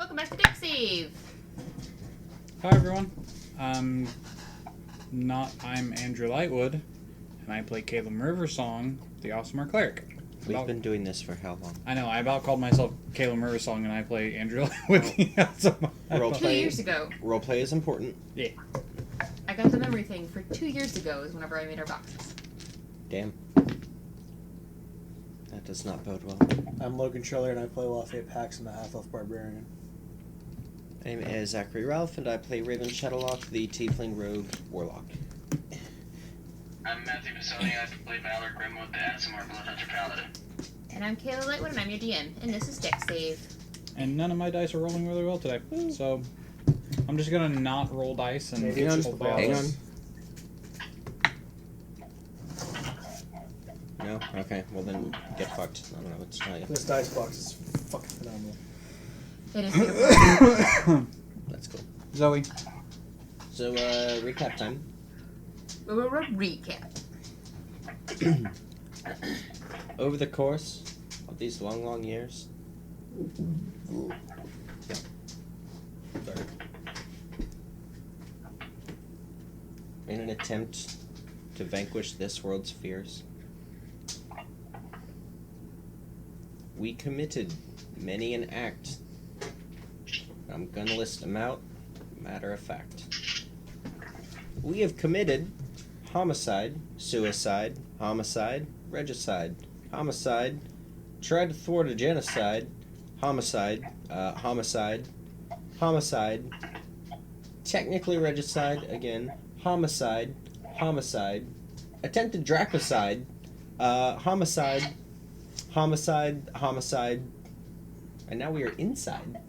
Welcome back to Dex Save. Hi everyone. I'm Andrew Lightwood, and I play Caleb Riversong, the Awesome Cleric. We've been doing this for how long? I know, I about called myself Caleb Riversong, and I play Andrew Lightwood, the Awesome. 2 years ago. Roleplay is important. Yeah. I got the memory thing for 2 years ago is whenever I made our boxes. Damn. That does not bode well. I'm Logan Schiller, and I play Lafayette Paxton, the Half-Elf Barbarian. My name is Zachary Ralph, and I play Raven Shadowlock, the Tiefling Rogue Warlock. I'm Matthew Pisoni, I play Valor Grimwood, the Aasimar Bloodhunter Paladin. And I'm Kayla Lightwood, and I'm your DM, and this is Dex Save. And none of my dice are rolling really well today, so I'm just gonna not roll dice and Maybe it's just the Hang balls. on. No? Okay, well then get fucked. I don't know what to tell you. This dice box is fucking phenomenal. It is beautiful. That's cool. Zoe. So, recap time. Recap. Over the course of these long, long years... Sorry. In an attempt to vanquish this world's fears, we committed many an act. I'm gonna list them out, matter of fact. We have committed homicide, suicide, homicide, regicide, homicide, tried to thwart a genocide, homicide, homicide, technically regicide, again, homicide, attempted dracocide, homicide, and now we are inside.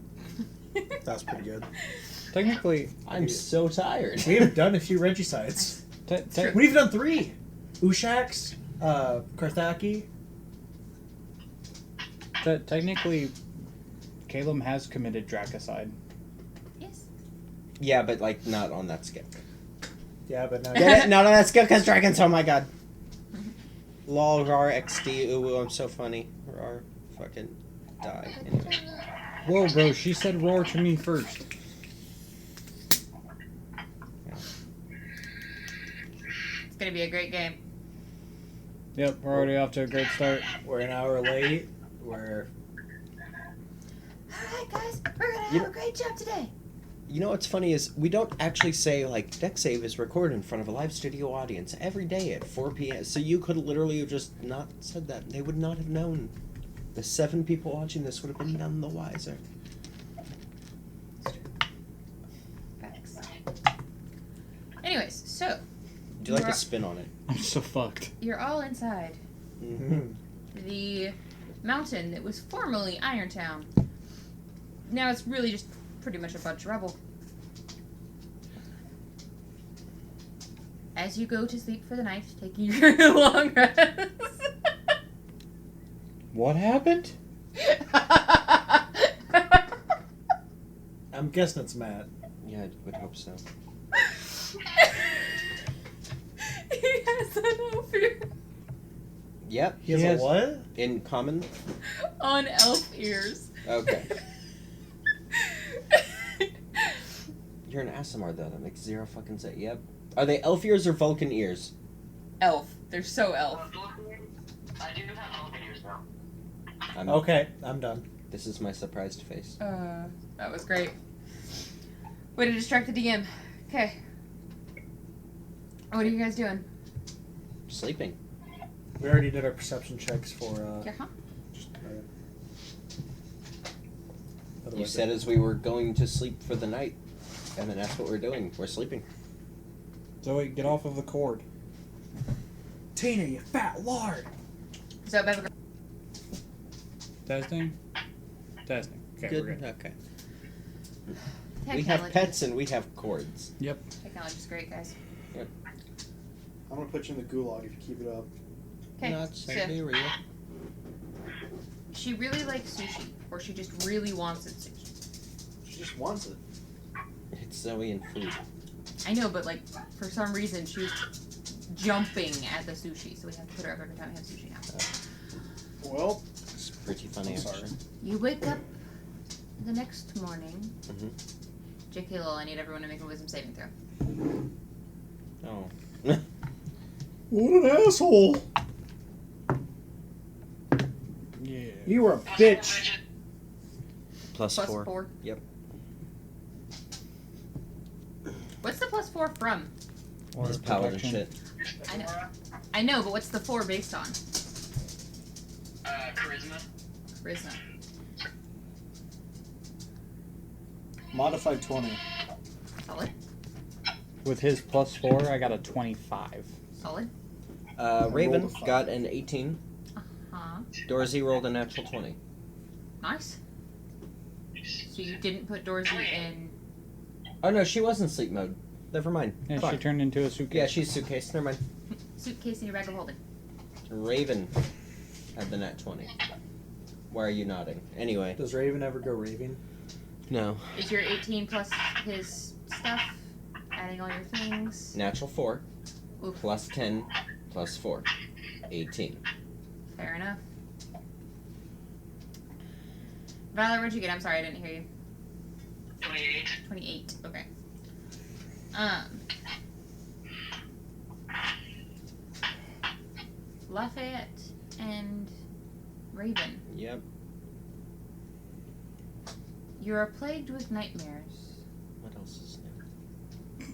That's pretty good. Technically, I'm so tired. We have done a few regicides. We've done 3. Ushax, Karthaki. technically, Caleb has committed dracocide. Yes. Yeah, but like not on that scale. Yeah, but now... Get it? Not on that scale, because dragons, oh my god. Lol, rar, XD, ooh, I'm so funny. Rar, fucking die. Anyway. Whoa, bro, she said roar to me first. It's gonna be a great game. Yep, we're already off to a great start. We're an hour late. We're... Alright, guys, we're gonna have a great job today. You know what's funny is we don't actually say, like, Dex Save is recorded in front of a live studio audience every day at 4 p.m. So you could literally have just not said that. They would not have known. The 7 people watching this would have been none the wiser. Facts. Anyways, so Do you like the spin on it? I'm so fucked. you're all inside Mm-hmm. the mountain that was formerly Irontown. Now it's really just pretty much a bunch of rubble. As you go to sleep for the night, taking your long rest. What happened? I'm guessing it's Matt. Yeah, I would hope so. He has an elf ear. Yep. He has Yes. a what? In common? On elf ears. Okay. You're an Aasimar, though. That makes 0 fucking sense. Yep. Are they elf ears or Vulcan ears? Elf. They're so elf. I do have elven ears now. Okay, I'm done. This is my surprised face. That was great. Way to distract the DM. Okay. What are you guys doing? Sleeping. We already did our perception checks for... Yeah. You said as we were going to sleep for the night. And then that's what we're doing. We're sleeping. Zoe, get off of the cord. Tina, you fat lard! So, Bev, Testing? Testing. Okay, Good. we're good. Okay. We have pets and we have cords. Yep. Technology's great, guys. I'm gonna put you in the gulag if you keep it up. Okay. Not So, Siberia. she really likes sushi, or she just really wants it sushi. She just wants it. It's Zoe and food. I know, but like for some reason she was jumping at the sushi, so we have to put her up every time we have sushi now. Well, It's pretty funny, I'm sorry. actually. You wake up The next morning, Mm-hmm. J.K. Lowell, I need everyone to make a wisdom saving throw. Oh. What an asshole! Yeah. You were a bitch. Plus Plus 4. 4. Yep. What's the plus 4 from? Or His paladin protection. shit. I know, but what's the 4 based on? Charisma. Charisma. Modified 20. Solid. With his plus 4, I got a 25. Solid. Raven rolled a 5. got an 18. Uh-huh. Dorsey rolled a natural 20. Nice. So you didn't put Dorsey in... Oh no, she was in sleep mode. Never mind. Yeah, Fuck. she turned into a suitcase. Yeah, she's suitcase. Never mind. suitcase in your bag of holding. Raven had the nat 20. Why are you nodding? Anyway. Does Raven ever go raving? No. Is your 18 plus his stuff? Adding all your things? Natural 4. Oof. Plus 10. Plus 4. 18. Fair enough. Valor, what'd you get? I'm sorry, I didn't hear you. 28. 28. Okay. Lafayette and Raven. Yep. You are plagued with nightmares What else is new?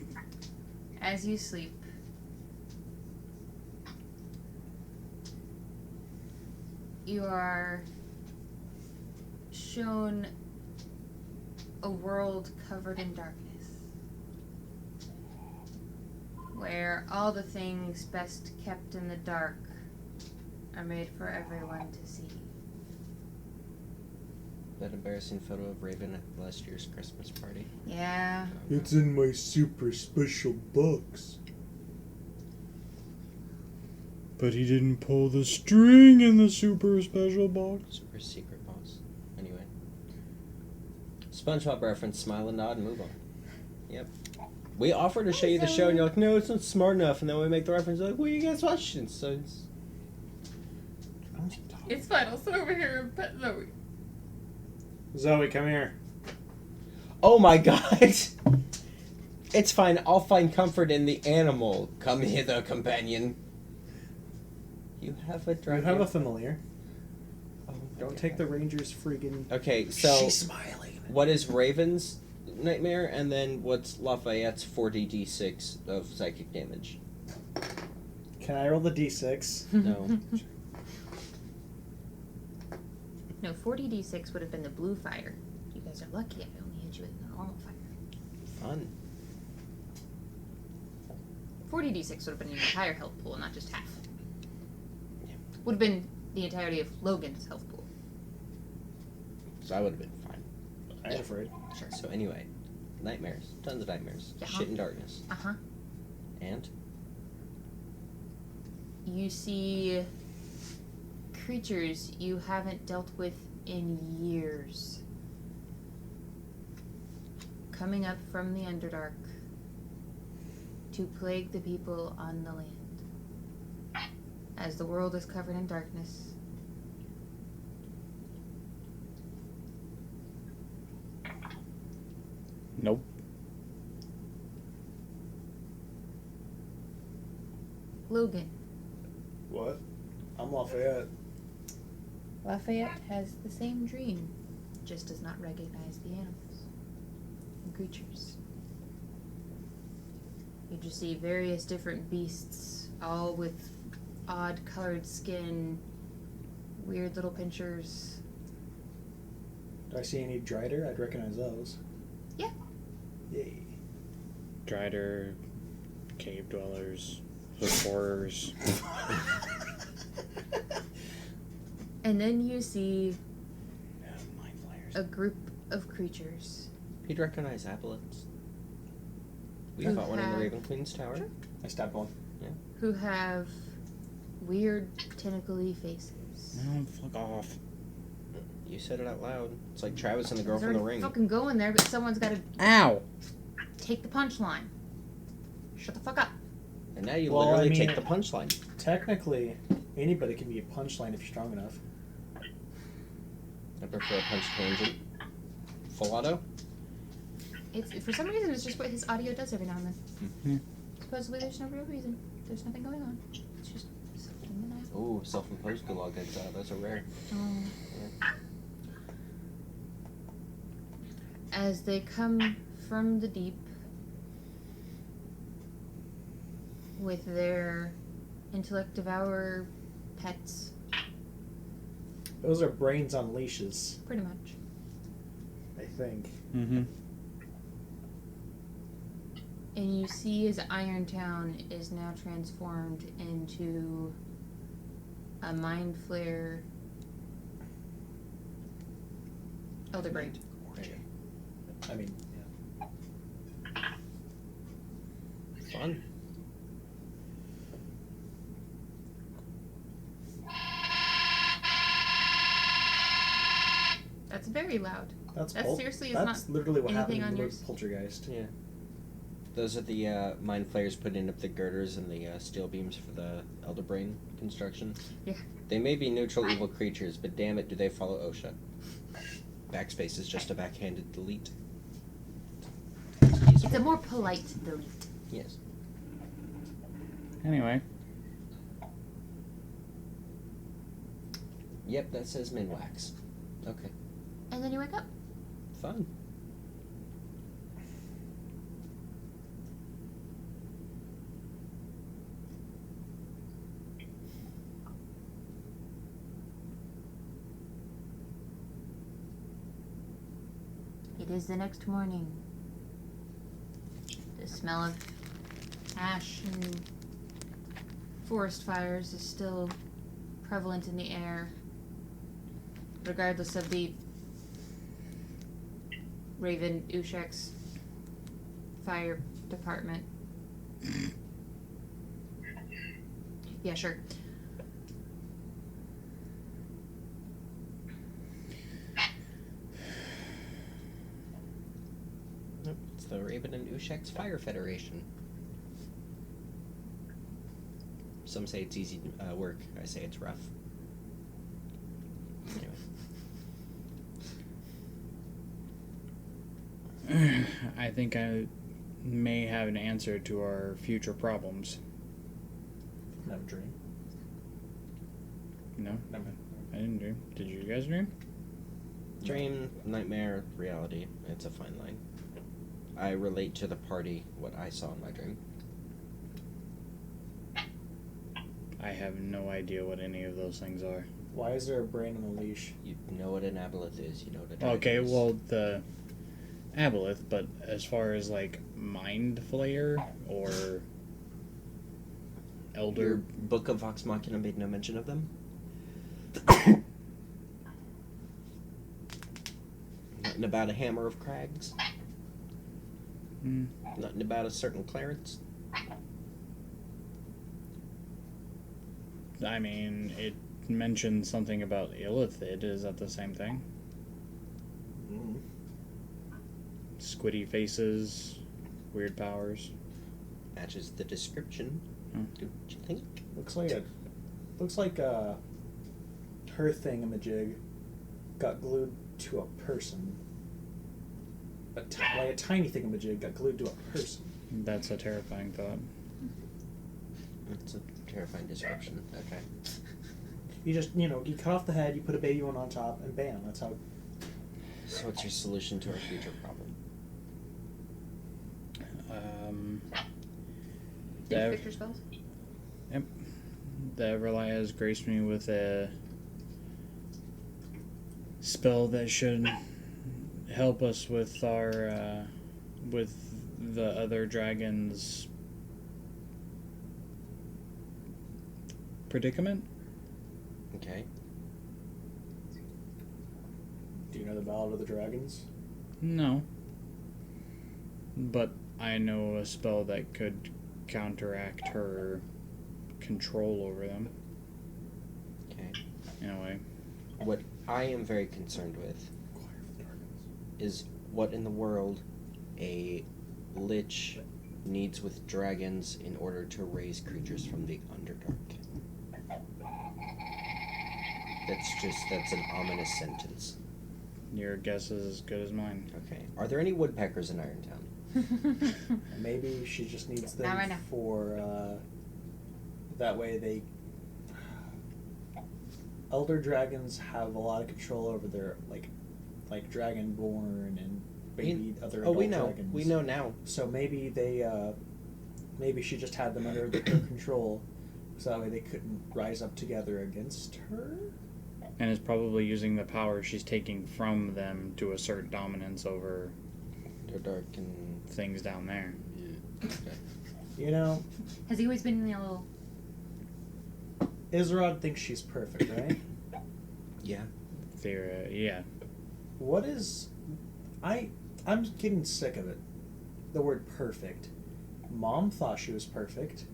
as you sleep. You are shown a world covered in darkness, where all the things best kept in the dark are made for everyone to see. That embarrassing photo of Raven at last year's Christmas party. Yeah. It's in my super special box. But he didn't pull the string in the super special box. Super secret boss. Anyway. SpongeBob reference, smile and nod and move on. Yep. We offer to show you the show and you're like, no, it's not smart enough. And then we make the reference like, well, you guys watched it. So it's... It's fine. I'll sit over here and pet Zoe. Zoe, come here. Oh my god! It's fine, I'll find comfort in the animal. Come hither, companion. You have a You dragon. have a familiar. Oh my Don't God. take the Ranger's friggin'... Okay, so She's smiling. what is Raven's nightmare, and then what's Lafayette's 40d6 of psychic damage? Can I roll the d6? No. No, 40d6 would have been the blue fire. You guys are lucky I only hit you with the normal fire. Fun. 40d6 would have been your entire health pool, not just half. Would have been the entirety of Logan's health pool. So I would have been fine. I ain't afraid. Sure. So anyway, nightmares. Tons of nightmares. Yeah. Shit in darkness. Uh-huh. And? You see creatures you haven't dealt with in years coming up from the Underdark to plague the people on the land. As the world is covered in darkness, Nope. Logan. What? I'm Lafayette. Lafayette has the same dream, just does not recognize the animals and creatures. You just see various different beasts, all with odd colored skin, weird little pinchers. Do I see any Drider? I'd recognize those. Yeah. Yay. Drider, cave dwellers, hood horrors. And then you see Mind flayers. a group of creatures He'd recognize Aboleths. We Who fought one in the have- Raven Queen's tower. Sure. I stabbed one. who have weird tentacly faces. No, fuck off. You said it out loud. It's like Travis and the girl from the They're ring. fucking going there, but someone's got to Ow! take the punchline. Shut the fuck up. And now you Well, literally I mean- take the punchline. Technically, anybody can be a punchline if you're strong enough. I prefer a punch tangent. full auto? It's for some reason it's just what his audio does every now and then. Mm-hmm. Supposedly there's no real reason. There's nothing going on. It's just something that I. Ooh, self-imposed gulag exile. Those are rare. Oh. Yeah. As they come from the deep with their intellect devourer pets, Those are brains on leashes, pretty much. I think. Mm-hmm. And you see as Irontown is now transformed into a mind flare elder brain. I mean, yeah. Fun. That's very loud. That's seriously is That's not literally what anything happened on with yours. Poltergeist. Yeah. Those are the mind flayers putting up the girders and the steel beams for the Elder Brain construction. Yeah. They may be neutral evil creatures, but damn it, do they follow OSHA? Backspace is just a backhanded delete. It's a more polite delete. Yes. Anyway. Yep, that says Minwax. Okay. And then you wake up. Fun. It is the next morning. The smell of ash and forest fires is still prevalent in the air, regardless of the Raven Ushek's fire department. Yeah, sure. Nope, it's the Raven and Ushek's Fire Federation. Some say it's easy work. I say it's rough. Anyway. I think I may have an answer to our future problems. Never dream. No? Never. I didn't dream. Did you guys dream? Dream, nightmare, reality. It's a fine line. I relate to the party what I saw in my dream. I have no idea what any of those things are. Why is there a brain on a leash? You know what an aboleth is. You know what a dragon Okay, is. well, the aboleth, but as far as, like, mind flayer or elder... Your Book of Vox Machina made no mention of them? Nothing about a hammer of crags? Hmm. Nothing about a certain Clarence? I mean, it mentioned something about Illithid. Is that the same thing? Mm. Squiddy faces, weird powers. Matches the description, don't you think? Looks like her thingamajig got glued to a person. Like a tiny thingamajig got glued to a person. That's a terrifying thought. It's a terrifying description. Okay. You just, you cut off the head, you put a baby one on top, and bam, that's how... So what's your solution to our future problem? Did you The- fix your spells? Yep. The Everlie has graced me with a spell that should help us with our, with the other dragon's predicament. Okay. Do you know the Ballad of the Dragons? No. But I know a spell that could counteract her control over them, Okay. in a way. What I am very concerned with is what in the world a lich needs with dragons in order to raise creatures from the Underdark. That's an ominous sentence. Your guess is as good as mine. Okay. Are there any woodpeckers in Irontown? Maybe she just needs them Not right now. for that way they. Elder dragons have a lot of control over their like dragonborn and baby other adult we know. dragons. We know now. So maybe they maybe she just had them under her control, so that way they couldn't rise up together against her. And is probably using the power she's taking from them to assert dominance over They're dark and things down there. okay. You know, Has he always been in the little? Isrod thinks she's perfect, right? Yeah. Yeah. What is I'm getting sick of it. The word perfect. Mom thought she was perfect.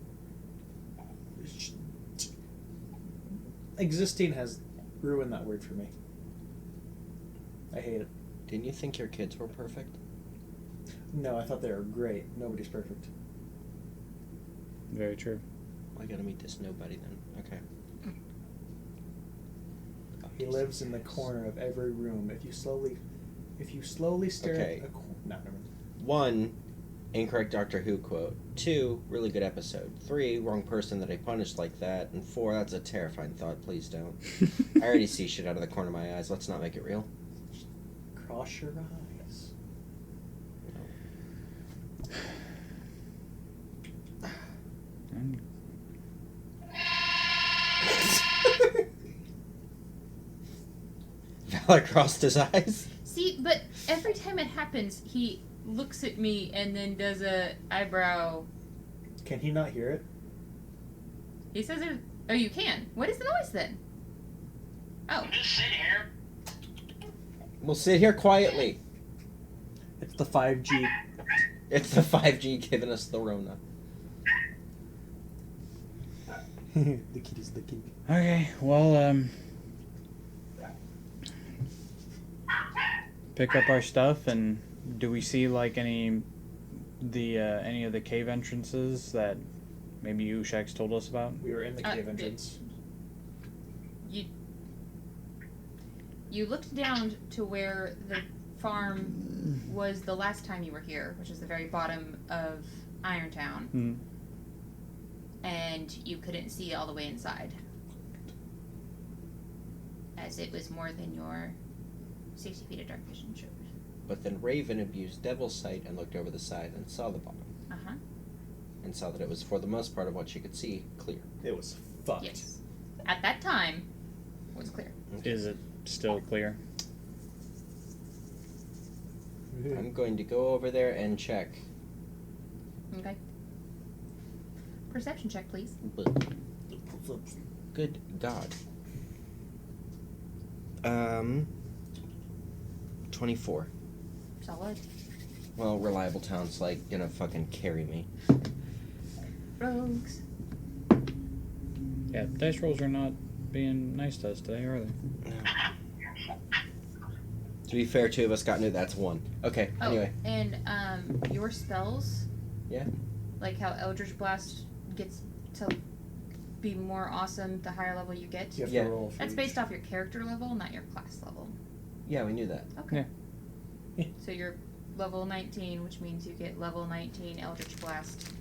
Existing has ruined that word for me. I hate it. Didn't you think your kids were perfect? No, I thought they were great. Nobody's perfect. Very true. I gotta meet this nobody then. Okay. He lives in the corner of every room. If you slowly stare Okay. at a no, never mind. 1, incorrect Doctor Who quote. 2, really good episode. 3, wrong person that I punished like that. And 4, that's a terrifying thought. Please don't. I already see shit out of the corner of my eyes. Let's not make it real. Cross your eyes. And Valor crossed his eyes. See, but every time it happens, he looks at me and then does a eyebrow. Can he not hear it? He says it. Oh, you can. What is the noise then? Oh, Just sit here. We'll sit here quietly. It's the 5G. It's the 5G giving us the Rona. The kid is the kid. okay, well, pick up our stuff, and do we see like any of the cave entrances that maybe Ushax told us about? We were in the cave entrance. you looked down to where the farm was the last time you were here, which is the very bottom of Irontown. Hmm. And you couldn't see all the way inside, as it was more than your 60 feet of dark vision showed. But then Raven abused Devil's Sight and looked over the side and saw the bottom. Uh-huh. And saw that it was, for the most part of what she could see, clear. It was fucked. Yes. At that time, it was clear. Is it still clear? I'm going to go over there and check. Okay. Perception check, please. Good God. 24. Solid. Well, Reliable Town's like gonna fucking carry me. Rogues. Yeah, dice rolls are not being nice to us today, are they? No. To be fair, 2 of us got new. That's 1. Okay. Oh, Anyway. and your spells. Yeah. Like how Eldritch Blast gets to be more awesome the higher level you get. You have Yeah. to roll for That's each. based off your character level, not your class level. Yeah, we knew that. Okay. Yeah. So you're level 19, which means you get level 19 Eldritch Blast.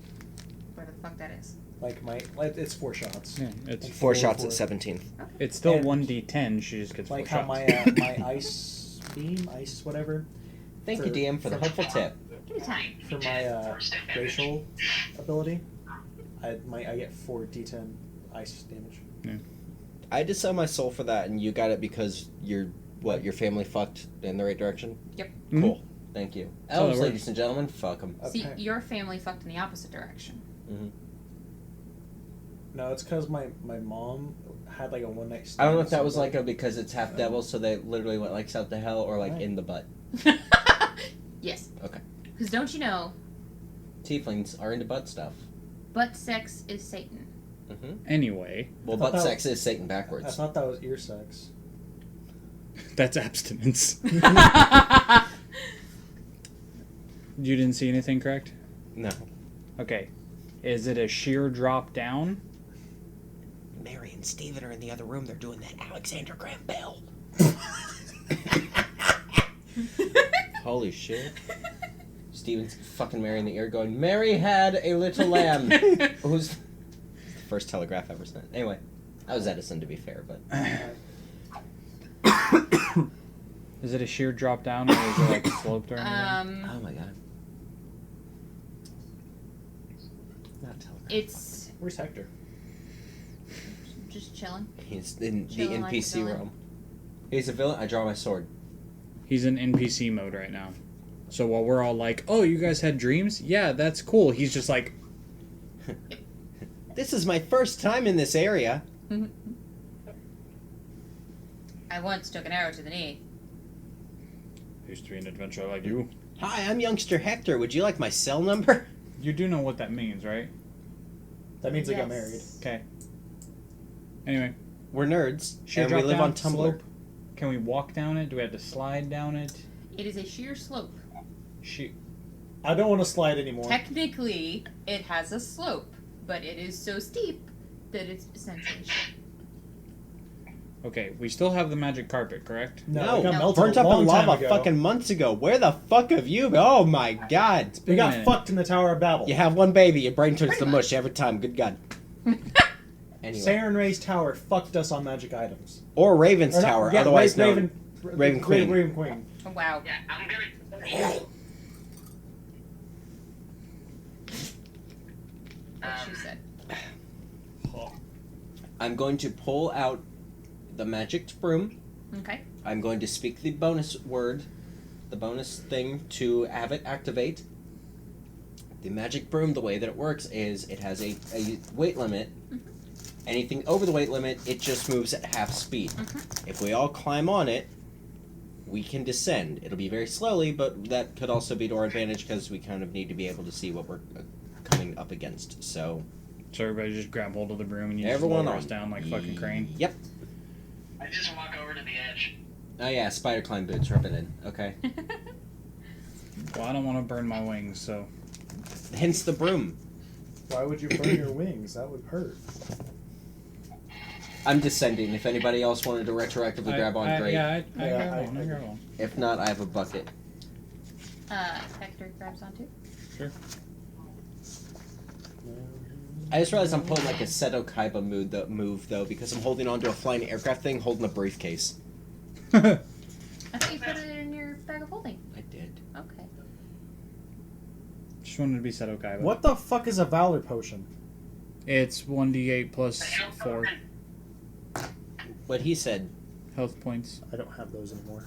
Whatever the fuck that is. It's 4 shots. Yeah, it's 4 shots for- at 17. it's still And- 1d10. She just gets 4 Like how shots. my ice beam, ice whatever, Thank you, For- DM, for the helpful tip. Give me time. for my racial ability, I get 4d10 ice damage. I had to sell my soul for that, and you got it because your family fucked in the right direction? Yep. Mhm. Cool. Thank you. how that Elves, works. ladies and gentlemen, fuck them. See, Okay. your family fucked in the opposite direction. Mm-hmm. No, it's because my mom had like a one night stand. I don't know if that with was somebody. like because it's half devil, so they literally went like south to hell, or like Right. in the butt. Yes. Okay. Because don't you know, Tieflings are into butt stuff. butt sex is Satan. Mm-hmm. Anyway, Well, I thought butt that sex is Satan I backwards. thought that was ear sex. that's abstinence. You didn't see anything, correct? No. Okay. Is it a sheer drop down? Mary and Steven are in the other room. They're doing that Alexander Graham Bell. Holy shit. Steven's fucking Mary in the ear going, Mary had a little lamb. Who's the first telegraph ever sent? Anyway, that was Edison to be fair, but... Is it a sheer drop down or is it like sloped or anything? Oh my god. Not telegraph. It's Where's Hector? just chilling. He's in the Chilling like a NPC villain. room. He's a villain, I draw my sword. He's in NPC mode right now. So while we're all like, oh, you guys had dreams? Yeah, that's cool. He's just like... This is my first time in this area. I once took an arrow to the knee. Used to be an adventurer like you. Hi, I'm youngster Hector. Would you like my cell number? You do know what that means, right? That means they got Yes. married. Okay. Anyway, We're nerds, sheer and drop we live down, on Tumblr. slope. Can we walk down it? Do we have to slide down it? It is a sheer slope. I don't want to slide anymore. Technically, it has a slope, but it is so steep that it's essentially sheer. Okay, we still have the magic carpet, correct? No, it got No. melted Burnt a up in long time lava ago. fucking months ago. Where the fuck have you been? Oh my god. We got minute. fucked in the Tower of Babel. You have one baby, your brain turns to mush every time. Good god. Anyway. Saren Ray's Tower fucked us on magic items. Or Raven's Or not- Tower, yeah, otherwise known. Raven Queen. Raven Queen. Oh, wow. Yeah, I'm gonna. What she said. I'm going to pull out the magic broom. Okay. I'm going to speak the bonus word, the bonus thing to have it activate. The magic broom, the way that it works is it has a weight limit. Anything over the weight limit, it just moves at half speed. If we all climb on it, we can descend. It'll be very slowly, but that could also be to our advantage because we kind of need to be able to see what we're coming up against. So everybody just grab hold of the broom and you everyone just lower on. us down like a fucking crane? Yep. I just walk over to the edge. Oh yeah, spider climb boots, rub it in. Okay. Well, I don't want to burn my wings, so... Hence the broom. Why would you burn your wings? That would hurt. I'm descending. If anybody else wanted to retroactively grab on, great. Yeah, I Yeah, grab I- on, I grab on. If not, I have a bucket. Hector grabs on too. Sure. I just realized I'm pulling like a Seto Kaiba move though because I'm holding onto a flying aircraft thing, holding a briefcase. I thought you put it in your bag of holding. I did. Okay. Just wanted to be Seto Kaiba. What the fuck is a Valor Potion? It's 1d8 plus 4 What he said. health points. I don't have those anymore.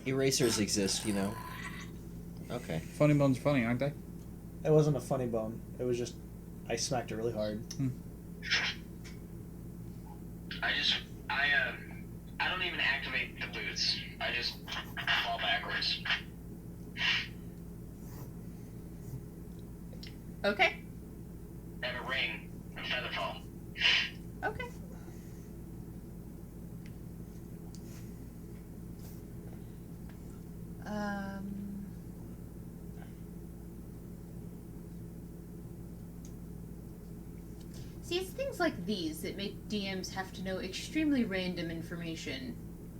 Erasers exist, you know. Okay. Funny bones are funny, aren't they? It wasn't a funny bone. It was just I smacked it really hard. I don't even activate the boots. I just fall backwards. Okay. I have a ring and feather fall. Okay. See, it's things like these that make DMs have to know extremely random information.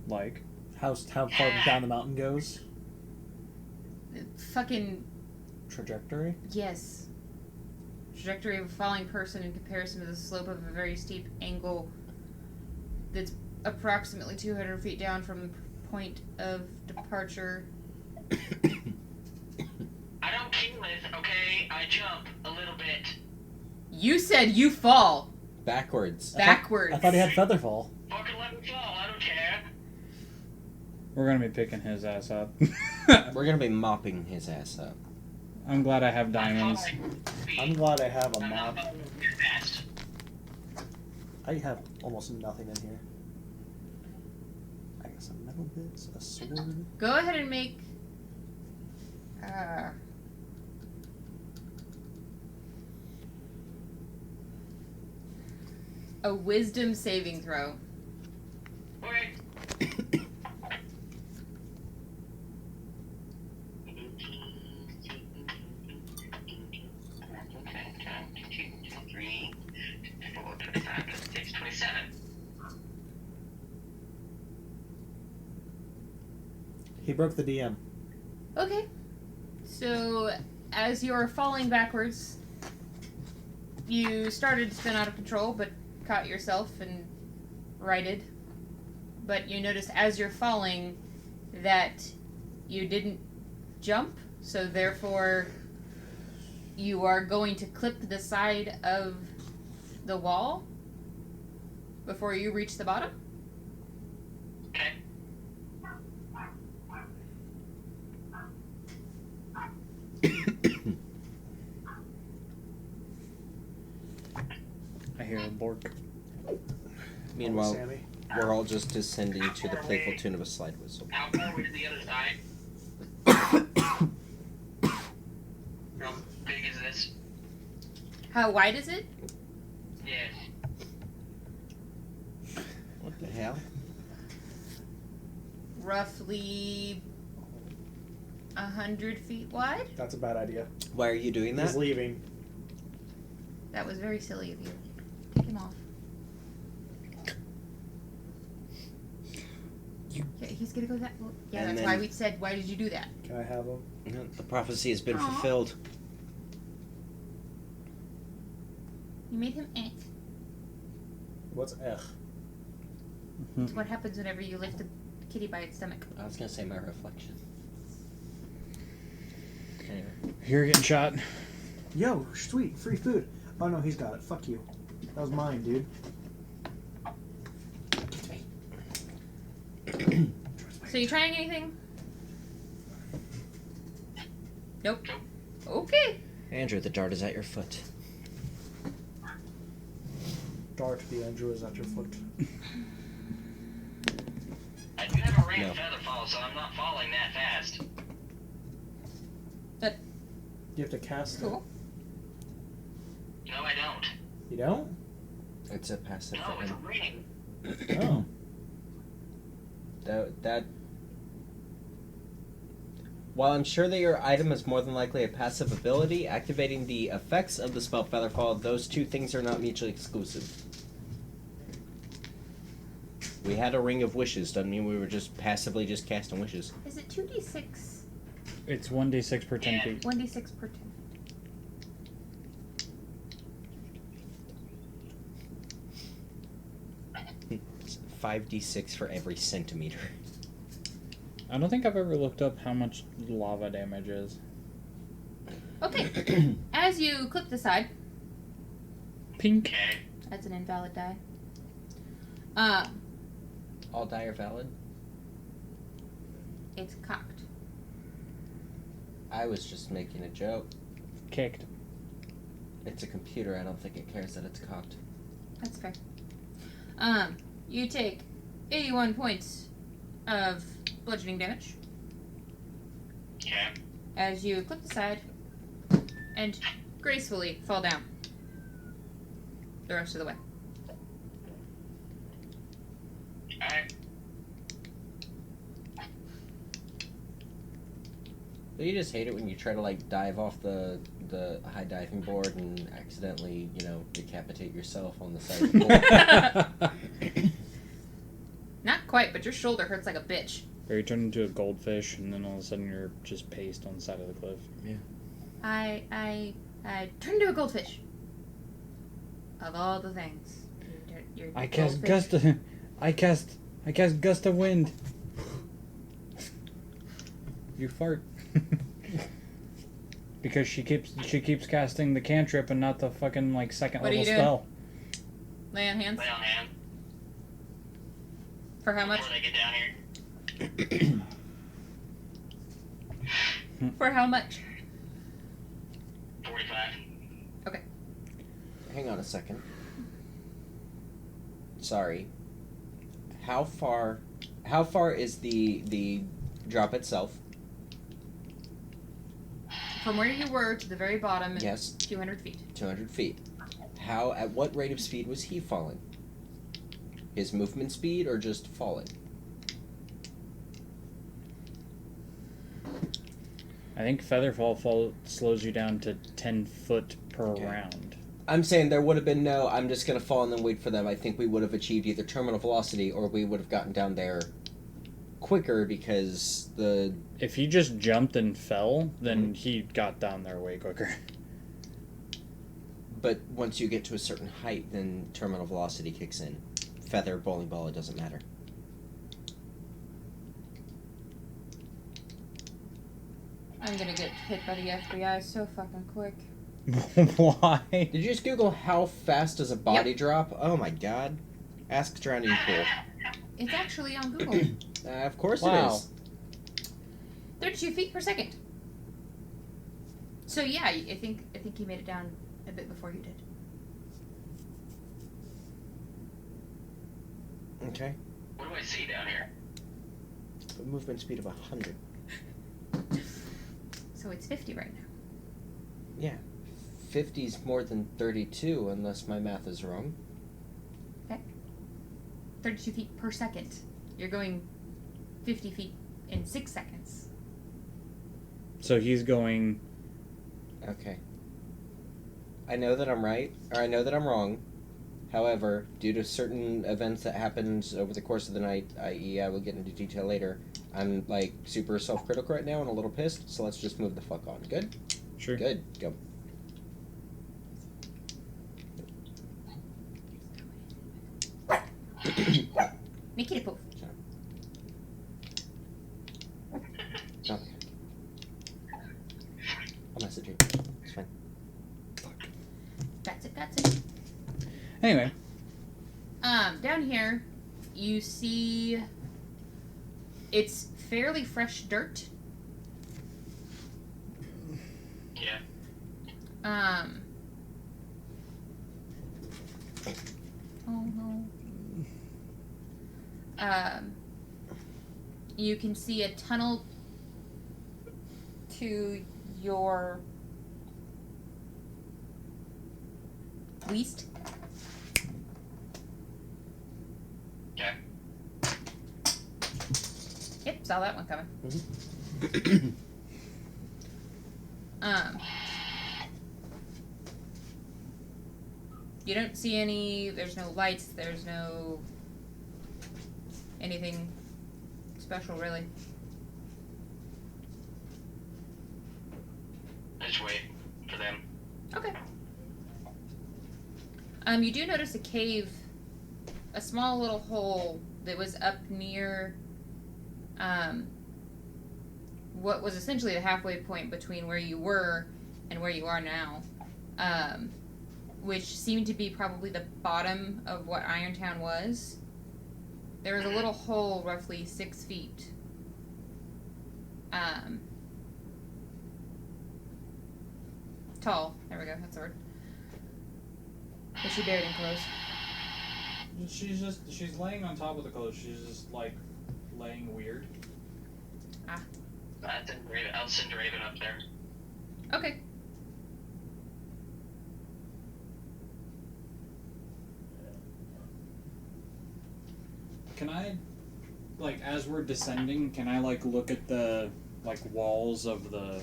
Like? How far down the mountain goes? Fucking Trajectory? yes. Trajectory of a falling person in comparison to the slope of a very steep angle that's approximately 200 feet down from the point of departure. I don't kill it, okay? I jump a little bit. You said you fall Backwards. backwards. I thought he had feather fall. Fucking let me fall, I don't care. We're gonna be picking his ass up. We're gonna be mopping his ass up. I'm glad I have diamonds. I'm glad I have a I'm mop. not fast. I have almost nothing in here. I got some metal bits, a sword. Go ahead and make a wisdom saving throw. Okay. Three, 4, 25, 26, 27. He broke the DM. Okay. So, as you're falling backwards, you started to spin out of control, but caught yourself and righted. But you notice as you're falling that you didn't jump, so therefore you are going to clip the side of the wall before you reach the bottom. Okay. I hear a bork. Meanwhile, Sammy. we're all just descending to the playful tune of a slide whistle. How far away to the other side? How big is this? How wide is it? Yes. What the hell? Roughly 100 feet wide? That's a bad idea. Why are you doing that? He's leaving. That was very silly of you. Take him off. Yeah, he's gonna go that. Well, yeah, And that's then- why we said, why did you do that? Can I have him? The prophecy has been Aw. fulfilled. You made him ant. What's ech? It's what happens whenever you lift a kitty by its stomach. I was gonna say my reflection. Anyway. You're getting shot. Yo, sweet, free food. Oh no, he's got it. Fuck you. That was mine, dude. So you trying anything? Nope. Okay. Andrew, the dart is at your foot. Dart, the Andrew is at your foot. I do have a range No. feather fall, so I'm not falling that fast. You have to cast Cool. No, I don't. it. You don't? It's a passive No, for it's a him. ring. Oh. That. While I'm sure that your item is more than likely a passive ability, activating the effects of the spell Featherfall, those two things are not mutually exclusive. We had a ring of wishes, doesn't mean we were just passively just casting wishes. Is it 2d6? It's 1d6 per 10 Yeah. feet. 1d6 per 10. It's 5d6 for every centimeter. I don't think I've ever looked up how much lava damage is. Okay. As you clip the side, Pink. Okay. that's an invalid die. All die are valid? It's cocked. I was just making a joke. Kicked. It's a computer, I don't think it cares that it's cocked. That's fair. You take 81 points of bludgeoning damage Okay. as you clip the side and gracefully fall down the rest of the way. Alright. You just hate it when you try to like dive off the high diving board and accidentally, decapitate yourself on the side of the board. Not quite, but your shoulder hurts like a bitch. Or you turn into a goldfish, and then all of a sudden you're just paste on the side of the cliff. I turned into a goldfish. Of all the things. You're I cast goldfish. gust. I cast gust of wind. You fart. Because she keeps casting the cantrip and not the fucking second What are level you doing? spell. Lay on hands. Lay on hand. For how much? Before they get down here. For how much? 45. Hang on a second. Sorry. How far is the drop itself? From where you were to the very bottom, Yes. 200 feet. 200 feet. At what rate of speed was he falling? His movement speed or just falling? I think Featherfall slows you down to 10 foot per Okay. round. I'm saying there would have been no, I'm just going to fall and then wait for them. I think we would have achieved either terminal velocity or we would have gotten down there quicker because the... If he just jumped and fell, then he got down there way quicker. But once you get to a certain height, then terminal velocity kicks in. Feather, bowling ball, it doesn't matter. I'm gonna get hit by the FBI so fucking quick. Why? Did you just Google how fast does a body drop? Oh my god. Ask drowning pool. It's actually on Google. Of course Wow. it is. 32 feet per second. So yeah, I think you made it down a bit before you did. Okay. What do I see down here? A movement speed of 100. So it's 50 right now. Yeah. 50's more than 32, unless my math is wrong. 32 feet per second. You're going 50 feet in 6 seconds. So he's going... Okay. I know that I'm right, or I know that I'm wrong. However, due to certain events that happened over the course of the night, i.e. I will get into detail later, I'm, like, super self-critical right now and a little pissed, so let's just move the fuck on. Good? Sure. Good. Go. Nikita poof. No. I'll message you. It's fine. That's it. Anyway. Down here, you see it's fairly fresh dirt. Yeah. Oh no. You can see a tunnel to your east. Okay. Yep, saw that one coming. You don't see any, there's no lights, there's no anything special really. I just wait for them. Okay. You do notice a cave, a small little hole that was up near, what was essentially the halfway point between where you were and where you are now, which seemed to be probably the bottom of what Irontown was. There was a little hole roughly 6 feet. Tall. There we go. That's the word. Is she buried in clothes? She's laying on top of the clothes. She's just, like, laying weird. I'll send Raven up there. Okay. Can I, like, as we're descending, can I, like, look at the, like, walls of the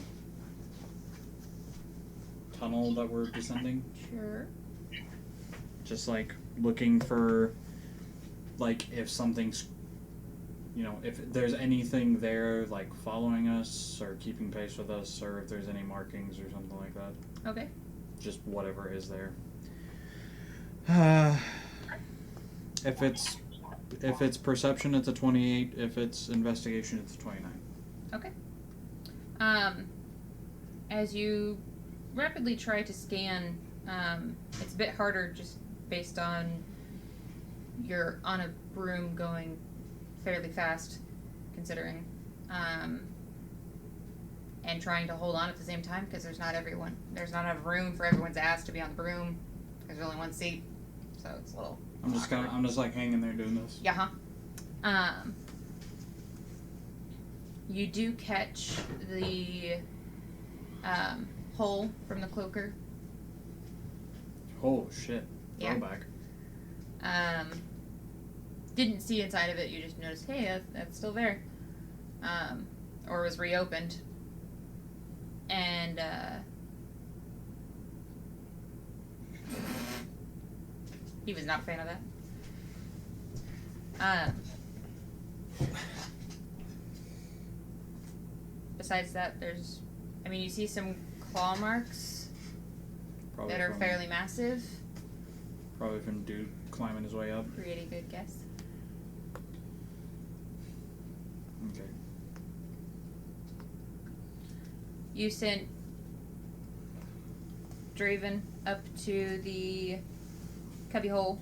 tunnel that we're descending? Sure. Just, like, looking for, like, if something's, you know, if there's anything there, like, following us or keeping pace with us, or if there's any markings or something like that. Okay. Just whatever is there. If it's perception, it's a 28. If it's investigation, it's a 29. Okay. As you rapidly try to scan, it's a bit harder just based on you're on a broom going fairly fast, considering, and trying to hold on at the same time because there's not enough room for everyone's ass to be on the broom. There's only one seat, so it's a little. I'm just like hanging there doing this. Yeah. You do catch the hole from the cloaker. Oh shit! Yeah. Throwback. Didn't see inside of it. You just noticed, hey, that's still there, or was reopened, and he was not a fan of that. besides that, there's, I mean, you see some claw marks Probably that are from, fairly massive. Probably from dude climbing his way up. Pretty good guess. Okay. You sent Draven up to the cubbyhole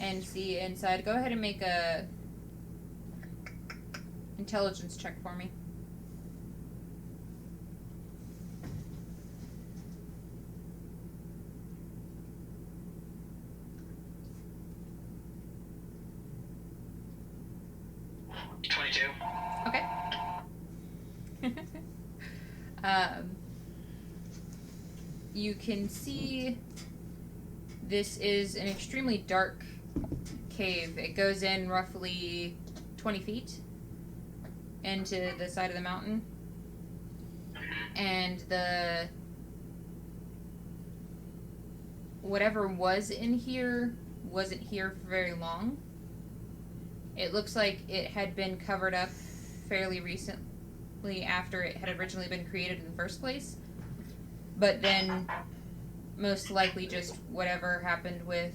and see inside. Go ahead and make a intelligence check for me. Okay. You can see this is an extremely dark cave. It goes in roughly 20 feet into the side of the mountain. And the whatever was in here wasn't here for very long. It looks like it had been covered up fairly recently after it had originally been created in the first place. But then, most likely just whatever happened with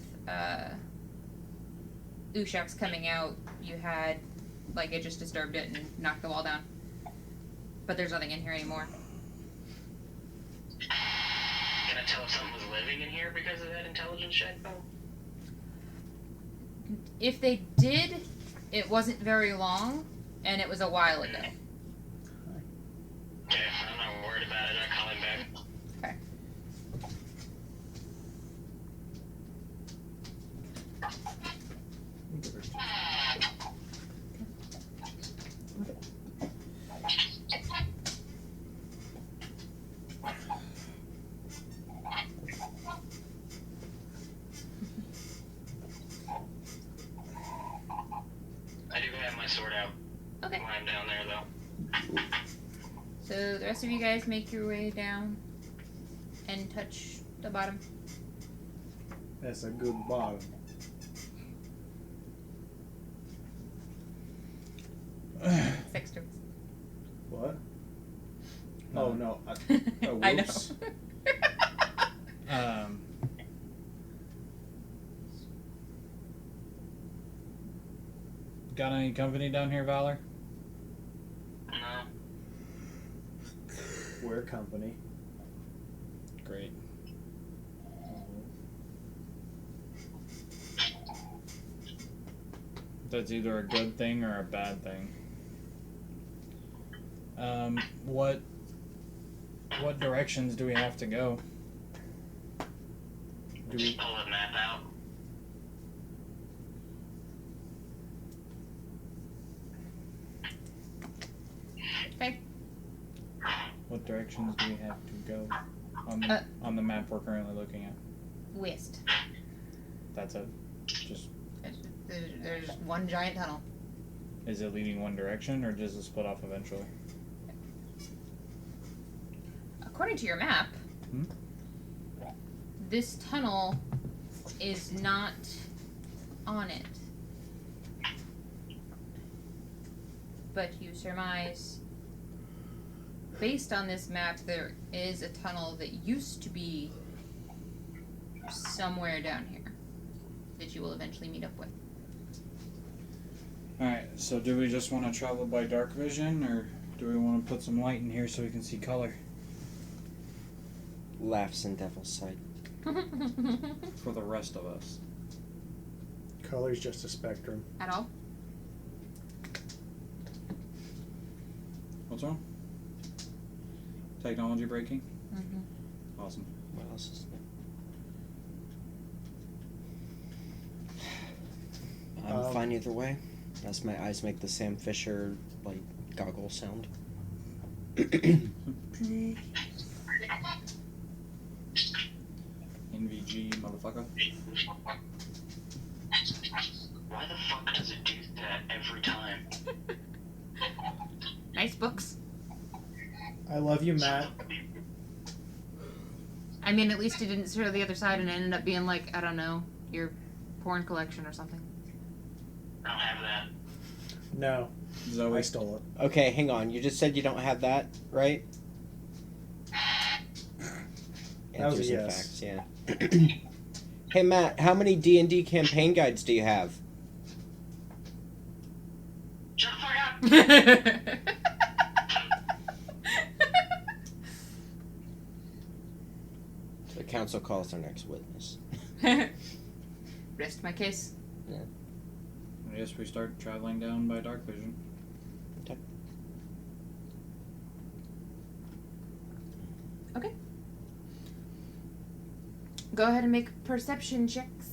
Ushak's coming out, you had, like, it just disturbed it and knocked the wall down. But there's nothing in here anymore. Can I tell if something was living in here because of that intelligence check, though? If they did, it wasn't very long, and it was a while ago. Okay, I'm not worried about it. I'll call him back. Okay. I do have my sword out Okay. while I'm down there, though. So the rest of you guys make your way down and touch the bottom. That's a good bottom. Sex jokes. What? Oh no. I know. Whoops. Got any company down here, Valor? No. We're company. Great. That's either a good thing or a bad thing. What directions do we have to go? Do Just we? pull the map out. Okay. What directions do we have to go on the map we're currently looking at? West. That's it. Just There's one giant tunnel. is it leading one direction or does it split off eventually? According to your map, this tunnel is not on it. But you surmise, based on this map, there is a tunnel that used to be somewhere down here that you will eventually meet up with. Alright, so do we just want to travel by dark vision or do we want to put some light in here so we can see color? Laughs in Devil's Sight. For the rest of us. Color's just a spectrum. At all? What's wrong? Technology breaking? Mm-hmm. Awesome. What else is there? I'm fine either way. As my eyes make the Sam Fisher, like, goggle sound. NVG, motherfucker. Why the fuck does it do that every time? Nice books. I love you, Matt. I mean, at least it didn't show the other side and it ended up being like, I don't know, your porn collection or something. I don't have that. No, Zoe. I stole it. Okay, hang on. You just said you don't have that, right? That was a Answers and yes. facts, yeah. Hey Matt, how many D&D campaign guides do you have? Shut the fuck up! The council calls our next witness. Rest my case. I guess we start traveling down by dark vision. Okay. Go ahead and make perception checks.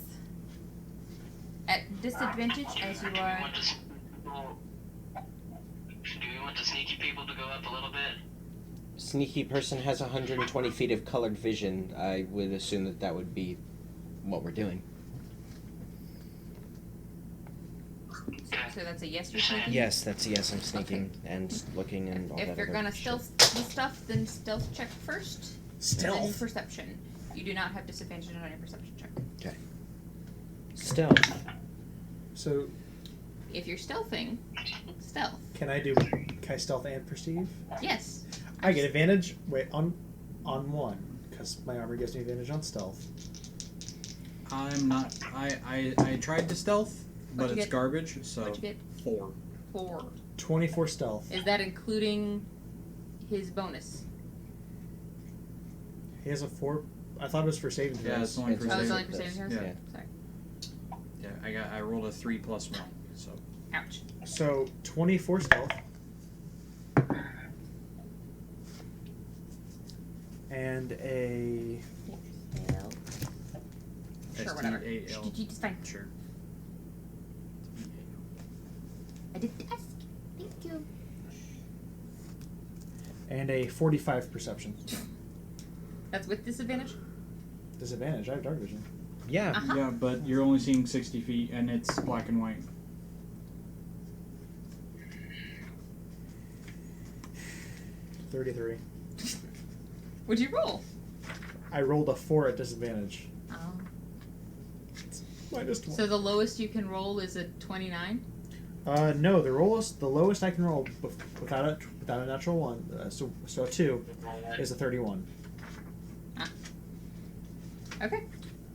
At disadvantage as you are. Do we want the sneaky people to go up a little bit? Sneaky person has 120 feet of colored vision. I would assume that that would be what we're doing. So that's a yes, you're sneaking? Yes, that's a yes, I'm sneaking and looking and all that. If you're other gonna shit. stealth the stuff, then stealth check first. And then Stealth. perception. You do not have disadvantage on your perception check. Okay. Stealth. So If you're stealthing, stealth. can I stealth and perceive? Yes. I get advantage. Wait, on one, because my armor gives me advantage on stealth. I'm not. I tried to stealth, but What'd you it's get? garbage. So What'd you get? 4. 4. 24 stealth. Is that including his bonus? He has a 4. I thought it was for saving throws. Yeah, it's only for Oh, it's saving. only for saving throws? Yeah. Sorry. Yeah, I rolled a 3 plus 1. So Ouch. So 24 stealth. And a Sure, whatever. ST8L. It's fine. Sure. I did ask. Thank you. and a 45 perception. That's with disadvantage? Disadvantage. I have dark vision. Yeah. Uh-huh. Yeah, but you're only seeing 60 feet, and it's black and white. 33. What'd you roll? I rolled a 4 at disadvantage. Oh. Minus 1. So the lowest you can roll is a 29? No, the lowest I can roll without a natural 1, so a 2, is a 31. Okay.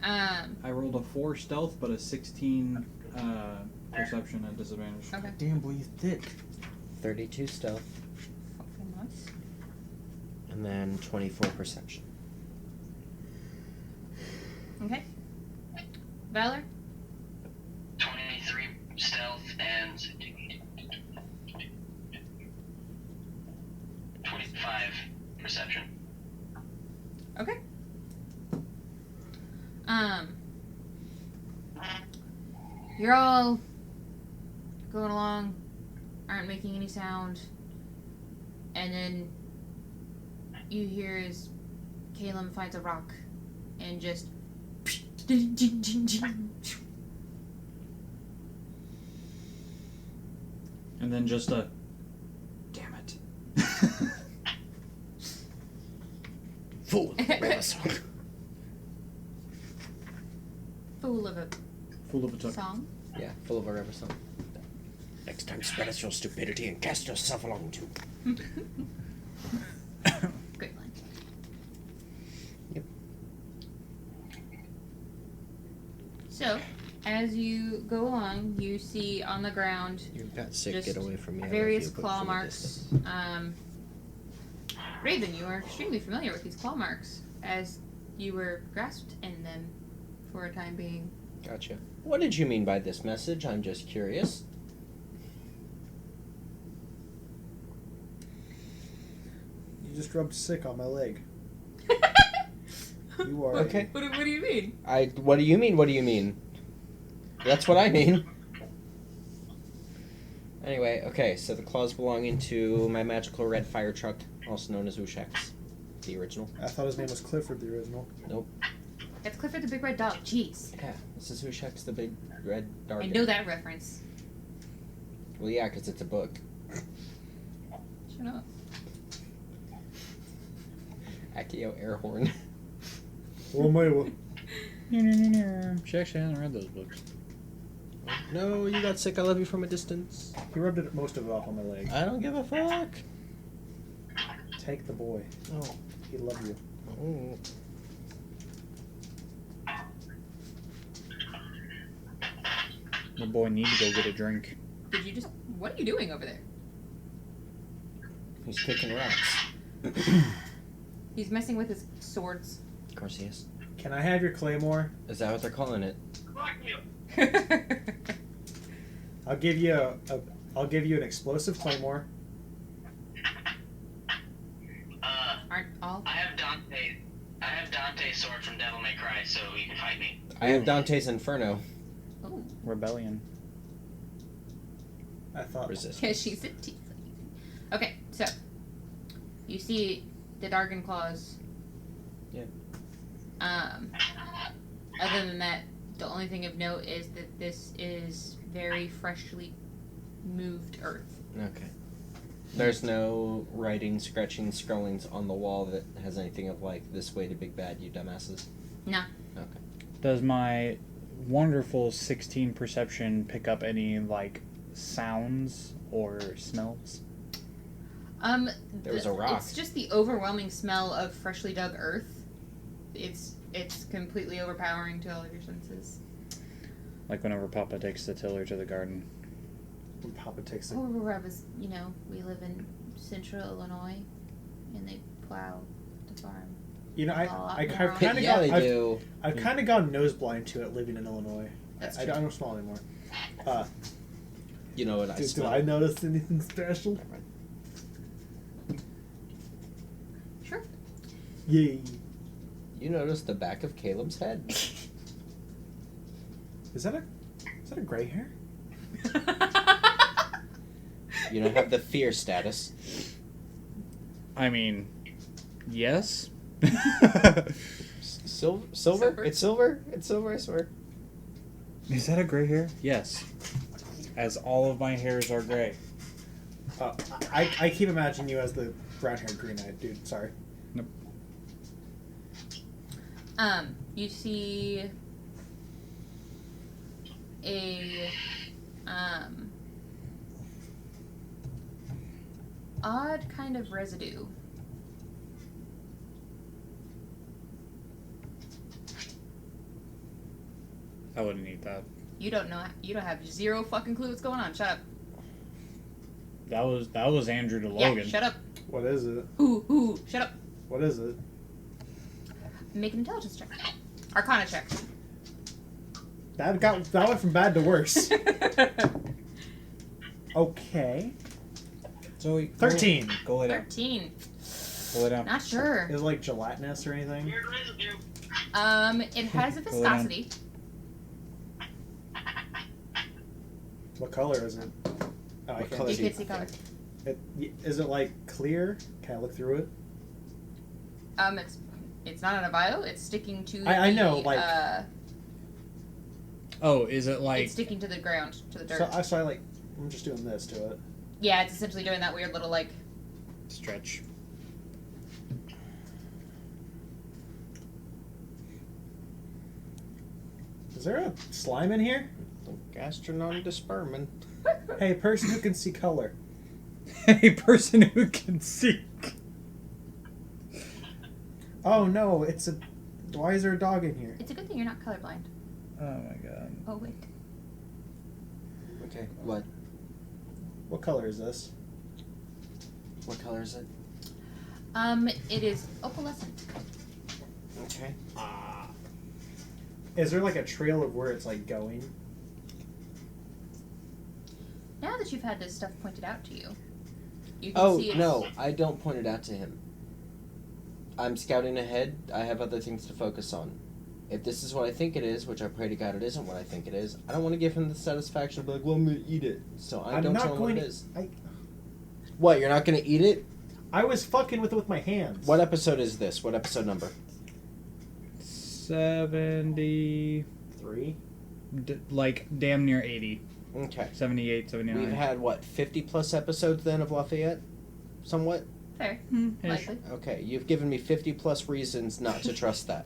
I rolled a 4 stealth, but a 16 perception at disadvantage. Okay. Damn, boy, you thick. 32 stealth, Fucking nice. and then 24 perception. Okay. Valor? 23 stealth and 25 perception. Okay. You're all going along, aren't making any sound, and then you hear as Caleb finds a rock and just And then just a... Damn it. Fool! full of a Fool of a tuck. song. Yeah, full of a river song. Next time, spread us your stupidity and cast yourself along too. Great line. Yep. So, as you go along, you see on the ground You've got sick. Just Get away from me. I love various you, but claw from a marks. distance. Raven, you are extremely familiar with these claw marks, as you were grasped in them for a time being. Gotcha. What did you mean by this message? I'm just curious. You just rubbed sick on my leg. You are Okay. What do you mean? What do you mean? What do you mean? That's what I mean. Anyway, okay, so the claws belonging to my magical red fire truck, also known as Ushek's, the original. I thought his name was Clifford, the original. That's Clifford the Big Red Dog. Jeez. Yeah, this is Ushek's, the big red dog. I know that reference. Well, yeah, because it's a book. Shut up. Accio air horn. Oh my. She actually hasn't read those books. No, you got sick. I love you from a distance. He rubbed it, most of it off on my leg. I don't give a fuck. Take the boy. Oh. He love you. Oh. The boy need to go get a drink. Did you just? What are you doing over there? He's kicking rocks. He's messing with his swords. Of course he is. Can I have your claymore? Is that what they're calling it? Fuck you. I'll give you I'll give you an explosive claymore. Aren't all? I have Dante's sword from Devil May Cry, so you can fight me. I have Dante's Inferno. Oh, Rebellion. I thought. Resist. because she's a tiefling. Okay, so you see the Dargon claws. Yeah. Other than that, the only thing of note is that this is very freshly moved earth. Okay. There's no writing, scratching, scrollings on the wall that has anything of like, this way to big bad, you dumbasses? No. Okay. Does my wonderful 16 perception pick up any, like, sounds or smells? There was a rock. It's just the overwhelming smell of freshly dug earth. It's completely overpowering to all of your senses. Like whenever Papa takes the tiller to the garden. When Papa takes the. Or wherever, we live in central Illinois, and they plow the farm. You know, I I've kind of Yeah, got. they do. I've kind of gone nose blind to it living in Illinois. That's I true. don't smell anymore. You know what I Do smell? I notice anything special? Sure. Yay! You notice the back of Caleb's head? Is that a gray hair? You don't have the fear status. I mean, yes. Silver? Silver? It's silver? It's silver, I swear. Is that a gray hair? Yes. As all of my hairs are gray. I keep imagining you as the brown-haired, green-eyed dude. Sorry. Nope. You see a odd kind of residue. I wouldn't eat that. You don't know. You don't have zero fucking clue what's going on. Shut up. That was Andrew to Logan. Yeah, shut up. What is it? Who? Shut up. What is it? Make an intelligence check. Arcana check. That went from bad to worse. Okay. Zoe, 13. Go lay down. 13. Go lay down. Not sure. Is it like gelatinous or anything? Weird residue. It has a Go lay down. viscosity. What color is it? Oh, I What can't color You do see. can see color. Is it like clear? Can I look through it? It's not in a vial. It's sticking to. I know, like- Oh, is it like it's sticking to the ground, to the dirt. I'm just doing this to it. Yeah, it's essentially doing that weird little like. stretch? Is there a slime in here? Gastronom dispermin. Hey, person who can see color. A person who can see. Oh no, why is there a dog in here? It's a good thing you're not colorblind. Oh my god. Oh wait. Okay, what? What color is this? What color is it? It is opalescent. Okay. Is there like a trail of where it's like going? Now that you've had this stuff pointed out to you, you can see it's... No, I don't point it out to him. I'm scouting ahead. I have other things to focus on. If this is what I think it is, which I pray to God it isn't what I think it is, I don't want to give him the satisfaction of like, well, I'm going to eat it. So I don't tell him what it is. What, you're not going to eat it? I was fucking with it with my hands. What episode is this? What episode number? 70... 3? like, damn near 80. Okay. 78, 79. We've had, 50 plus episodes then of Lafayette? Somewhat? Fair. Ish. Likely. Okay, you've given me 50 plus reasons not to trust that.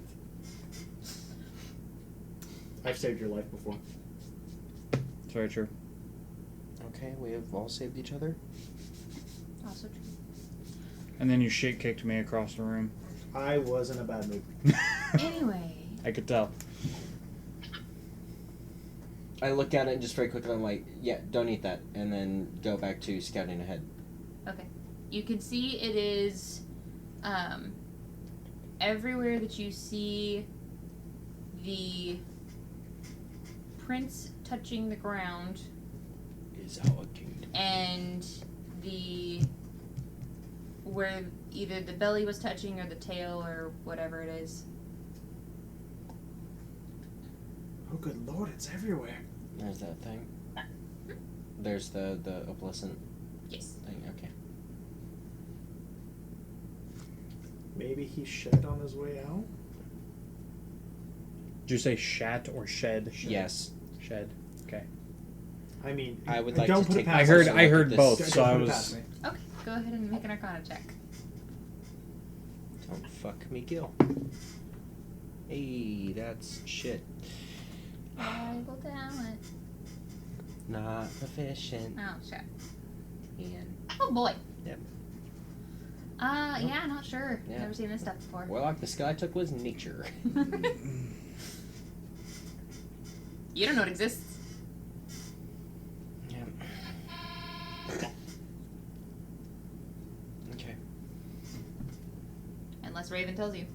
I've saved your life before. It's very true. Okay, we have all saved each other. Also true. And then you shit kicked me across the room. I was in a bad mood. Anyway. I could tell. I look at it just very quickly. I'm like, yeah, don't eat that, and then go back to scouting ahead. Okay. You can see it is everywhere that you see the prints touching the ground Is our kingdom. and the where either the belly was touching or the tail or whatever it is. Oh, good lord, it's everywhere. There's that thing. There's the opalescent Yes. thing. Okay. Maybe he shed on his way out? Did you say shat or shed? Yes. Shed. Okay. I mean, I would like don't to put it take- past I us. heard look I at heard this. both, Don't so I put it was past me. Okay, go ahead and make an Arcana check. Don't fuck me, Gil. Hey, that's shit. Valuable talent. Not efficient. Oh shit. Ian. Oh boy. Yep. Yeah, not sure. Yeah. Never seen this stuff before. Warlock, the sky took was nature. You don't know it exists. Yep. Okay. Unless Raven tells you.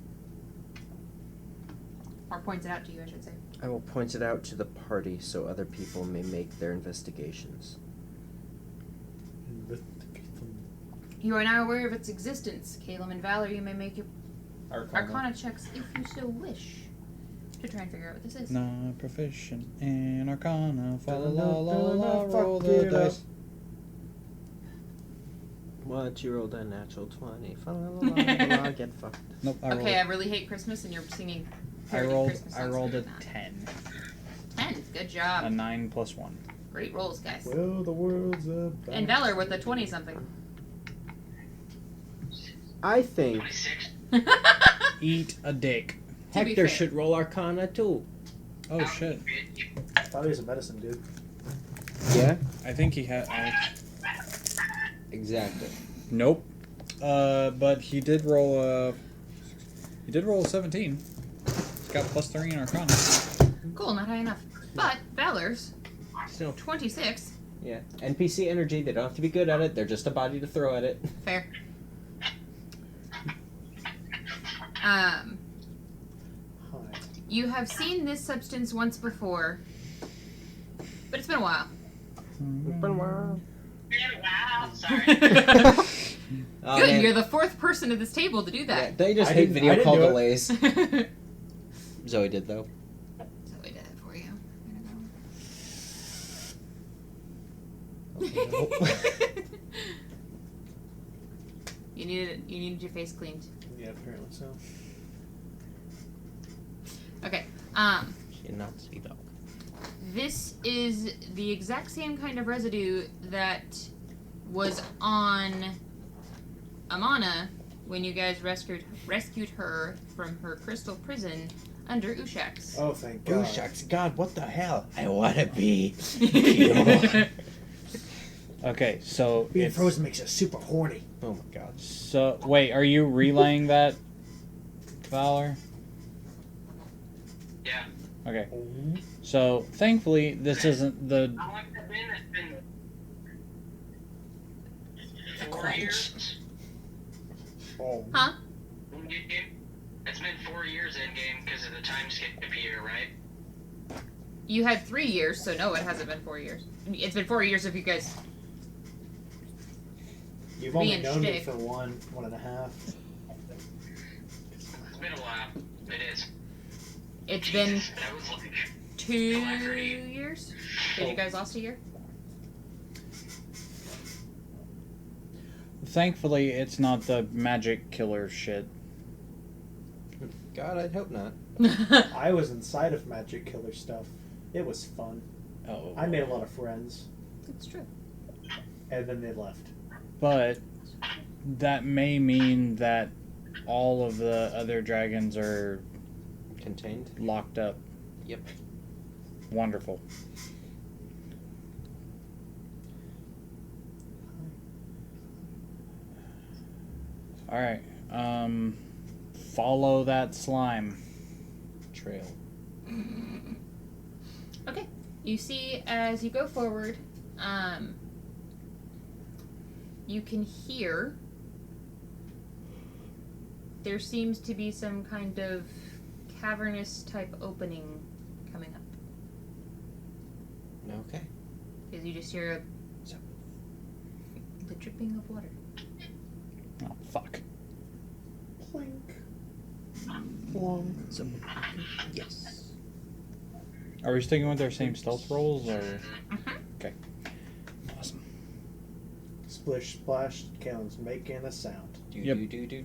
Or points it out to you, I should say. I will point it out to the party so other people may make their investigations. You are now aware of its existence. Caleb and Valerie, you may make your Arcana checks if you so wish to try and figure out what this is. Not proficient in Arcana. Fa la la la Don't la. fuck Roll the it up. dice. What? You rolled a natural 20. Fa la la la la, get fucked. Nope. I rolled. Okay, I really hate Christmas, and you're singing. I parody rolled. Christmas I songs rolled a during that. 10. 10. Good A job. 9 plus 1. Great rolls, guys. Well, the world's about And Valor with a 20 something. I think 26. Eat a dick. To be Hector fair. should roll Arcana too. Oh shit. I thought he was a medicine dude. Yeah? I think he had. Exactly. Nope. But he did roll a. He did roll a 17. He's got +3 in Arcana. Cool, not high enough. But Valor's Still. 26. Yeah. NPC energy, they don't have to be good at it, they're just a body to throw at it. Fair. Hi. You have seen this substance once before, but it's been a while. Wow. Sorry. Oh, Good, man. you're the fourth person at this table to do Yeah, that. they just I hate didn't- I video didn't call do it. delays. So Zoe did though. we did it for you. You needed your face cleaned. Yeah, apparently so. Okay. She not see dog. This is the exact same kind of residue that was on Amana when you guys rescued her from her crystal prison under Ushak's. Oh, thank Oh God. shucks, God, what the hell? I wanna be. Okay, so Being it's, frozen makes you super horny. Oh my God. so wait, are you relaying that, Valor? Yeah. Okay. So thankfully, this isn't the. How long has it been? It's been 4 years Oh. Huh? in game. It's been 4 years in game because of the time skip year, right? You had 3 years, so no, it hasn't been 4 years. It's been 4 years if you guys. You've only Being known me shtick. for 1.5. It's been a while. It is. It's been Jesus, that was like 2 years? Because you guys lost a year? Thankfully, it's not the magic killer shit. God, I'd hope not. I was inside of Magic Killer stuff. It was fun. Oh. I made a lot of friends, It's true. and then they left. But that may mean that all of the other dragons are Contained? locked up. Yep. Wonderful. Alright. Follow that slime Trail. Okay. You see as you go forward, you can hear there seems to be some kind of cavernous type opening coming up. Okay. Because you just hear So- the dripping of water. Oh, fuck. Plink. So, yes. Are we sticking with our same stealth rolls, or...? Mm-hmm. Okay. Awesome. Splish splash counts making a sound. Do Yep. do do.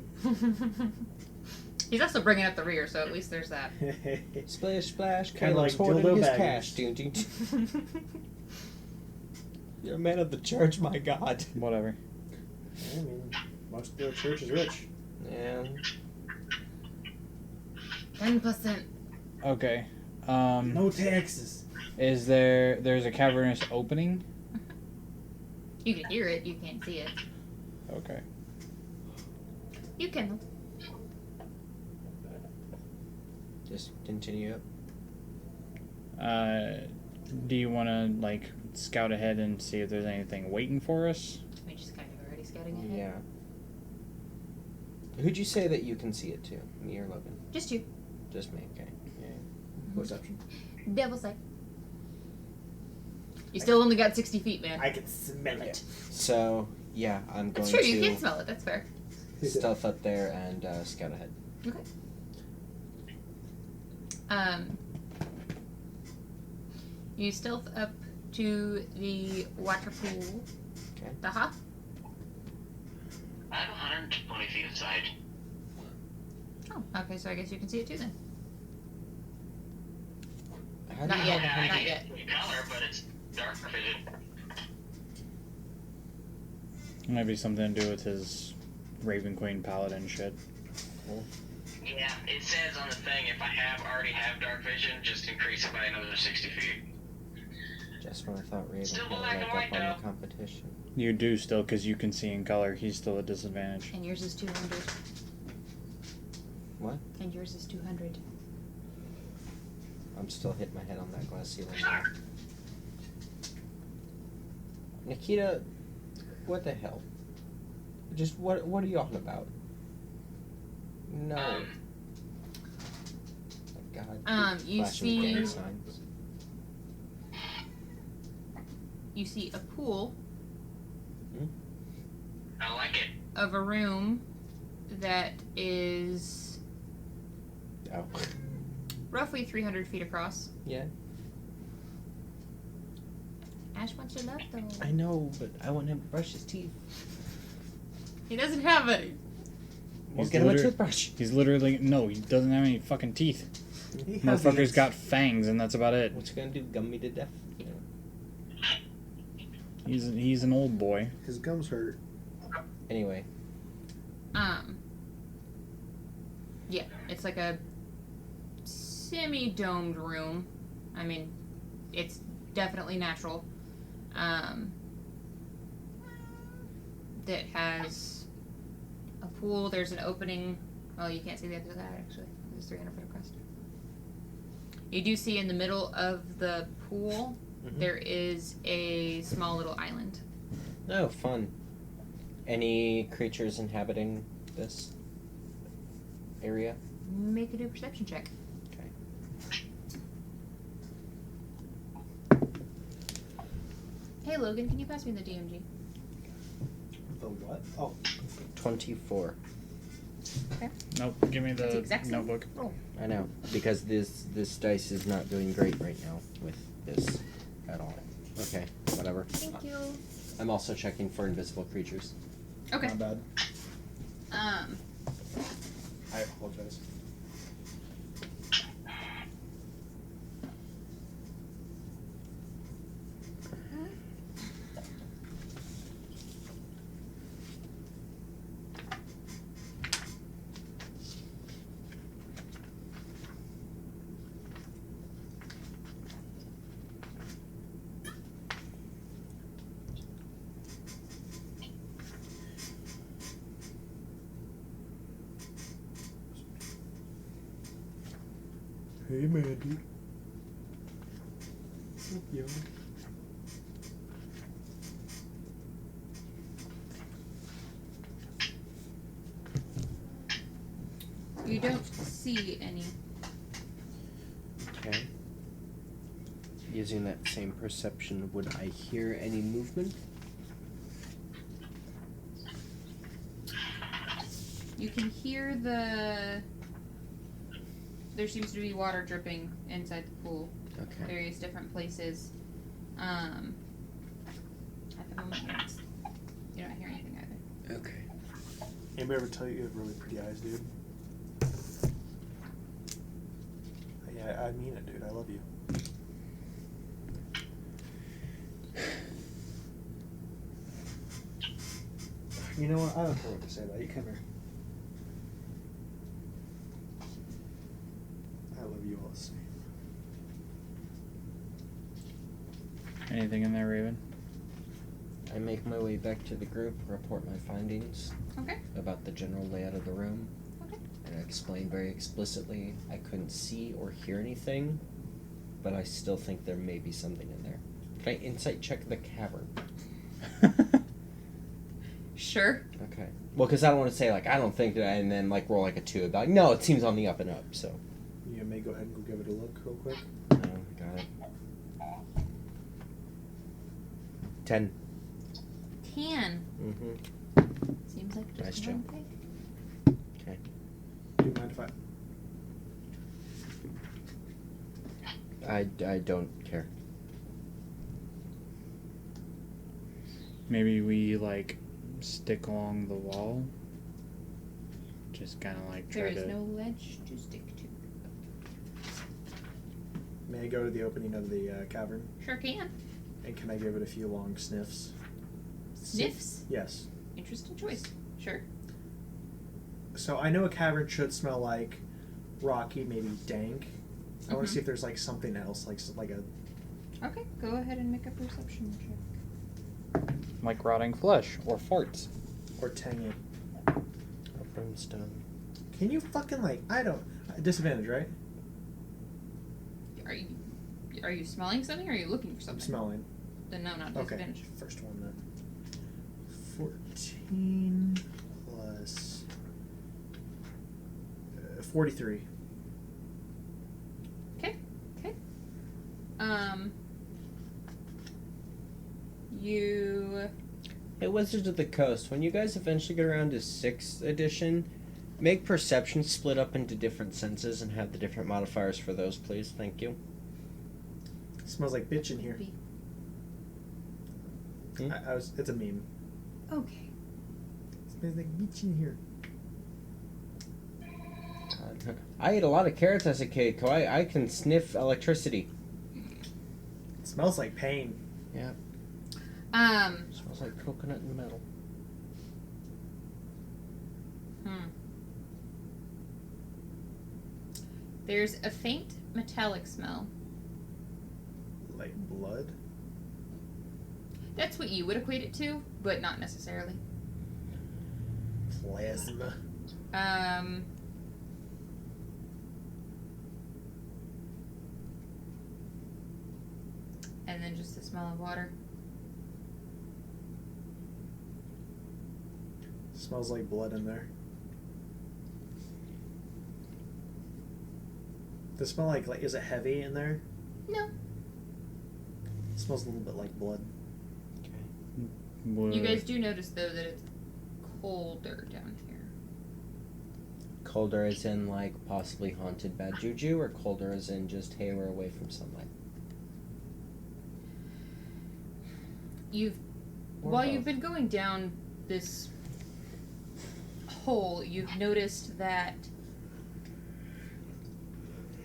He's also bringing up the rear, so at least there's that. Splash splash. Kinda Caleb's like hoarding dildo his baggage. cash. You're a man of the church, my God. Whatever. I mean, most of the church is rich. And 10%. Okay. No taxes. Is there's a cavernous opening? You can hear it, you can't see it. Okay. You can. just continue up. Do you want to, like, scout ahead and see if there's anything waiting for us? We just kind of already scouting ahead. Yeah. Who'd you say that you can see it to? Me or Logan? Just you. Just me. Okay. Yeah. Perception. Devil's sight. You still only got 60 feet, man. I can smell it. So yeah, I'm going That's true, you to can smell it, that's fair. stealth up there and scout ahead. Okay. You stealth up to the water pool. Okay. Daha. I have 120 feet inside. Oh, okay, so I guess you can see it too then. How do Not you yet. have- I Not can yet. see color, but it's dark vision. Maybe something to do with his Raven Queen Paladin shit. Yeah, it says on the thing if I already have dark vision, just increase it by another 60 feet. Just when I thought Raven Still had a black leg and up white, on the though. competition. You do still, because you can see in color. He's still at disadvantage. And yours is 200. What? And yours is 200. I'm still hitting my head on that glass ceiling now. Nikita, what the hell? Just what are you on about? No. My God. You flashing the gang see- signs. You see a pool I like it. of a room that is Oh. roughly 300 feet across. Yeah. Ash wants your love, though. I know, but I want him to brush his teeth. He doesn't have any. We'll He's get him a liter- toothbrush. He's literally no. He doesn't have any fucking teeth. He has the Motherfucker's got fangs, and that's about it. What's he gonna do? Gum me to death? Yeah. He's an old boy. His gums hurt. Anyway. Yeah, it's like a semi-domed room. I mean, it's definitely natural. That has a pool. There's an opening. Well, you can't see the other side actually. It's 300 feet across. You do see in the middle of the pool Mhm. there is a small little island. Oh, fun. Any creatures inhabiting this area? Make a new perception check. Okay. Hey Logan, can you pass me the DMG? The what? Oh, 24. Nope. Give me That's the the exact same notebook. roll. I know, because this dice is not doing great right now with this at all. Okay, whatever. Thank you. I'm also checking for invisible creatures. Okay. not bad. Um, I apologize. Hey, Mandy. Thank you. You don't see any. Okay. Using that same perception, would I hear any movement? You can hear there seems to be water dripping inside the pool. Okay. Various different places. At the moment, you're not hearing anything either. Okay. Anybody ever tell you you have really pretty eyes, dude? Yeah, I mean it, dude. I love you. You know what? I don't care what to say about you. Come here. I love you all the same. Anything in there, Raven? I make my way back to the group, report my findings Okay. about the general layout of the room, Okay. and I explain very explicitly I couldn't see or hear anything, but I still think there may be something in there. Can I insight check the cavern? Sure. Okay. Well, because I don't want to say, like, I don't think that, and then, like, roll, like, a 2 about, no, it seems on the up and up, so. You may go ahead and go give it a look real quick. Oh, got it. 10. 10. Mm-hmm. Seems like just Nice one job. pig. Okay. Do you mind if I don't care. Maybe we, like, stick along the wall. Just kind of, like, There try is to... no ledge to stick to. May I go to the opening of the cavern? Sure can. And can I give it a few long sniffs? Sniffs? Yes. Interesting choice. Sure. So I know a cavern should smell like rocky, maybe dank. I want Mhm. to see if there's like something else, like a Okay, go ahead and make a perception check. Like rotting flesh or farts. or tangy. Or brimstone. Can you fucking I don't disadvantage, right? Are you smelling something or are you looking for I'm something? smelling. Then no, not Okay. disadvantage. First one then. 14 plus 43. Okay. You Hey, Wizards of the Coast, when you guys eventually get around to 6th edition, make perception split up into different senses and have the different modifiers for those, please. Thank you. Smells like bitch in here. Hmm? It's a meme. okay. Smells like bitch in here. I ate a lot of carrots as a kid, so I can sniff electricity. It smells like pain. Yeah, smells like coconut and metal. There's a faint metallic smell. Like blood. That's what you would equate it to, but not necessarily. Plasma. And then just the smell of water. Smells like blood in there. Does it smell like is it heavy in there? No. It smells a little bit like blood. You guys do notice though that it's colder down here. Colder as in, like, possibly haunted bad juju, or colder as in just, hey, we're away from sunlight? While both. you've been going down this hole, you've noticed that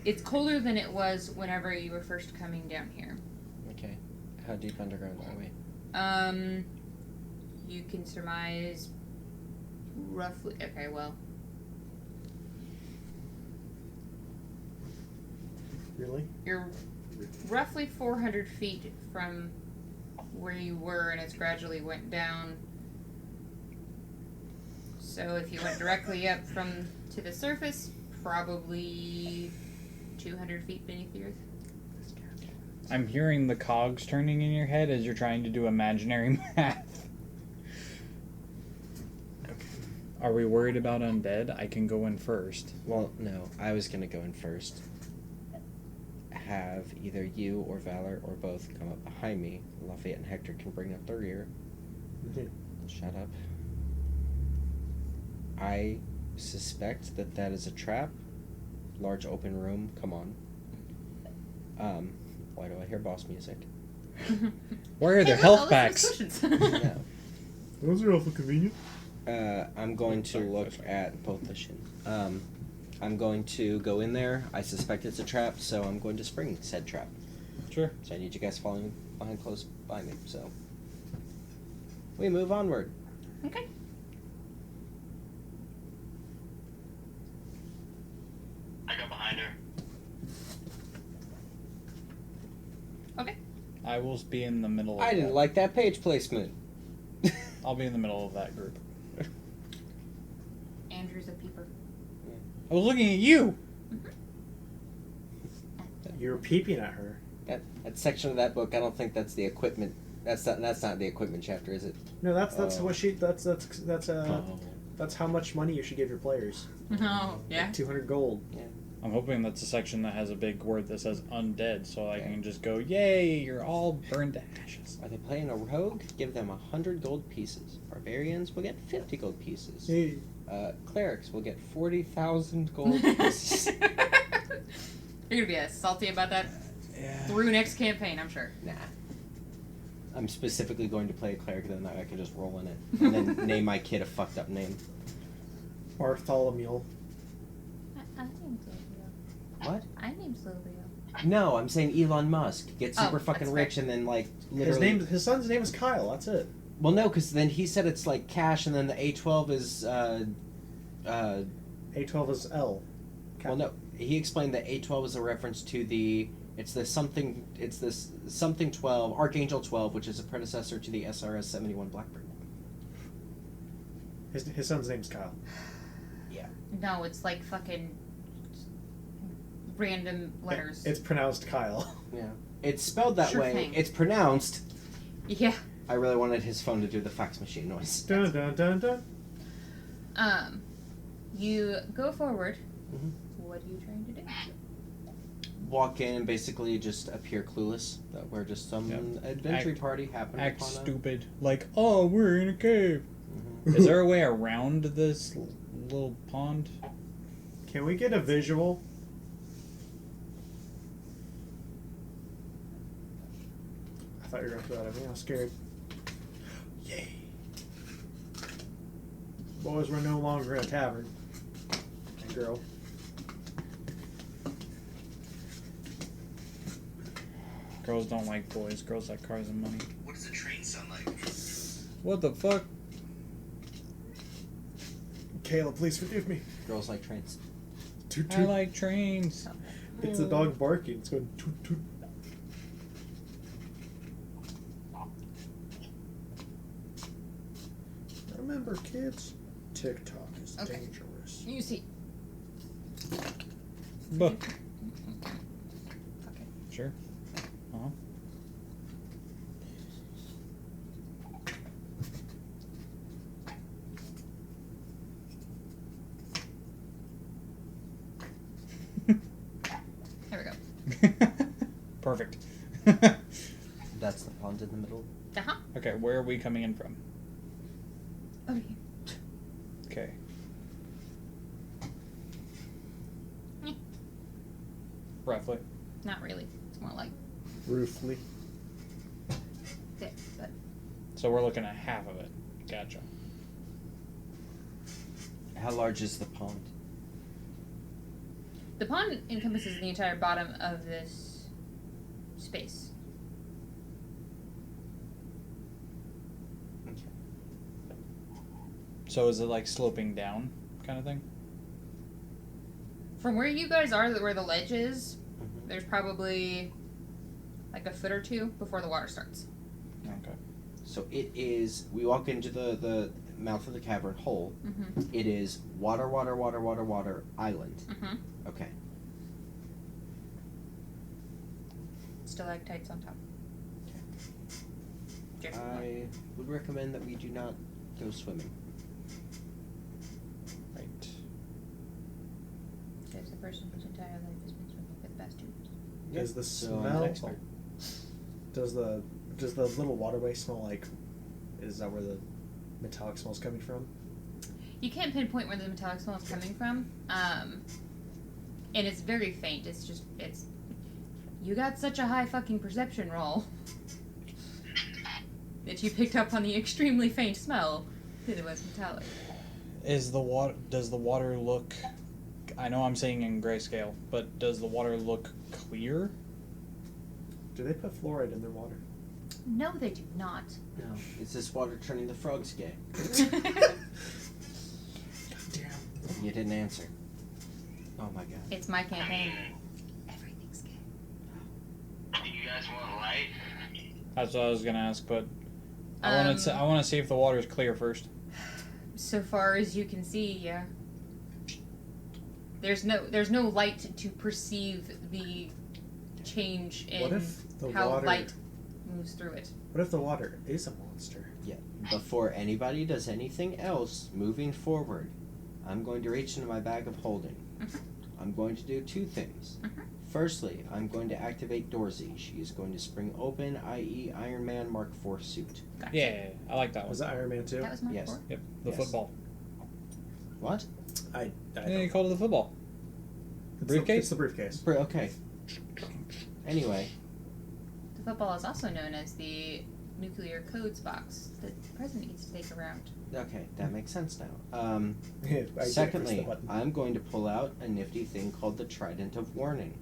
it's colder than it was whenever you were first coming down here. Okay. How deep underground are we? You can surmise roughly. Okay, well, Really? you're roughly 400 feet from where you were, and it's gradually went down. So if you went directly up from to the surface, probably 200 feet beneath the earth. I'm hearing the cogs turning in your head as you're trying to do imaginary math. Are we worried about undead? I can go in first. Well, no, I was gonna go in first. Have either you or Valor or both come up behind me. Lafayette and Hector can bring up the rear. Shut up. I suspect that is a trap. Large open room. Come on. Why do I hear boss music? Where are their Hey, health look, packs? all this is cushions. No. Those are awful convenient. I'm going to look at both the shins. I'm going to go in there. I suspect it's a trap, so I'm going to spring said trap. Sure. So I need you guys following close by me. So we move onward. Okay. I go behind her. Okay. I will be in the middle of I didn't that. like that page placement. I'll be in the middle of that group. Andrew's a peeper. I was looking at you! You were peeping at her. That section of that book, I don't think that's the equipment. That's not the equipment chapter, is it? No, that's Oh. what she. That's how much money you should give your players. Oh, yeah. 200 gold. I'm hoping that's a section that has a big word that says undead, so I can just go, yay, you're all burned to ashes. Are they playing a rogue? Give them 100 gold pieces. Barbarians will get 50 gold pieces. Hey. Clerics will get 40,000 gold pieces. You're gonna be salty about that Yeah. through next campaign, I'm sure. Nah. I'm specifically going to play a cleric, then I can just roll in it. And then name my kid a fucked up name. Bartholomew. I named Silvio. What? I named Silvio. No, I'm saying Elon Musk. Get super Oh, fucking that's rich fair. and then, like, literally... His son's name is Kyle. That's it. Well, no, because then he said it's, like, cash, and then the A12 is, A12 is L. Well, no, he explained that A12 is a reference to it's this something 12, Archangel 12, which is a predecessor to the SRS 71 Blackbird. His son's name's Kyle. No, it's like fucking random letters. It's pronounced Kyle. Yeah. It's spelled that Sure way. thing. It's pronounced. Yeah. I really wanted his phone to do the fax machine noise. Dun dun dun dun. You go forward. Mhm. What are you trying to do? Walk in and basically just appear clueless that we're just some adventure party happening Act upon stupid. Like, oh, we're in a cave. Mhm. Is there a way around this little pond? Can we get a visual? I thought you were going to throw that at me. I was scared. Yay. Boys, we're no longer in a tavern. And girl. Girls don't like boys. Girls like cars and money. What does a train sound like? What the fuck? Kayla, please forgive me. Girls like trains. Toot I toot. like trains. It's the dog barking. It's going toot toot. Remember, kids, TikTok is Okay. dangerous. You see. Buh. Okay. Sure. Uh-huh. There we go. Perfect. That's the pond in the middle. Uh-huh. Okay, where are we coming in from? Over here. Okay. Roughly. Not really. It's more like Roofly. this, but So we're looking at half of it. Gotcha. How large is the pond? the pond encompasses the entire bottom of this space. So is it like sloping down kind of thing? From where you guys are, where the ledge is, Mhm. there's probably like a foot or two before the water starts. Okay. So it is. We walk into the mouth of the cavern hole. Mm-hmm. It is water, island. Mm-hmm. Okay. stalactites on top. Just one. I would recommend that we do not go swimming. Right. Says the person whose entire life has been swimming for the past 2 years. Does the So I'm an smell? expert. Does the little waterway smell like? Is that where the metallic smell's coming from? You can't pinpoint where the metallic smell is coming from, and it's very faint. It's you got such a high fucking perception roll that you picked up on the extremely faint smell that it was metallic. Does the water look? I know I'm saying in grayscale, but does the water look clear? Do they put fluoride in their water? No, they do not. No. Is this water turning the frogs gay? Damn. You didn't answer. Oh my god. It's my campaign. Everything's gay. Do you guys want light? That's what I was gonna ask, but I want to see if the water's clear first. So far as you can see, yeah. There's no light to perceive the change What in if the how water? light moves through it. What if the water is a monster? Yeah. Before anybody does anything else, moving forward, I'm going to reach into my bag of holding. Mhm. I'm going to do 2 things. Mhm. Firstly, I'm going to activate Dorsey. She is going to spring open, i.e. Iron Man Mark IV suit. Gotcha. Yeah, I like that one. Was that Iron Man 2? That was my Yes. 4. Yep, the Yes. football. What? I Yeah, you don't. called it the football. Briefcase? It's the briefcase. Okay. Anyway, The football is also known as the nuclear codes box that the president needs to take around. okay, that makes sense now. I did push the Secondly, button. I'm going to pull out a nifty thing called the Trident of Warning.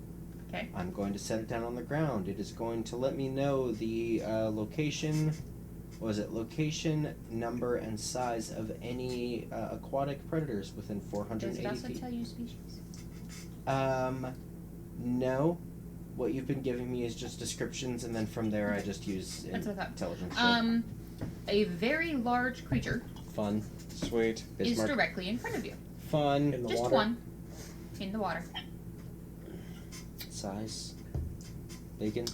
Okay. I'm going to set it down on the ground. It is going to let me know the location, location, number, and size of any aquatic predators within Does 480 it also feet. tell you species? No. What you've been giving me is just descriptions, and then from there I just use That's what I thought. intelligence. A very large creature Fun. Sweet. is Bismarck. directly in front of you. Fun. In the Just water. one. In the water. Size. Bacon.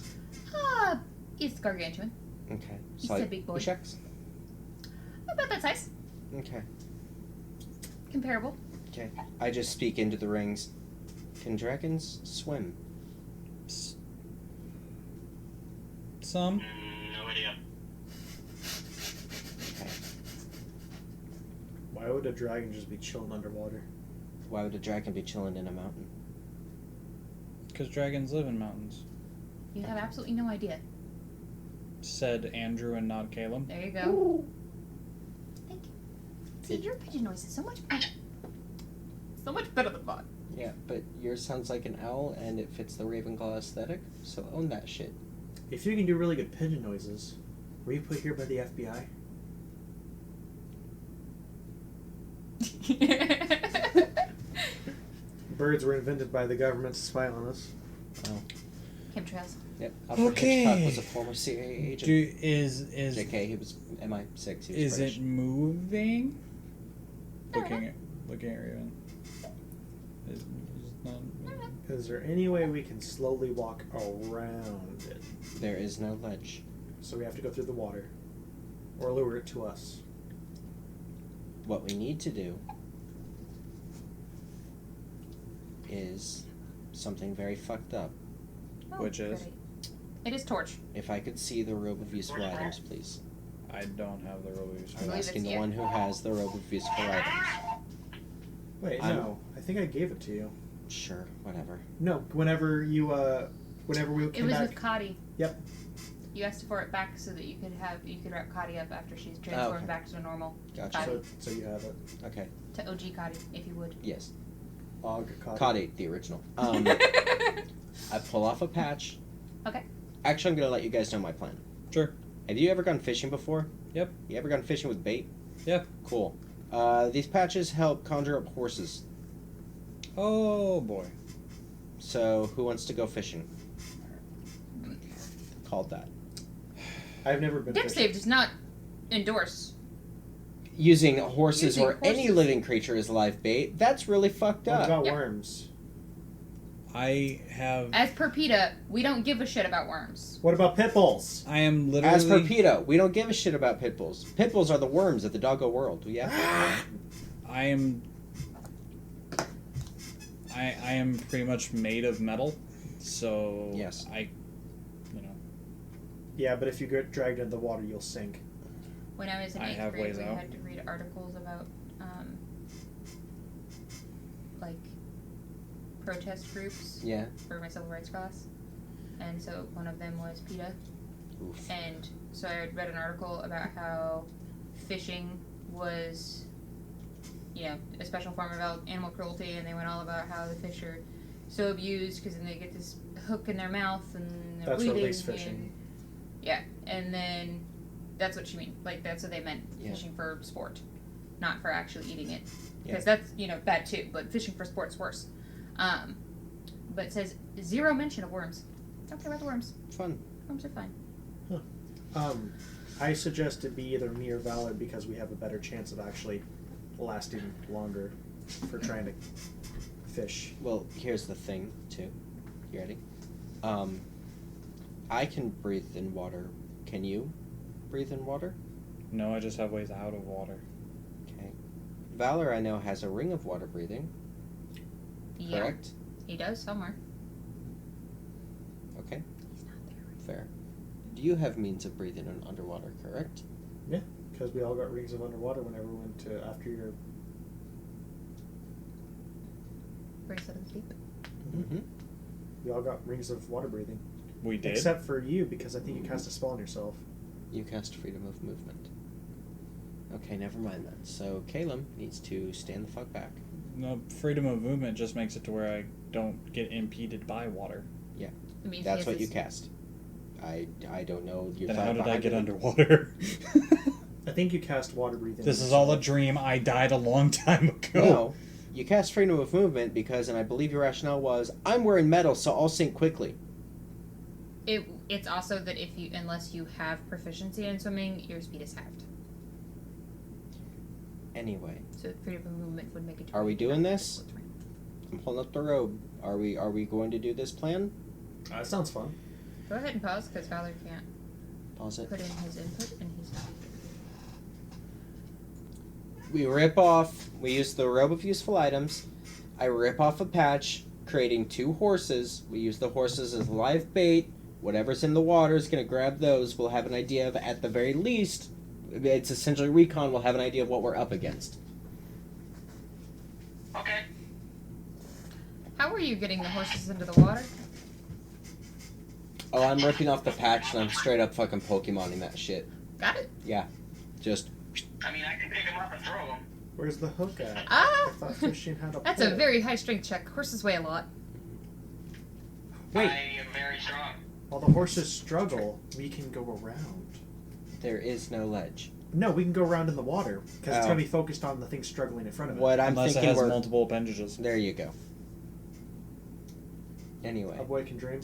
It's gargantuan. Okay. He's a big boy. Checks. About that size. Okay. Comparable. Okay. I just speak into the rings. Can dragons swim? Some. No idea. Okay. Why would a dragon just be chilling underwater? Why would a dragon be chilling in a mountain? Because dragons live in mountains. You have absolutely no idea. Said Andrew and not Caleb. There you go. Thank you. See, your pigeon noise is so much better. So much better than mine. Yeah, but yours sounds like an owl, and it fits the Ravenclaw aesthetic, so own that shit. If you can do really good pigeon noises, were you put here by the FBI? Birds were invented by the government to spy on us. Oh. Chemtrails. Yep. Alfred Okay. Hitchcock was a former CIA agent. Is JK, he was MI6. He was is British. it moving? No. Looking at Raven. Is not moving. Is there any way we can slowly walk around it? There is no ledge. So we have to go through the water. Or lure it to us. What we need to do is something very fucked up. Oh, Which is? great. It is torch. If I could see the robe of useful items, please. I don't have the release. I'm believe asking it's the here. one who has the robe of useful items. Wait, I'm- no. I think I gave it to you. Sure, whatever. No, whenever we It came was back. with Cotty. Yep. You asked for it back so that you could wrap Cotty up after she's transformed okay. back to normal Gotcha. Cotty. So you have it. Okay, To OG Cotty, if you would. yes. Og Caught the original. I pull off a patch. Okay. Actually, I'm going to let you guys know my plan. Sure. Have you ever gone fishing before? Yep. You ever gone fishing with bait? Yep. Cool. These patches help conjure up horses. Oh boy. So, who wants to go fishing? Called that. I've never been Dex fishing. Save does not endorse. Using horses Using or any horses. living creature as live bait, that's really fucked What up. about Yep. worms? I have. As per PETA, we don't give a shit about worms. What about pit bulls? I am literally. As per PETA, we don't give a shit about pit bulls. Pit bulls are the worms of the doggo world. Yeah. I am. I am pretty much made of metal, so Yes. Yeah, but if you get dragged into the water, you'll sink. When I was in I 8th have grade, ways we out. had to read articles about, like, protest groups Yeah. for my civil rights class. And so one of them was PETA. Oof. And so I read an article about how fishing was, a special form of animal cruelty, and they went all about how the fish are so abused because then they get this hook in their mouth and they're That's bleeding. release fishing. And then that's what she mean. Like, that's what they meant, fishing for sport, not for actually eating it. Because that's, bad too, but fishing for sport's worse. But it says zero mention of worms. Don't care about the worms. Fun. Worms are fine. I suggest it be either me or Valor because we have a better chance of actually lasting longer for trying to fish. Well, here's the thing, too. You ready? I can breathe in water. Can you breathe in water? No, I just have ways out of water. Okay. Valor, I know, has a ring of water breathing. Yeah. Correct? He does somewhere. Okay. He's not there. Fair. Do you have means of breathing in underwater, correct? Yeah, because we all got rings of underwater whenever we went to after your. Bracelet of the Deep. Mm-hmm. We all got rings of water breathing. We did. Except for you, because I think you cast a spell on yourself. You cast freedom of movement. Okay, never mind then. So Caleb needs to stand the fuck back. No, freedom of movement just makes it to where I don't get impeded by water. It means That's what you cast. I don't know your Then thought how did I behind get it. underwater? I think you cast water breathing. This on is all a yourself. dream. I died a long time ago. No. You cast freedom of movement because, and I believe your rationale was, I'm wearing metal, so I'll sink quickly. It's also that unless you have proficiency in swimming, your speed is halved. Anyway, So freedom of movement would make it. Are we doing this? I'm pulling up the robe. Are we going to do this plan? That sounds fun. Go ahead and pause because Valor can't Pause it. put in his input and he's not. We rip off, we use the robe of useful items. I rip off a patch, creating 2 horses. We use the horses as live bait. Whatever's in the water is going to grab those. We'll have an idea of, at the very least, it's essentially recon, we'll have an idea of what we're up against. Okay. Oh, How are you getting the horses into the water? Oh, I'm ripping off the patch and I'm straight up fucking Pokemoning that shit. Got it? Yeah. Just, I mean, I can pick them up and throw them. Where's the hook at? Ah! I thought fishing had a That's a pull. very high strength check. Horses weigh a lot. wait, I am very strong. While the horses struggle, we can go around. there is no ledge. No, we can go around in the water because it's Oh. going to be focused on the thing struggling in front of it. What I'm Unless it thinking has we're... multiple appendages. There you go. Anyway, A boy can dream.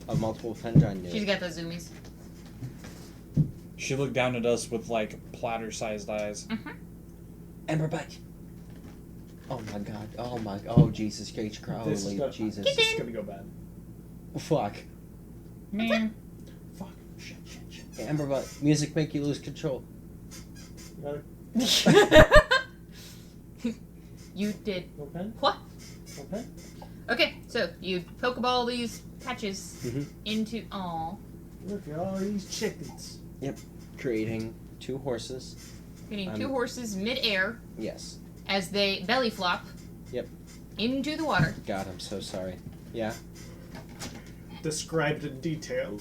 a multiple appendage, I knew She's it. got those zoomies. She looked down at us with, like, platter-sized eyes. Mm-hmm. Ember bite. Oh my god. Oh Jesus Christ. This is Holy gonna- Jesus. This is going to go bad. Fuck. Man. Fuck. Shit. Ember bite. Music make you lose control. You got it? You did No pen? what? No pen? Okay, so you Pokeball these patches Mhm. into. Aw. Look at all these chickens. Creating 2 horses. Getting 2 horses mid-air Yes. as they belly flop. Yep. Into the water. God, I'm so sorry. Yeah. Described in detail.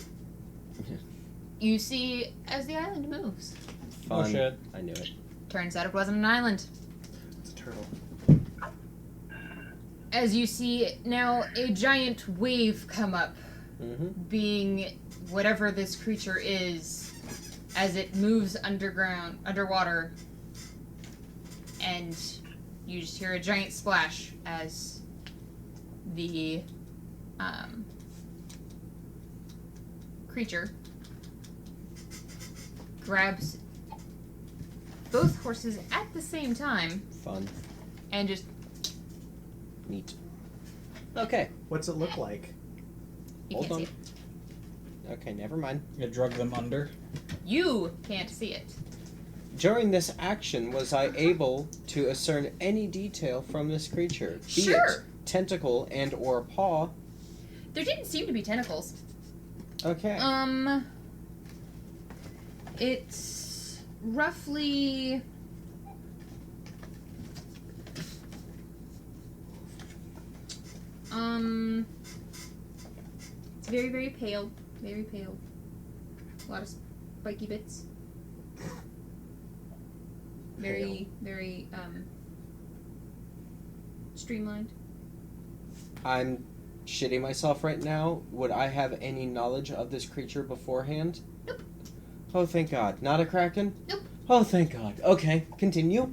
You see as the island moves. Fun. Oh, shit. I knew it. Turns out it wasn't an island. It's a turtle. As you see now a giant wave come up, Mm-hmm. being whatever this creature is, as it moves underwater, and you just hear a giant splash as the creature grabs both horses at the same time Fun. and just Neat. Okay. What's it look like? You Hold can't on. see it. Okay, never mind. It drug them under. You can't see it. During this action, was I able to discern any detail from this creature? Be Sure. it tentacle and or paw. There didn't seem to be tentacles. Okay. It's roughly it's very, very pale. Very pale. A lot of spiky bits. Very, very streamlined. I'm shitting myself right now. Would I have any knowledge of this creature beforehand? Nope. Oh, thank God. Not a kraken? Nope. Oh, thank God. Okay, continue.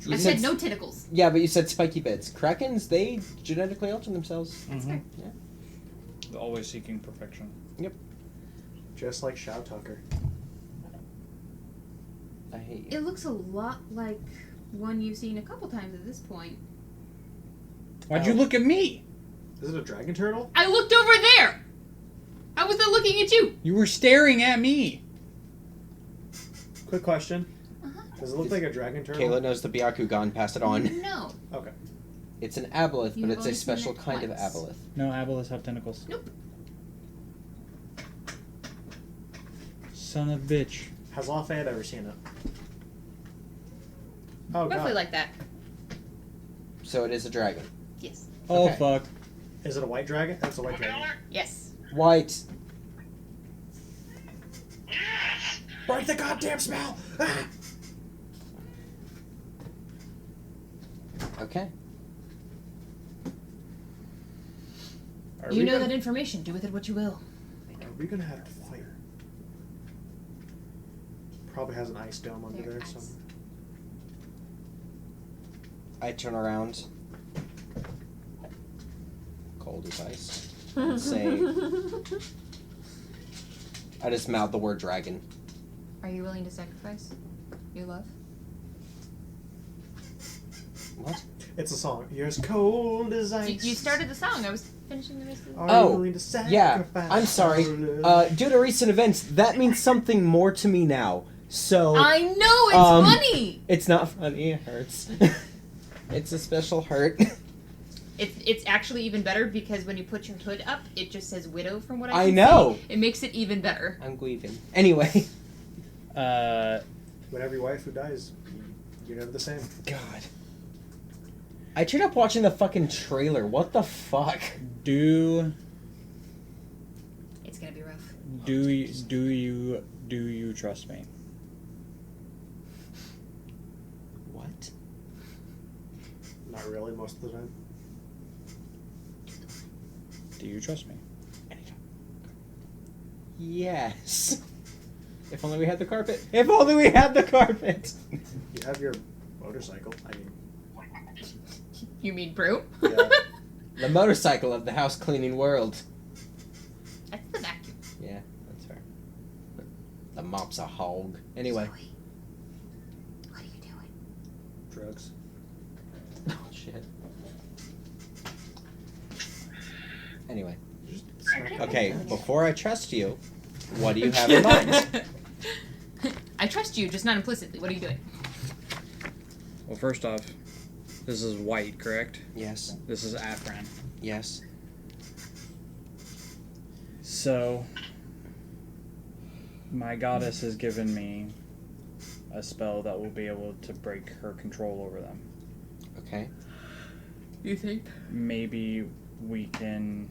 You I said no tentacles. Yeah, but you said spiky bits. Krakens, they genetically alter themselves. That's Mm-hmm. fair. They're always seeking perfection. Just like Shao Tucker. I hate you. It looks a lot like one you've seen a couple times at this point. Why'd you look at me? Is it a dragon turtle? I looked over there! I wasn't looking at you! You were staring at me. Quick question. Uh-huh. Does it look like a dragon turtle? Kayla knows the Byakugan. Pass it on. No. Okay. It's an aboleth, You've but it's only a seen special it kind of once. aboleth. No, aboleths have tentacles. Nope. Son of a bitch. Has Lafayette ever seen it? Oh, Roughly God. like that. So it is a dragon. Yes. Oh, Okay. fuck. Is it a white dragon? That's a white dragon. Yes. White. Break the goddamn spell! Ah! Okay. Are You we know gonna, that information. Do with it what you will. Are we gonna have to fight? Probably has an ice dome under There, there ice. somewhere. I turn around. Cold as ice. And say, I just mouth the word dragon. Are you willing to sacrifice your love? What? It's a song. You're as cold as ice. You started the song. I was finishing the rest of the Are Oh, you willing to sacrifice Yeah, I'm sorry. your love? Due to recent events, that means something more to me now. So I know, it's funny! it's not funny. It hurts. It's a special hurt. It's actually even better because when you put your hood up, it just says widow from what I I can know. see. It makes it even better. I'm grieving. Anyway. Whenever your wife who dies, you're never the same. God. I turned up watching the fucking trailer. What the fuck? Do It's gonna be rough. you trust me? What? Not really, most of the time. Do you trust me? Yes. If only we had the carpet. If only we had the carpet. You have your motorcycle. I mean, You mean broom? Yeah. The motorcycle of the house cleaning world. That's the vacuum. Yeah, that's fair. The mop's a hog. Anyway. Zoe, what are you doing? drugs. Oh, shit. Anyway. Just smack Okay, before I trust you, what do you have in mind? I trust you, just not implicitly. What are you doing? Well, first off, this is white, correct? Yes. This is Afran. Yes. So, my goddess has given me a spell that will be able to break her control over them. Okay. You think? Maybe we can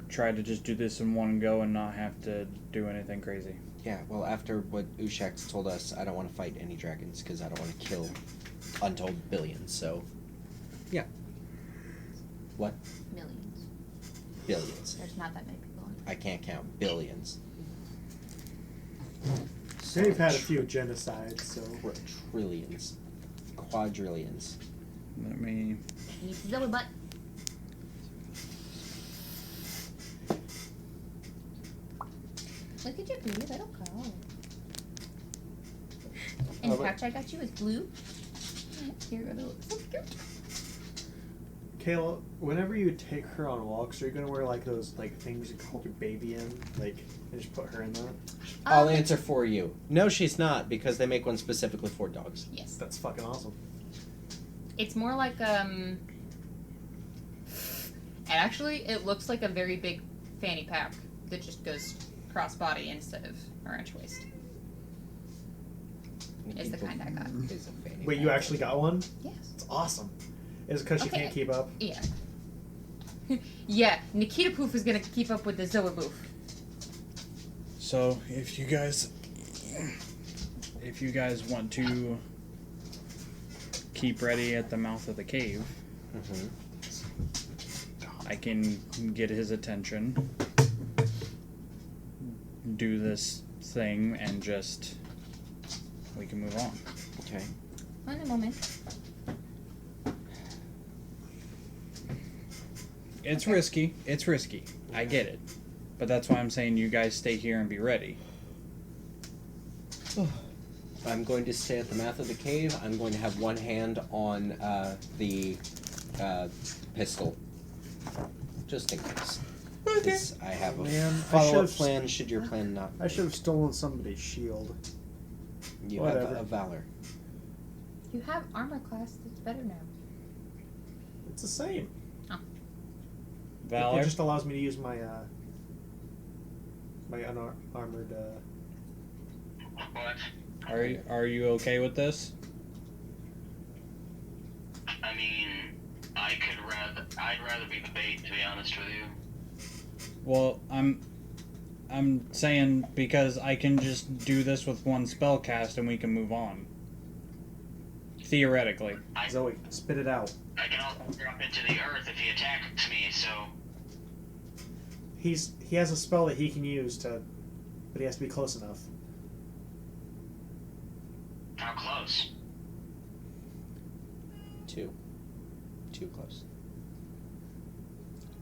try to just do this in one go and not have to do anything crazy. Yeah, well, after what Ushak's told us, I don't want to fight any dragons because I don't want to kill untold billions, so. Yeah. What? Millions. Billions. There's not that many people on. I can't count. Billions. So we've had a few genocides, so Trillions. Quadrillions. Let me. Eat Zoe butt. Look at your pretty little cow. And the but- pouch I got you is blue. Here, it'll look so cute. Kayla, whenever you take her on walks, are you gonna wear like those like things you hold your baby in, like, and just put her in that? I'll answer for you. No, she's not, because they make one specifically for dogs. Yes. That's fucking awesome. It's more like actually, it looks like a very big fanny pack that just goes cross body instead of around your waist. It's the kind I got. Is a fanny Wait, you pack. actually got one? Yes. It's awesome. Is it because she Okay. can't keep up? Yeah. Yeah, Nikita Poof is gonna keep up with the Zoa Boof. So if you guys want to keep ready at the mouth of the cave, Mhm. I can get his attention, do this thing, and just we can move on. Okay. One a moment. It's Okay. risky. It's risky. I get it. But that's why I'm saying you guys stay here and be ready. I'm going to stay at the mouth of the cave. I'm going to have one hand on the pistol, just in case. Because I have a Man, I follow-up should've- plan should your plan not. I should have stolen somebody's shield. You Whatever. have a valor. You have armor class that's better now. It's the same. Valor? It just allows me to use my my unarmored. What? Are you okay with this? I mean, I'd rather be the bait, to be honest with you. Well, I'm saying because I can just do this with one spell cast and we can move on. Theoretically. Zoe, spit it out. I can also drop into the earth if he attacks me, so He has a spell that he can use to, but he has to be close enough. how close? Too close.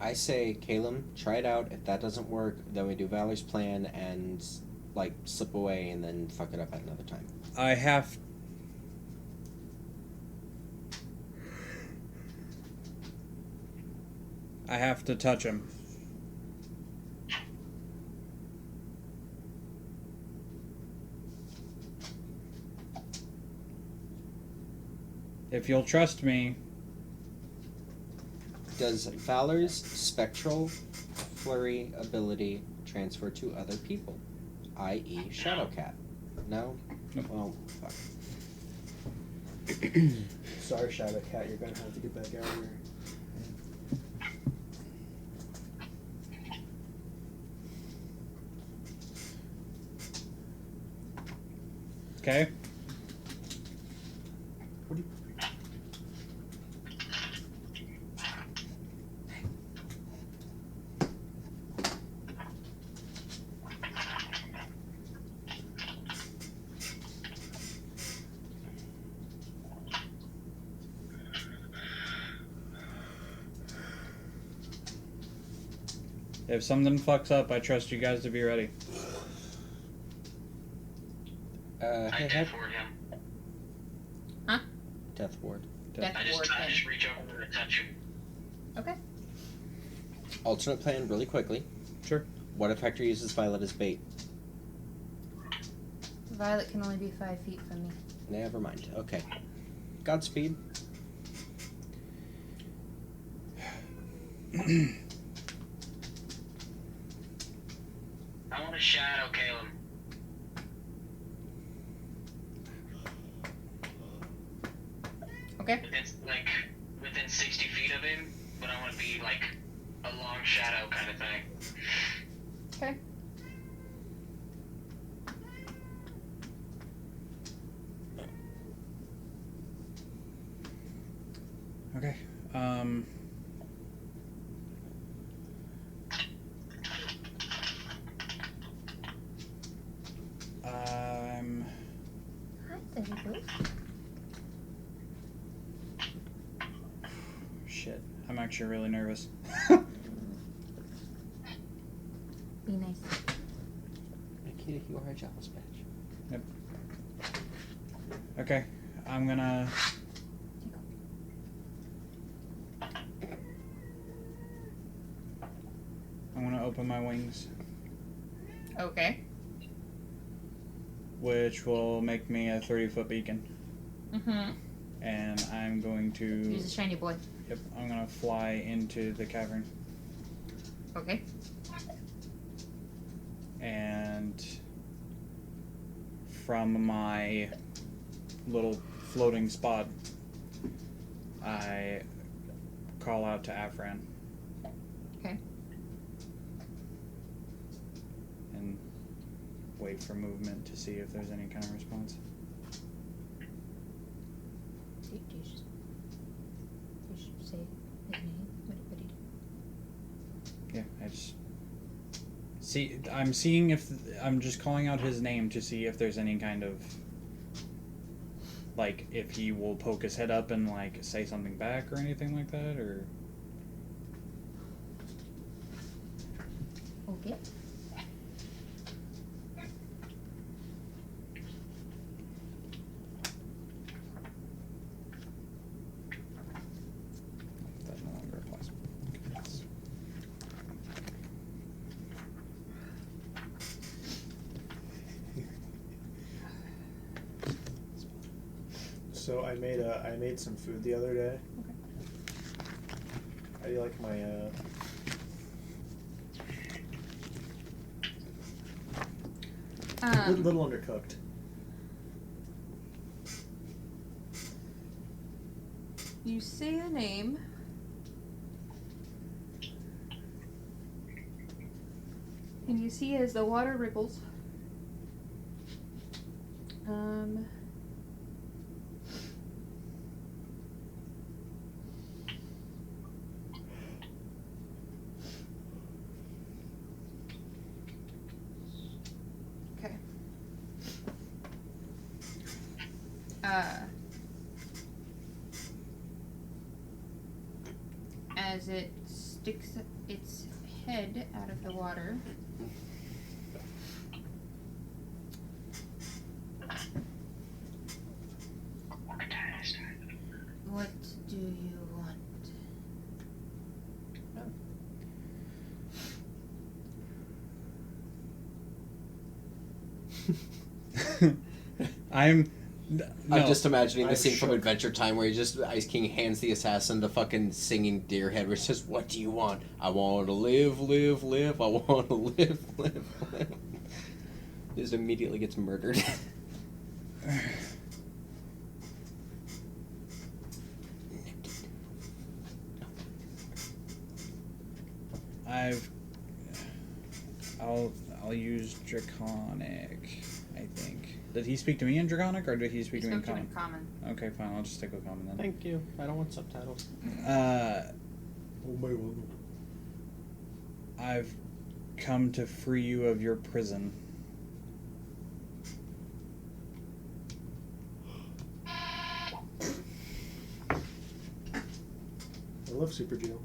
I say, Caleb, try it out. If that doesn't work, then we do Valor's plan and like slip away and then fuck it up at another time. I have to touch him. If you'll trust me, Does Valor's spectral flurry ability transfer to other people, i.e., Shadowcat? No. Nope. Well, fuck. Sorry, Shadow Cat, you're gonna have to get back out of here. okay? What do you? If something fucks up, I trust you guys to be ready. I Hey, death ward him. Death Ward. Death I ward just thing. reach over and touch him. Okay. Alternate plan, really quickly. Sure. What if Hector uses Violet as bait? Violet can only be 5 feet from me. Never mind. Okay. Godspeed. I want to shadow Caleb. Okay. Within 60 feet of him, but I want to be like a long shadow kind of thing. Okay. Okay. Hi, there we go. Shit. I'm actually really nervous. Be nice. Nikita, you are a jealous bitch. Yep. Okay, I'm gonna. I'm gonna open my wings, Okay. which will make me a 30-foot beacon. Mm-hmm. And I'm going to. Use a shiny boy. Yep, I'm gonna fly into the cavern. Okay. And from my little floating spot, I call out to Afran. Okay. And wait for movement to see if there's any kind of response. Do you just say his name? What do you do? Yeah, I just see. I'm seeing if I'm just calling out his name to see if there's any kind of like if he will poke his head up and like say something back or anything like that, or. Okay. That no longer applies. Okay. So I made some food the other day. Okay. How do you like my little undercooked? You say a name. And you see as the water ripples. Okay. As it sticks its head out of the water. What do you want? I'm just imagining the I'm scene from shook. Adventure Time where Ice King hands the assassin the fucking singing deer head, which says, "What do you want? I want to live, live, live. I want to live, live, live." Just immediately gets murdered. I'll use Draconic, I think. Did he speak to me in Draconic, or did he speak to me in spoke to him Common? in common. Okay, fine, I'll just stick with Common then. Thank you. I don't want subtitles. I've come to free you of your prison. I love Super Geo.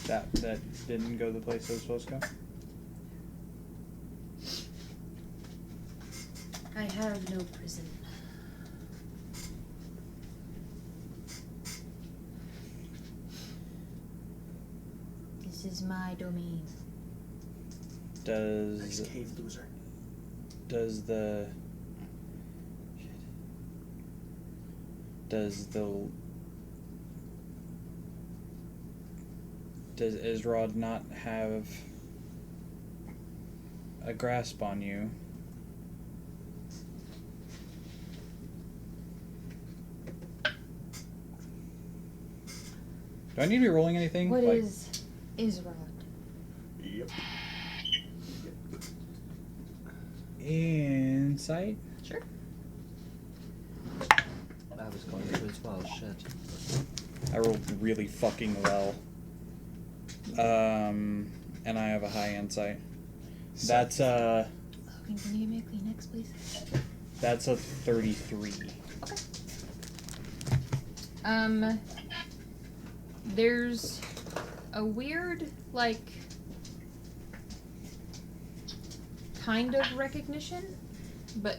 That didn't go the place it was supposed to go? I have no prison. This is my domain. Nice cave loser. Does Isrod not have a grasp on you? Do I need to be rolling anything? What is Isrod? Yep. Insight? Sure. I was going to as well, shit. I rolled really fucking well. And I have a high insight. That's Logan, can you give me a Kleenex, please? that's a 33. Okay. There's a weird, like, kind of recognition, but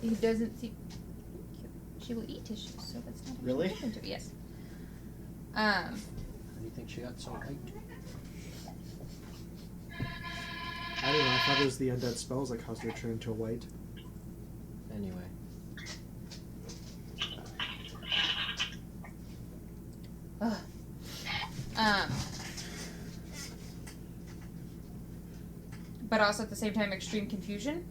He doesn't see. She will eat tissues, so that's not Really? actually to yes. How do you think she got so white? I don't know. I thought it was the undead spells that caused her to turn into a white. Anyway. Ugh. But also at the same time, extreme confusion.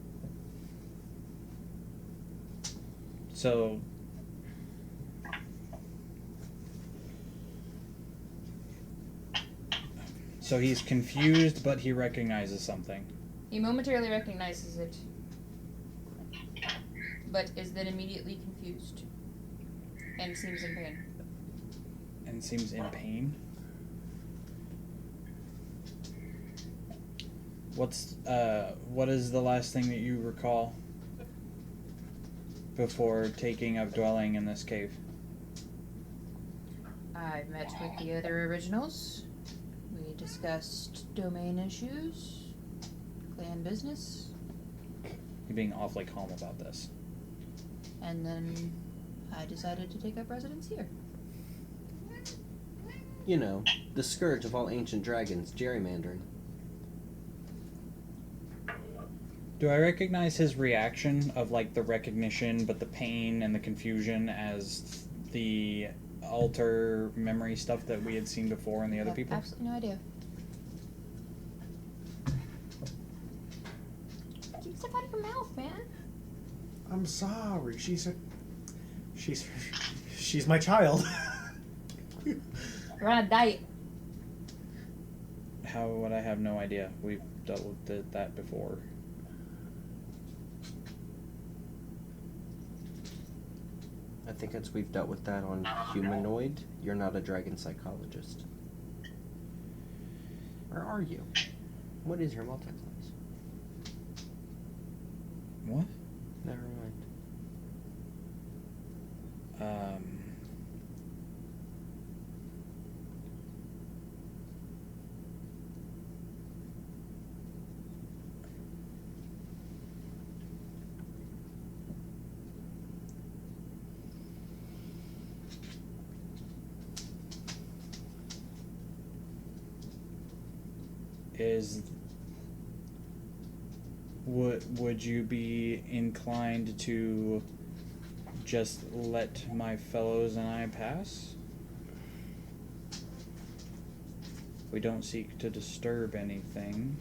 So he's confused, but he recognizes something. He momentarily recognizes it, but is then immediately confused and seems in pain. And seems in pain. What is the last thing that you recall before taking up dwelling in this cave? I met with the other originals. We discussed domain issues, clan business, You're being awfully calm about this. and then I decided to take up residence here. You know, the scourge of all ancient dragons, gerrymandering. Do I recognize his reaction of like the recognition, but the pain and the confusion as the alter memory stuff that we had seen before in the other I have people? absolutely no idea. Keep stuff out of your mouth, man. I'm sorry. She's my child. We're on a diet. How would I have no idea? We've dealt with that before. I think as we've dealt with that on humanoid, you're not a dragon psychologist. Where are you? What is your multi-class? What? Never mind. Would you be inclined to just let my fellows and I pass? We don't seek to disturb anything.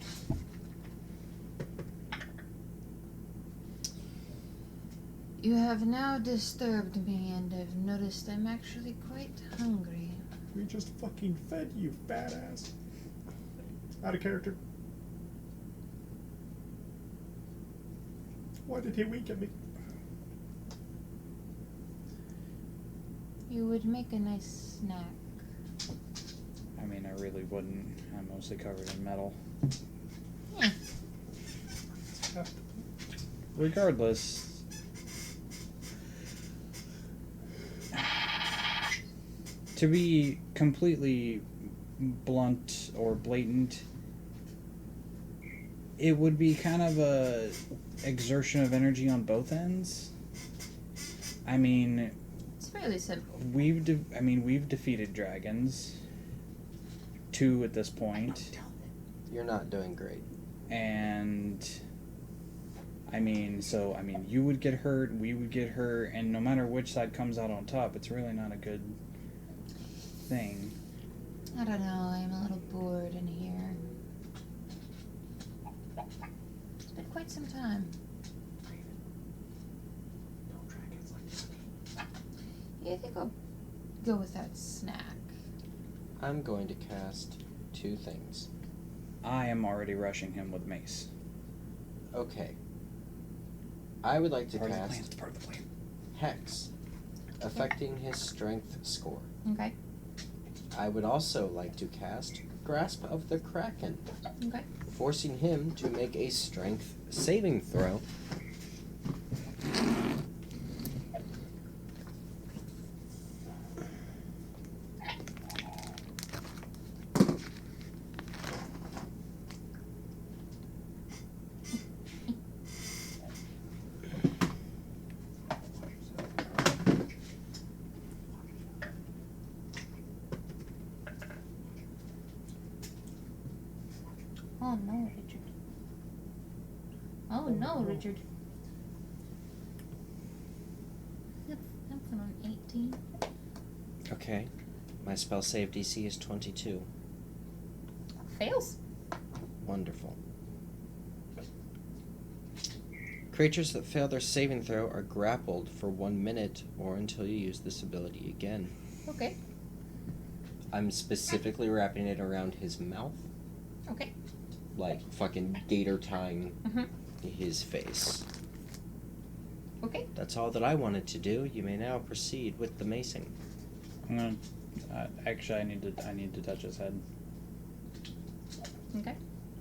You have now disturbed me, and I've noticed I'm actually quite hungry. We just fucking fed you, badass. Out of character. Why did he wink at me? You would make a nice snack. I mean, I really wouldn't. I'm mostly covered in metal. Yeah. Regardless, to be completely blunt or blatant, it would be kind of a exertion of energy on both ends. I mean, It's fairly simple. we've defeated dragons, 2 at this point, You're not doing great. and you would get hurt, we would get hurt, and no matter which side comes out on top, it's really not a good thing. I don't know, I'm a little bored in here. It's been quite some time. No dragons like this. Yeah, I think I'll go with that snack. I'm going to cast 2 things. I am already rushing him with mace. Okay. I would like to Part of the plan, cast it's part of the plan. Hex, affecting his strength score. Okay. I would also like to cast Grasp of the Kraken, Okay. forcing him to make a strength saving throw. Oh no, Richard. That's an 18. Okay. My spell save DC is 22. Fails. Wonderful. Creatures that fail their saving throw are grappled for 1 minute or until you use this ability again. Okay. I'm specifically wrapping it around his mouth. Okay. Like fucking gator tying Mm-hmm. his face. Okay. That's all that I wanted to do. You may now proceed with the macing. Actually, I need to touch his head. Okay.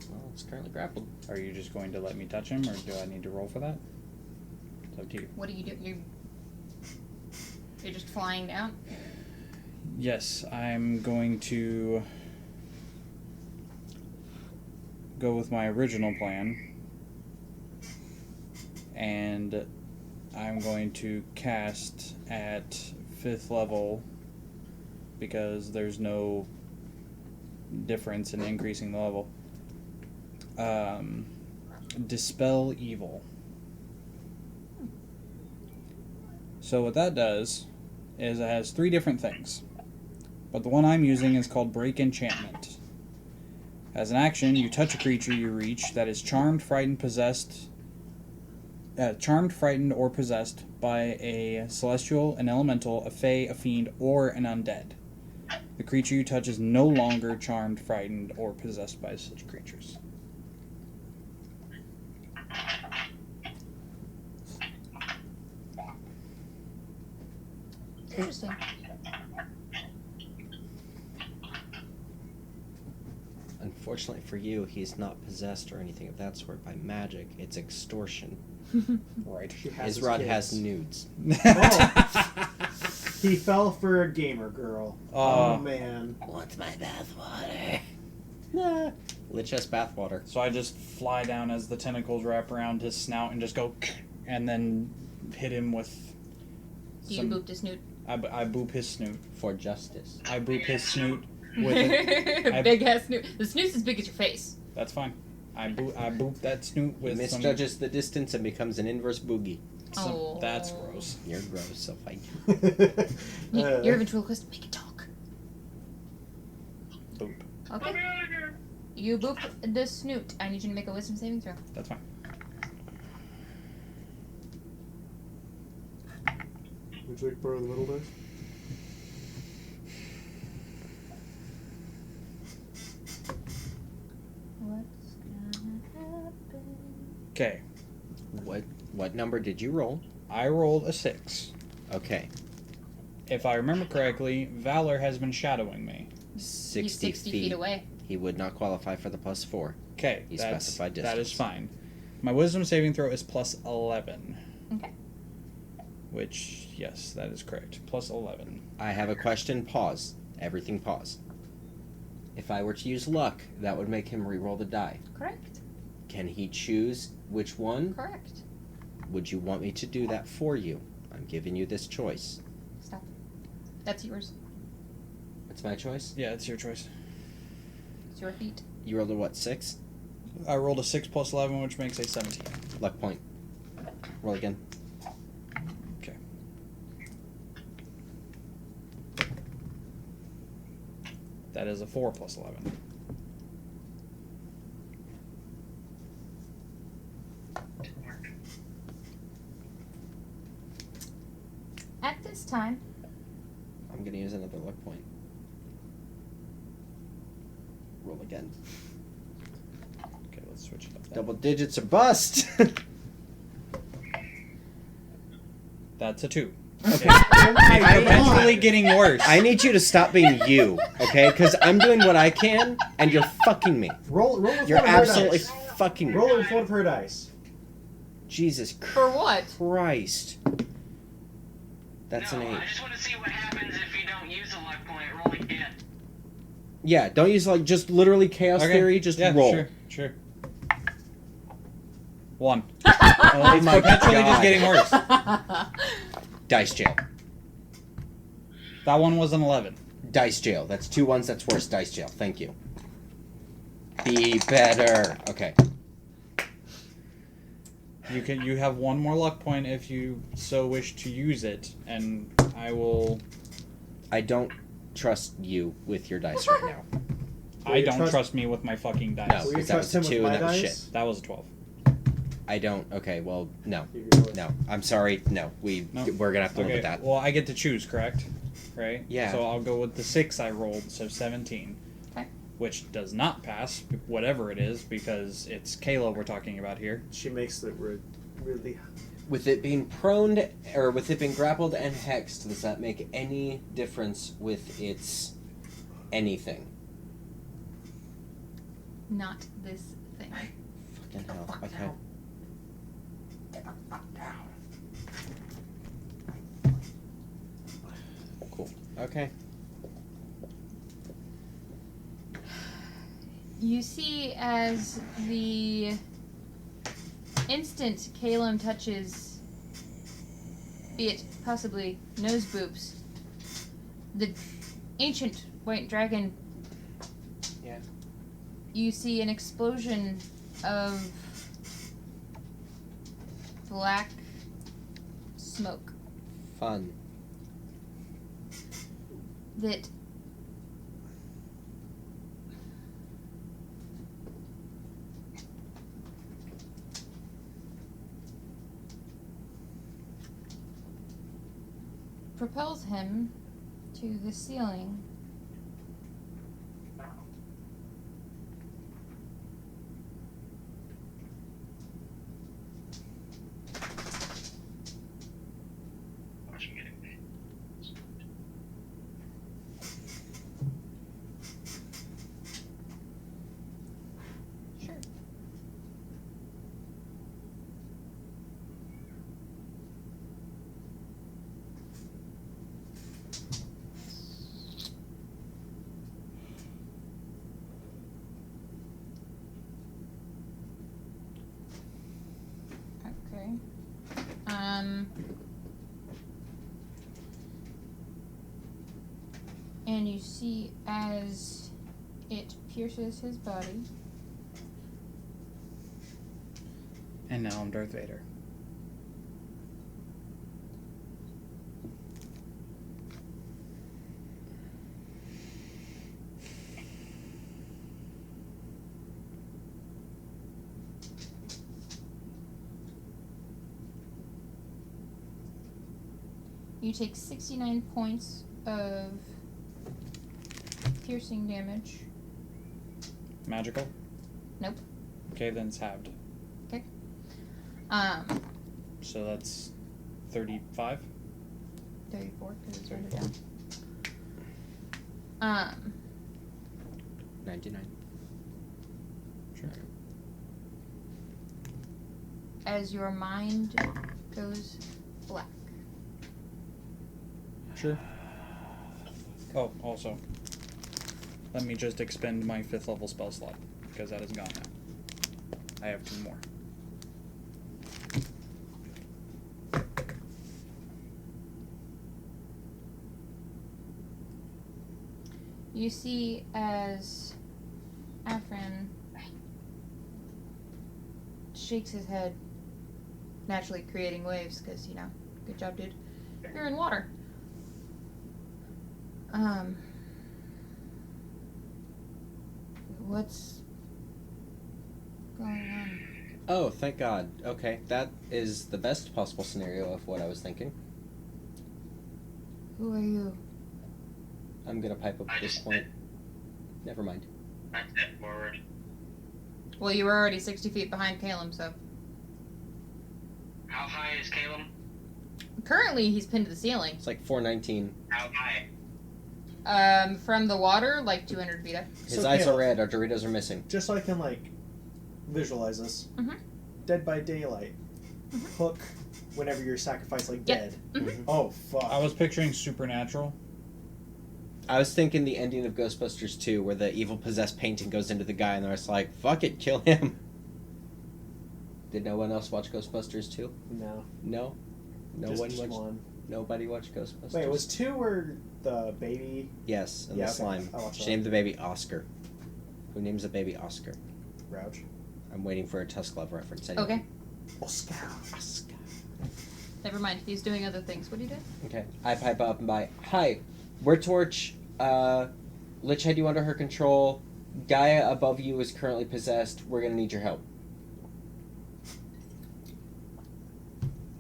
Well, it's currently grappled. Are you just going to let me touch him, or do I need to roll for that? It's up to you. What do? You're just flying down? Yes, I'm going to go with my original plan, and I'm going to cast at 5th level because there's no difference in increasing the level. Dispel Evil. So what that does is it has 3 different things. But the one I'm using is called Break Enchantment. As an action, you touch a creature you reach that is charmed, frightened, or possessed by a celestial, an elemental, a fae, a fiend, or an undead. The creature you touch is no longer charmed, frightened, or possessed by such creatures. Interesting. Unfortunately for you, he's not possessed or anything of that sort by magic. It's extortion. Right. She has His rod kids. has nudes. Oh. He fell for a gamer girl. Oh man. What's my bathwater? Nah. Lich has bathwater. So I just fly down as the tentacles wrap around his snout and just go, and then hit him with. Do you boop the snoot? I boop his snoot. For justice. I boop his snoot with it. Big ass snoot. The snoot's as big as your face. That's fine. I boop that snoot with Misjudges the distance and becomes an inverse boogie. Oh. That's gross. You're gross, so fight. Your ventriloquist, make it talk. Boop. Okay. You boop the snoot. I need you to make a wisdom saving throw. That's fine. Would you like to borrow the middle dice? What's gonna happen? Okay. What number did you roll? I rolled a 6. Okay. If I remember correctly, Valor has been shadowing me. 60, He's 60 feet away. He would not qualify for the +4. Okay, He that's, specified that is distance. fine. My wisdom saving throw is +11. Okay. Which, yes, that is correct. +11. I have a question. Pause. Everything pause. If I were to use luck, that would make him re-roll the die. Correct. Can he choose which one? Correct. Would you want me to do that for you? I'm giving you this choice. Stop. That's yours. It's my choice? Yeah, it's your choice. It's your feet. You rolled a what, 6? I rolled a 6 + 11, which makes a 17. Luck point. Roll again. Okay. That is a 4 + 11. At this time, I'm going to use another luck point. Roll again. Okay, let's switch it up. Then. Double digits or bust! That's a 2. Okay. I'm perpetually getting worse. I need you to stop being you, okay? Because I'm doing what I can, and you're fucking me. Roll with You're one of her absolutely dice. fucking me. Roll with one of her dice. Jesus for what? Christ. That's no, an 8. I just want to see what happens if you don't use a luck point. Roll again. Yeah, don't use just literally chaos theory, just roll. Sure. 1. Oh It's my perpetually God. just getting worse. Dice jail. That one was an 11. Dice jail. That's 2 ones, that's worse. Dice jail. Thank you. Be better. Okay. You have one more luck point if you so wish to use it, and I will. I don't trust you with your dice right now. I don't trust me with my fucking dice. No, Will you because that trust was a him 2 with and my that was dice? shit. That was a 12. I don't. Okay, well, no. You really- No. I'm sorry. No. We're gonna have to live Okay, with that. well, I get to choose, correct? Right? Yeah. So I'll go with the 6 I rolled, so 17. Okay. Which does not pass, whatever it is, because it's Kayla we're talking about here. She makes it really. With it being prone, or with it being grappled and hexed, does that make any difference with its anything? Not this thing. Fucking hell. Okay. Cool. Okay. You see, as the instant Calum touches, be it possibly nose boobs, the ancient white dragon. Yeah. You see an explosion of black smoke Fun. that propels him to the ceiling. Sure. Okay. And you see as it pierces his body. And now I'm Darth Vader. You take 69 points of piercing damage. Magical? Nope. Okay, then it's halved. So that's 35? 34 because it's written down. 99. Sure. As your mind goes black. Sure. Oh, also, let me just expend my 5th level spell slot, because that is gone now. I have 2 more. You see as Afran shakes his head, naturally creating waves, because, you know, good job, dude. You're in water. What's going on? Oh, thank God. Okay, that is the best possible scenario of what I was thinking. Who are you? I'm gonna pipe up at this point. Never mind. I step forward. Well, you were already 60 feet behind Calum, so. How high is Caleb? Currently, he's pinned to the ceiling. It's like 419. How high? From the water, like 200 feet up. His So, eyes are Caleb, red, our Doritos are missing. Just so I can visualize this. Mhm. Dead by Daylight. Mhm. Hook. Whenever you're sacrificed Yep. dead. Mhm. Oh fuck. I was picturing Supernatural. I was thinking the ending of Ghostbusters 2 where the evil possessed painting goes into the guy and they're just like, fuck it, kill him. Did no one else watch Ghostbusters 2? No. No? No Just one watched. one. Nobody watched Ghostbusters? Wait, was 2 where the baby Yes, and Yeah, the okay. slime. I watched She that. named the baby Oscar. Who names the baby Oscar? Grouch? I'm waiting for a Tusk Love reference anyway. Okay. Oscar. Never mind. He's doing other things. What are you doing? Okay. I pipe up and by. Hi, we're Torch. Lich had you under her control. Gaia above you is currently possessed. We're gonna need your help.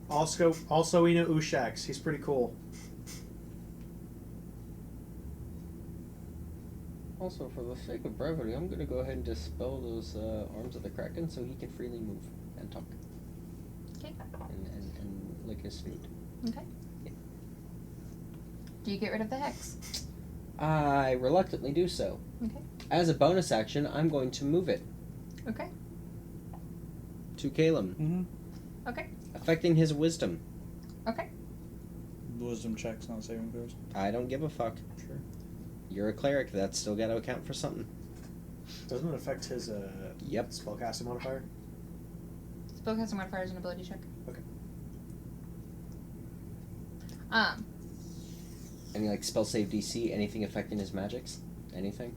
Also, we know Ushax. He's pretty cool. Also, for the sake of brevity, I'm gonna go ahead and dispel those arms of the Kraken so he can freely move and talk. Okay. And lick his snoot. Okay. Do you get rid of the hex? I reluctantly do so. Okay. As a bonus action, I'm going to move it Okay. to Caleb, Mm-hmm. Okay. affecting his wisdom. Okay. Wisdom checks, not saving throws. I don't give a fuck. Sure. You're a cleric. That's still got to account for something. Doesn't it affect his Yep. spellcasting modifier? Spellcasting modifier is an ability check. Okay. Any like spell save DC? Anything affecting his magics? Anything?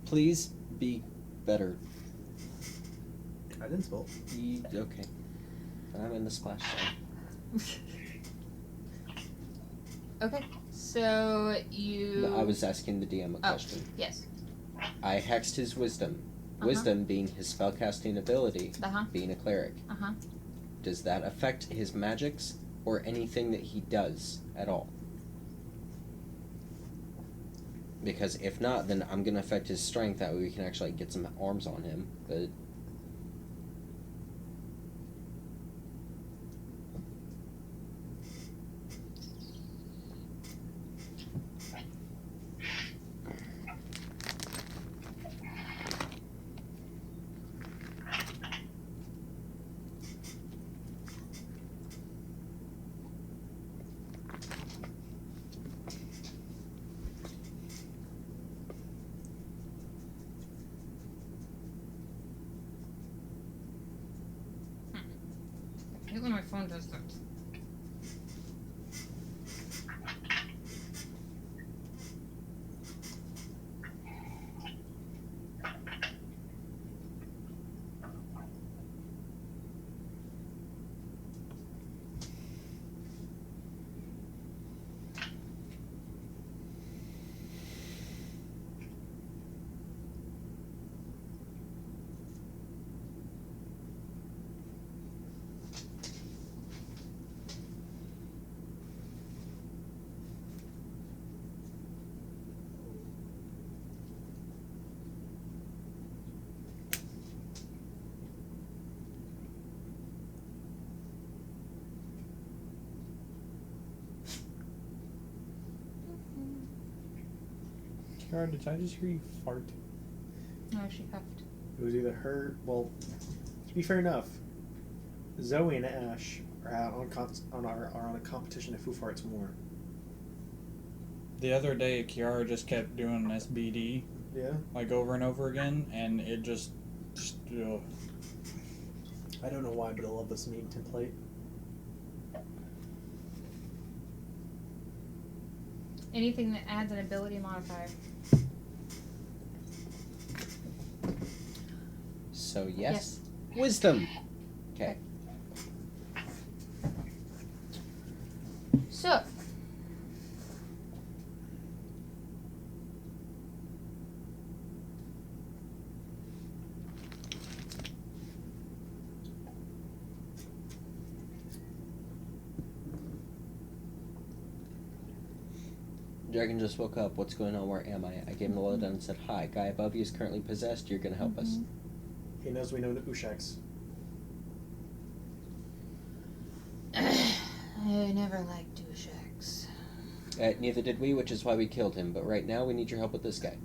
Please be better. I didn't spell. Okay. I'm in the splash zone. Okay. So you. No, I was asking the DM a question. Yes. I hexed his wisdom. Uh-huh. Wisdom being his spellcasting ability, Uh-huh. being a cleric. Uh-huh. Does that affect his magics or anything that he does at all? Because if not, then I'm going to affect his strength. That way we can actually get some arms on him. But I hate when my phone does that. Kiara, did I just hear you fart? No, she huffed. It was either her. Well, to be fair enough, Zoe and Ash are out are on a competition of who farts more. The other day, Kiara just kept doing SBD, Yeah. like over and over again, and it just ugh. I don't know why, but I love this meme template. Anything that adds an ability modifier. so yes. Wisdom. Okay. So. Dragon just woke up. What's going on? Where am I? I gave him the lowdown and said, "Hi, guy above you is currently possessed. You're gonna help us." He knows we know the Ushax. I never liked douchebags. Neither did we, which is why we killed him. But right now, we need your help with this guy.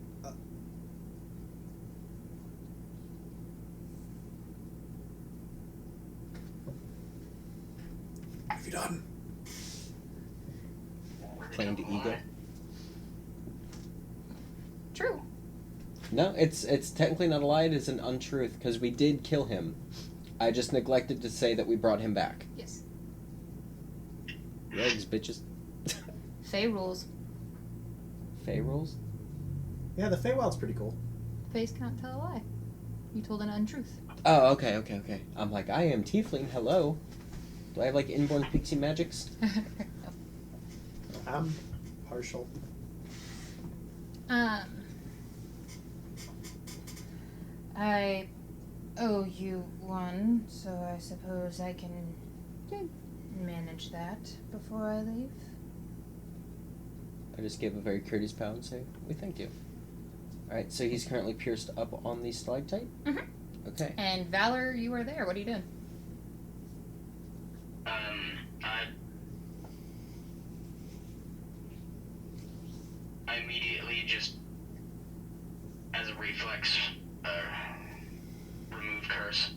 What have you done? Playing to ego. True. No, it's technically not a lie. It is an untruth because we did kill him. I just neglected to say that we brought him back. Yes. Legs, bitches. Fey rules. Fey rules? Yeah, the Feywild's pretty cool. Fays can't tell a lie. You told an untruth. Oh, okay. I'm like, I am tiefling. Hello. Do I have like inborn pixie magics? I'm partial. I owe you one, so I suppose I can manage that before I leave. I just gave a very courteous bow and say, we thank you. Alright, so he's currently pierced up on the stalactite? Mhm. Okay. And Valor, you are there. What are you doing? I immediately just, as a reflex, remove curse.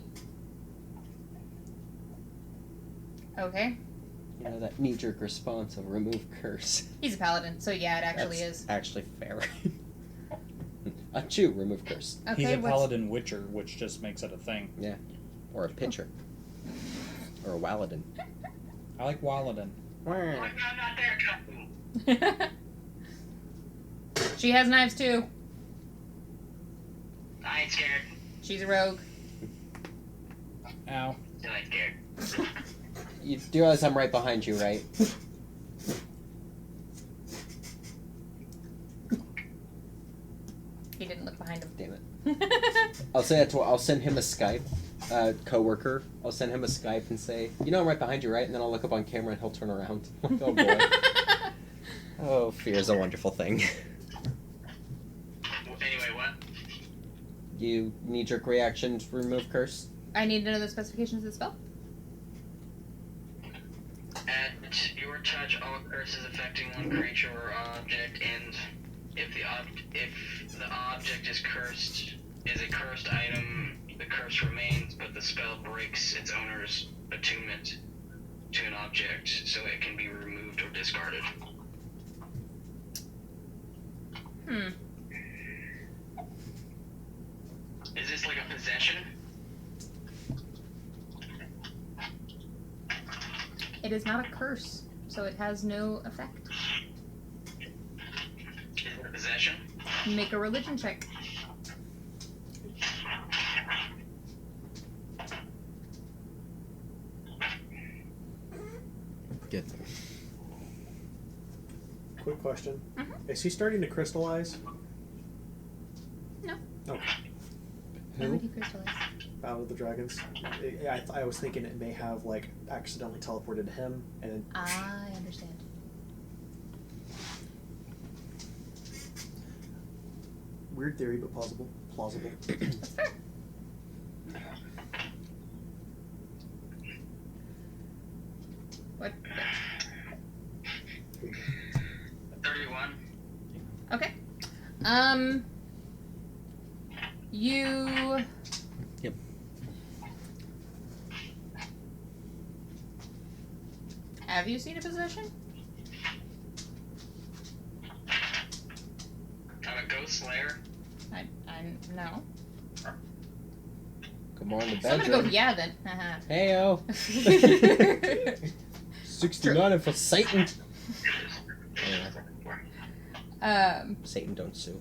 Okay. You know, that knee-jerk response of remove curse. He's a paladin, so yeah, it actually That's is. actually fair. Achoo, remove curse. Okay, He's a what's- paladin witcher, which just makes it a thing. Yeah. Or a pitcher. Or a Waladin. I like Waladin. Oh, I'm not there, Captain. She has knives too. I ain't scared. She's a rogue. Ow. Still ain't scared. You do realize I'm right behind you, right? He didn't look behind him. Damn it. I'll say that I'll send him a Skype, coworker. I'll send him a Skype and say, you know I'm right behind you, right? And then I'll look up on camera and he'll turn around. Like, oh boy. Oh, fear is a wonderful thing. Anyway, what? You knee-jerk reaction to remove curse? I need to know the specifications of the spell. At your touch, all curses affecting one creature or object, and if the object is a cursed item, the curse remains, but the spell breaks its owner's attunement to an object, so it can be removed or discarded. Is this like a possession? It is not a curse, so it has no effect. Is it a possession? Make a religion check. Good. Quick question. Mhm. Is he starting to crystallize? No. Okay. Why would he crystallize? Battle of the Dragons. I was thinking it may have, like, accidentally teleported him, and I understand. weird theory, but plausible. Plausible. That's fair. What? 31. Okay. You. Yep. Have you seen a possession? I'm a ghost slayer. I no. Come on, the So I'm gonna go bedroom. yeah then. Haha. Heyo. 69 for Satan. Satan don't sue.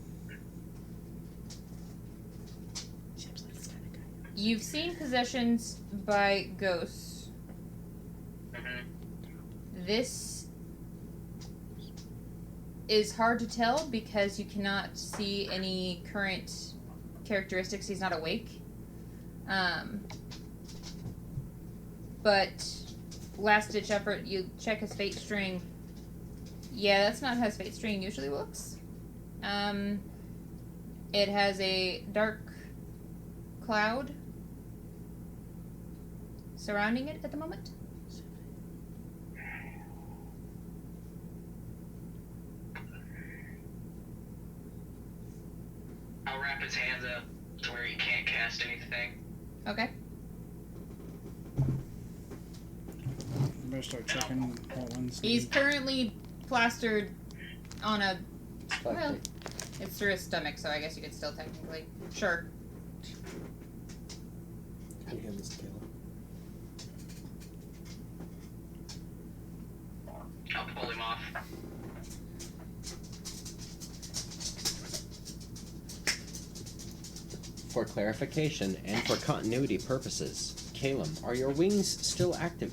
Seems like this kind of guy. You've seen possessions by ghosts. This is hard to tell because you cannot see any current characteristics. He's not awake. But last ditch effort, you check his fate string. Yeah, that's not how his fate string usually looks. It has a dark cloud surrounding it at the moment. I'll wrap his hands up to where he can't cast anything. Okay. I'm gonna start checking what ones. He's currently plastered on a. Well, Stalactite. it's through his stomach, so I guess you could still technically. Sure. Can you hand this to Caleb? I'll pull him off. For clarification and for continuity purposes, Calum, are your wings still active?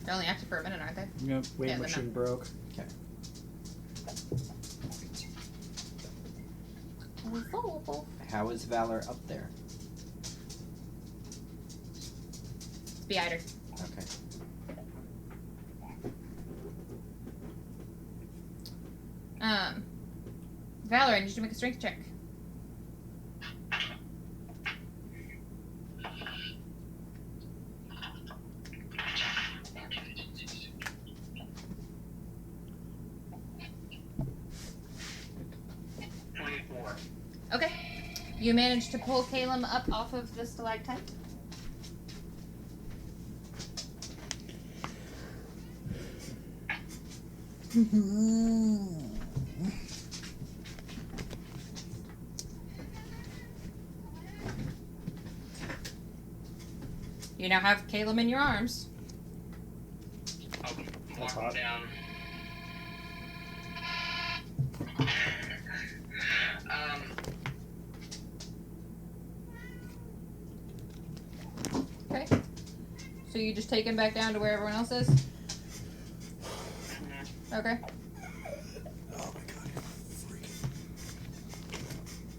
They're only active for a minute, aren't they? Yep. Wing Yeah, they're machine not. broke. Okay. How is Valor up there? It's Beater. Okay. Valor, I need you to make a strength check. Okay. You managed to pull Calum up off of the stalactite. You now have Calum in your arms. I'll That's walk hot. him down. Okay. So you just take him back down to where everyone else is? Okay. Oh my god, freaking.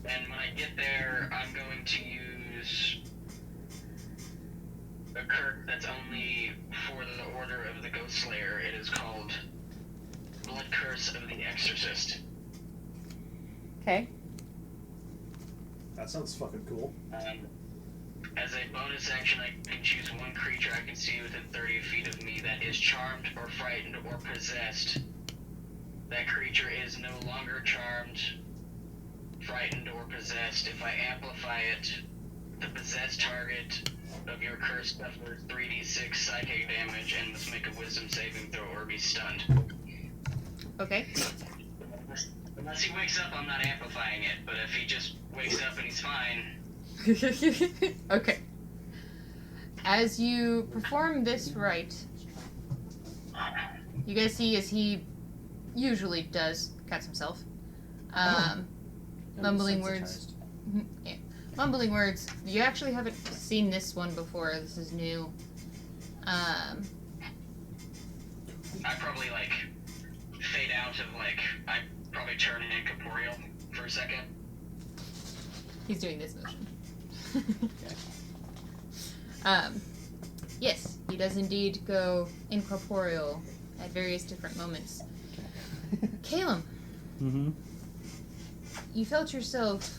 And when I get there, I'm going to use a Kirk that's only for the Order of the Ghost Slayer. It is called Blood Curse of the Exorcist. Okay. That sounds fucking cool. As a bonus action, I can choose one creature I can see within 30 feet of me that is charmed or frightened or possessed. That creature is no longer charmed, frightened, or possessed. If I amplify it, the possessed target of your curse suffers 3d6 psychic damage and must make a wisdom saving throw or be stunned. Okay. Unless he wakes up, I'm not amplifying it, but if he just wakes up and he's fine... Okay. As you perform this rite, you guys see as he usually does cuts himself. Mumbling words. Yeah. Mumbling words. You actually haven't seen this one before. This is new. I probably, fade out of, I probably turn incorporeal for a second. He's doing this motion. Okay. Yes, he does indeed go incorporeal at various different moments. Calum, Mm-hmm. you felt yourself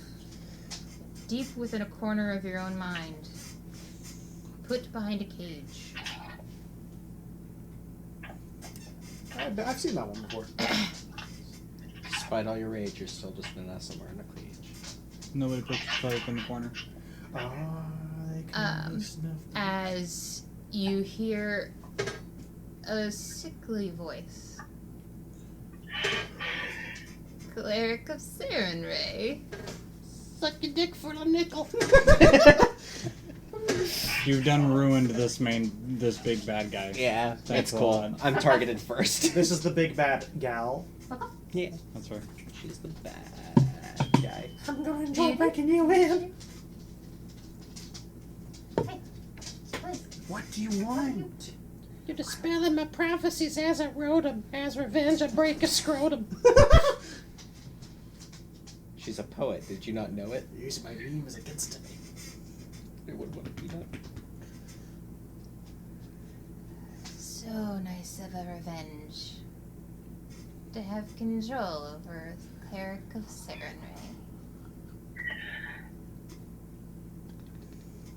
deep within a corner of your own mind, put behind a cage. I've seen that one before. Despite all your rage, you're still just in somewhere in a cage. Nobody puts yourself in the corner. As you hear a sickly voice. Cleric of Sarenrae. Suck your dick for a nickel. You've done ruined this big bad guy. Yeah, Thanks that's a cool. lot. I'm targeted first. This is the big bad gal. Yeah, That's right. she's the bad guy. I'm gonna enjoy breaking you in. What do you want? You're dispelling my prophecies as I wrote 'em. As revenge, I break a scrotum. She's a poet. Did you not know it? Use my memes against me. It would want to do that. So nice of a revenge. To have control over the Cleric of Sarenrae.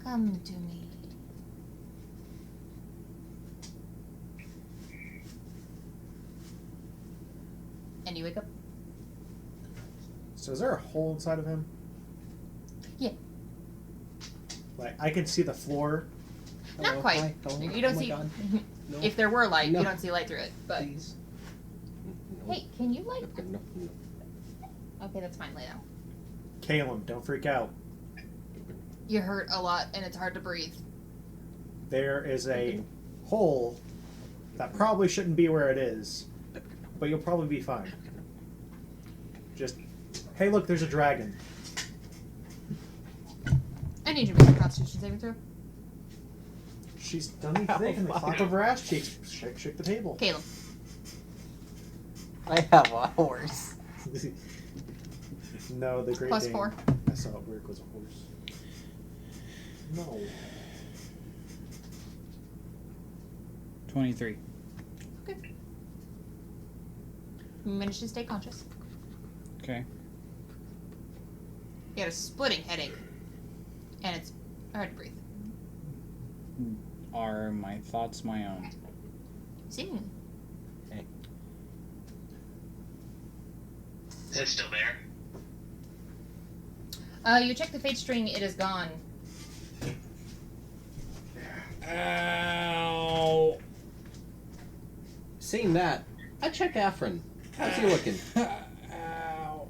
Come to me. And you wake up. So is there a hole inside of him? Yeah. I can see the floor. Not Hello, quite. hi, hello, You don't oh my see. God. No, If there were light, No. you don't see light through it. But please. No. hey, can you light? No, no. Okay, that's fine. Lay down. Calum, don't freak out. You hurt a lot, and it's hard to breathe. There is a hole that probably shouldn't be where it is, but you'll probably be fine. Just, hey, look, there's a dragon. need you to make a Constitution saving throw. She's done anything from the top of her ass cheeks. Shake the table. Caleb. I have a horse. No, the Great Plus Dane. 4. I saw it where it was a horse. No. 23. Okay. You managed to stay conscious. Okay. You had a splitting headache. And it's hard to breathe. Are my thoughts my own? Seemingly. Is it still there? You check the fate string, it is gone. Ow! Seeing that, I check Afran. How's he looking? Ow!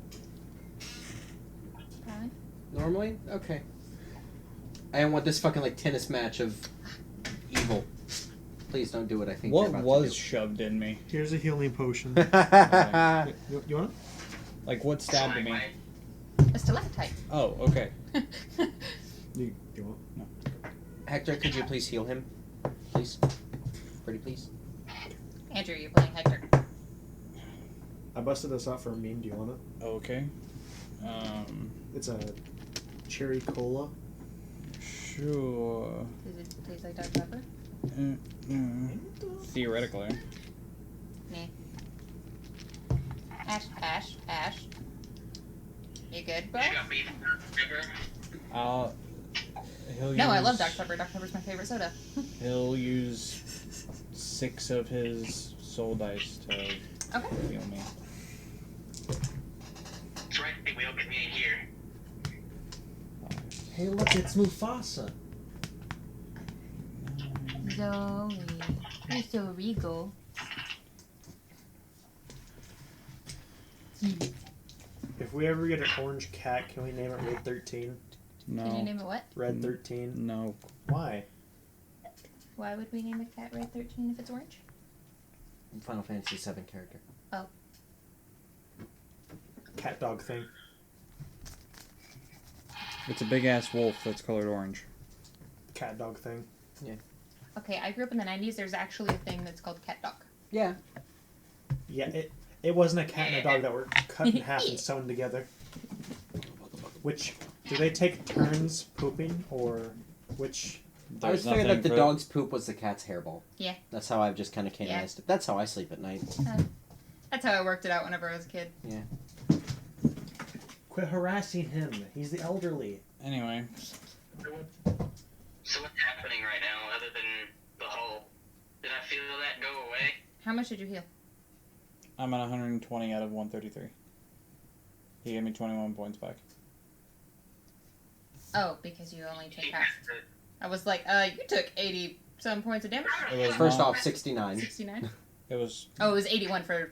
Fine. Normally? Okay. I don't want this fucking like tennis match of evil. Please don't do what I think What you're about was to shoved in me? Here's a healing potion. do. You want Like, what stabbed me? Stalagmite. A stalactite. Oh, okay. it? You want? Hector, could you please heal him? Please? Pretty please? Andrew, you're playing Hector. I busted this out for a meme. Do you want it? Okay. It's a cherry cola. Sure. Does it taste like Dr. Pepper? Theoretically. Ash. You good, bro? You got beef river? He'll No, I use- love Dr. Pepper. Dr. Pepper's my favorite soda. He'll use 6 of his soul dice to Okay. heal me. That's right, we all convene here. Hey, look, it's Mufasa. Zoe, you're so regal. If we ever get an orange cat, can we name it Red 13? No. Can you name it what? Red 13. No. Why? Why would we name a cat Red 13 if it's orange? Final Fantasy VII character. Cat dog thing. It's a big ass wolf that's colored orange. Cat dog thing. Okay, I grew up in the 90s. There's actually a thing that's called cat dog. Yeah. Yeah, it wasn't a cat and a dog that were cut in half and sewn together. Which, do they take turns pooping, or which? I was figuring that the dog's poop was the cat's hairball. Yeah. That's how I've just kind of canonized it. That's how I sleep at night. That's how I worked it out whenever I was a kid. Quit harassing him. He's the elderly. Anyway. So what's happening right now, other than the hull? Did I feel that go away? How much did you heal? I'm at 120 out of 133. He gave me 21 points back. Oh, because you only took half. I was like, you took 80 some points of damage? It was First not- off, 69. 69? It was Oh, it was 81 for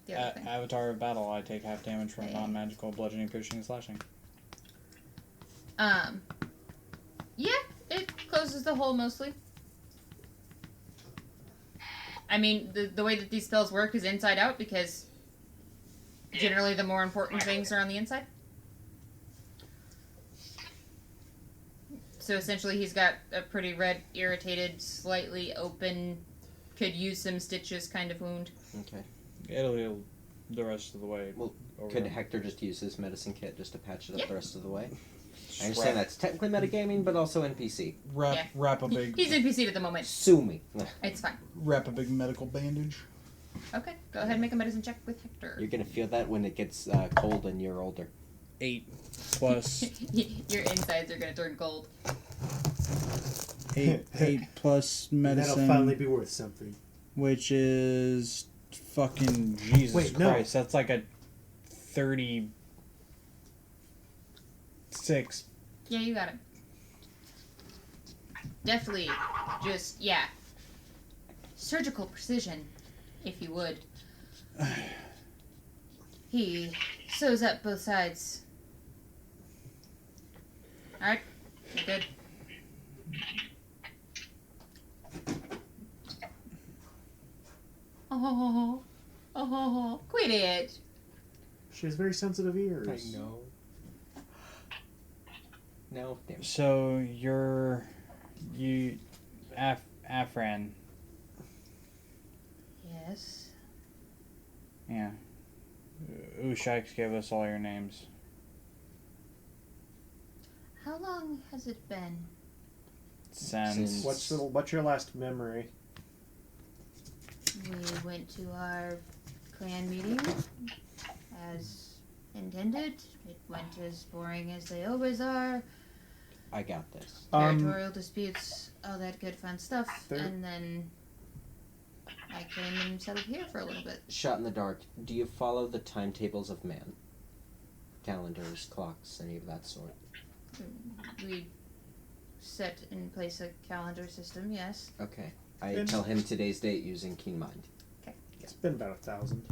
the other thing. Avatar of Battle. I take half damage from non-magical bludgeoning, piercing, and slashing. Yeah, it closes the hole mostly. I mean, the way that these spells work is inside out because generally the more important things are on the inside. So essentially he's got a pretty red, irritated, slightly open, could use some stitches kind of wound. Okay. It'll heal the rest of the way. Well, over. could Hector just use his medicine kit just to patch it up Yeah. the rest of the way? Just I understand wrap, that's technically metagaming, but also NPC. Yeah. wrap a big He's NPC'd at the moment. Sue me. It's fine. wrap a big medical bandage. Okay, go ahead and make a medicine check with Hector. You're gonna feel that when it gets cold and you're older. 8 plus Your insides are gonna turn gold. 8 plus medicine, That'll finally be worth something. which is fucking Jesus Wait, no. Christ. That's like a 36. Yeah, you got it. Definitely, just, yeah. Surgical precision, if you would. He sews up both sides. Alright, you're good. Oh, quit it. She has very sensitive ears. know. No, damn. So Afran. Yes. Yeah. Ushaks gave us all your names. How long has it been? Since What's your last memory? We went to our clan meeting as intended. It went as boring as they always are. I got this. Territorial disputes, all that good fun stuff. There- And then I came and settled here for a little bit. Shot in the dark. Do you follow the timetables of man? Calendars, clocks, any of that sort? We set in place a calendar system, yes. Okay. I Been- tell him today's date using keen mind. It's been about 1,000.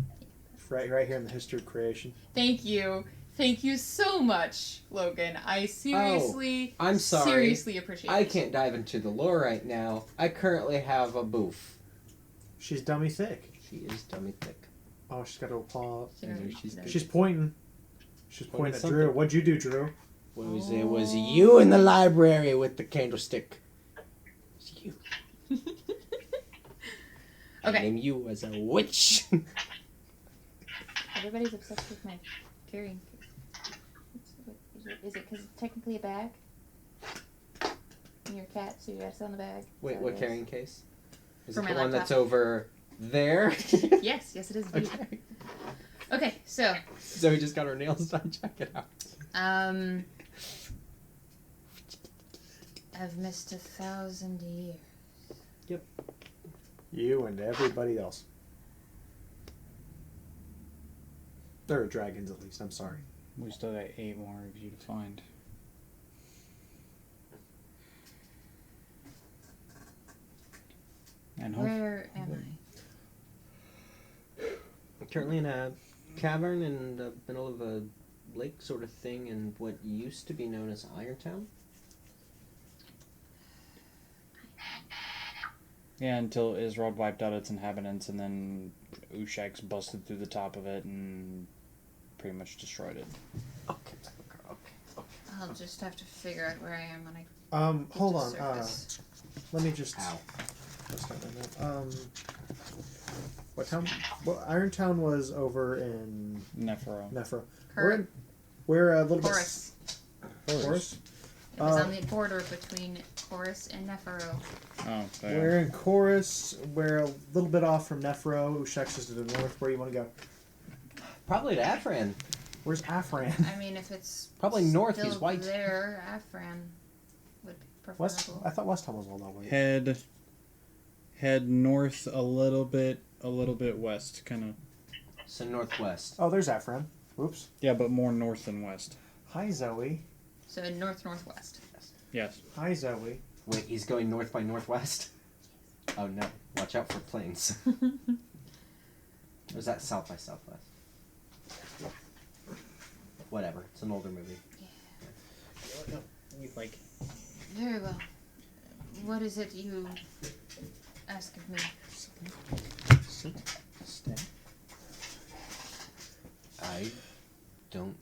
Right here in the history of creation. Thank you. Thank you so much, Logan. I seriously, I'm sorry. seriously appreciate I it. can't dive into the lore right now. I currently have a boof. She's dummy thick. She is dummy thick. Oh, she's got a paw. Sorry. She's pointing. She's Pointing pointing at something. Drew. What'd you do, Drew? It was you in the library with the candlestick. It was you. I Okay. name you as a witch. Everybody's obsessed with my carrying case. Is it because it's technically a bag? And you're a cat, so you gotta sit on the bag. Wait, So what it is. carrying case? Is For it my the one laptop. that's over there? Yes, yes it is indeed. Okay. Okay, so, So we just got our nails done. Check it out. I've missed 1,000 years. You and everybody else. There are dragons, at least. I'm sorry. we still got 8 more of you to find. And Where am I? I'm currently in a cavern in the middle of a lake sort of thing in what used to be known as Irontown. yeah, until Israel wiped out its inhabitants, and then Ushaks busted through the top of it and pretty much destroyed it. Okay. I'll just have to figure out where I am when I get Hold to on. surface. Let me just. Ow. That's not my note. What town? Well, Irontown was over in Nephro. Nephro. Her We're a little Chorus. bit. Chorus. It was on the border between Chorus and Nephro. Oh, We're in Chorus. We're a little bit off from Nephro. Ushaks is to the north. Where you want to go? Probably to Afran. Where's Afran? I mean, if it's Probably north, still he's white. there, Afran would be preferable. West. I thought West Town was all that way. Head north a little bit west, kind of. So northwest. Oh, there's Afran. Oops. Yeah, but more north than west. Hi, Zoe. So northwest. Yes. Hi, Zoe. Wait, he's going north by northwest? Oh no. Watch out for planes. Or is that south by southwest? Whatever. It's an older movie. You like. Very well. What is it you ask of me? Sit. Stay. I don't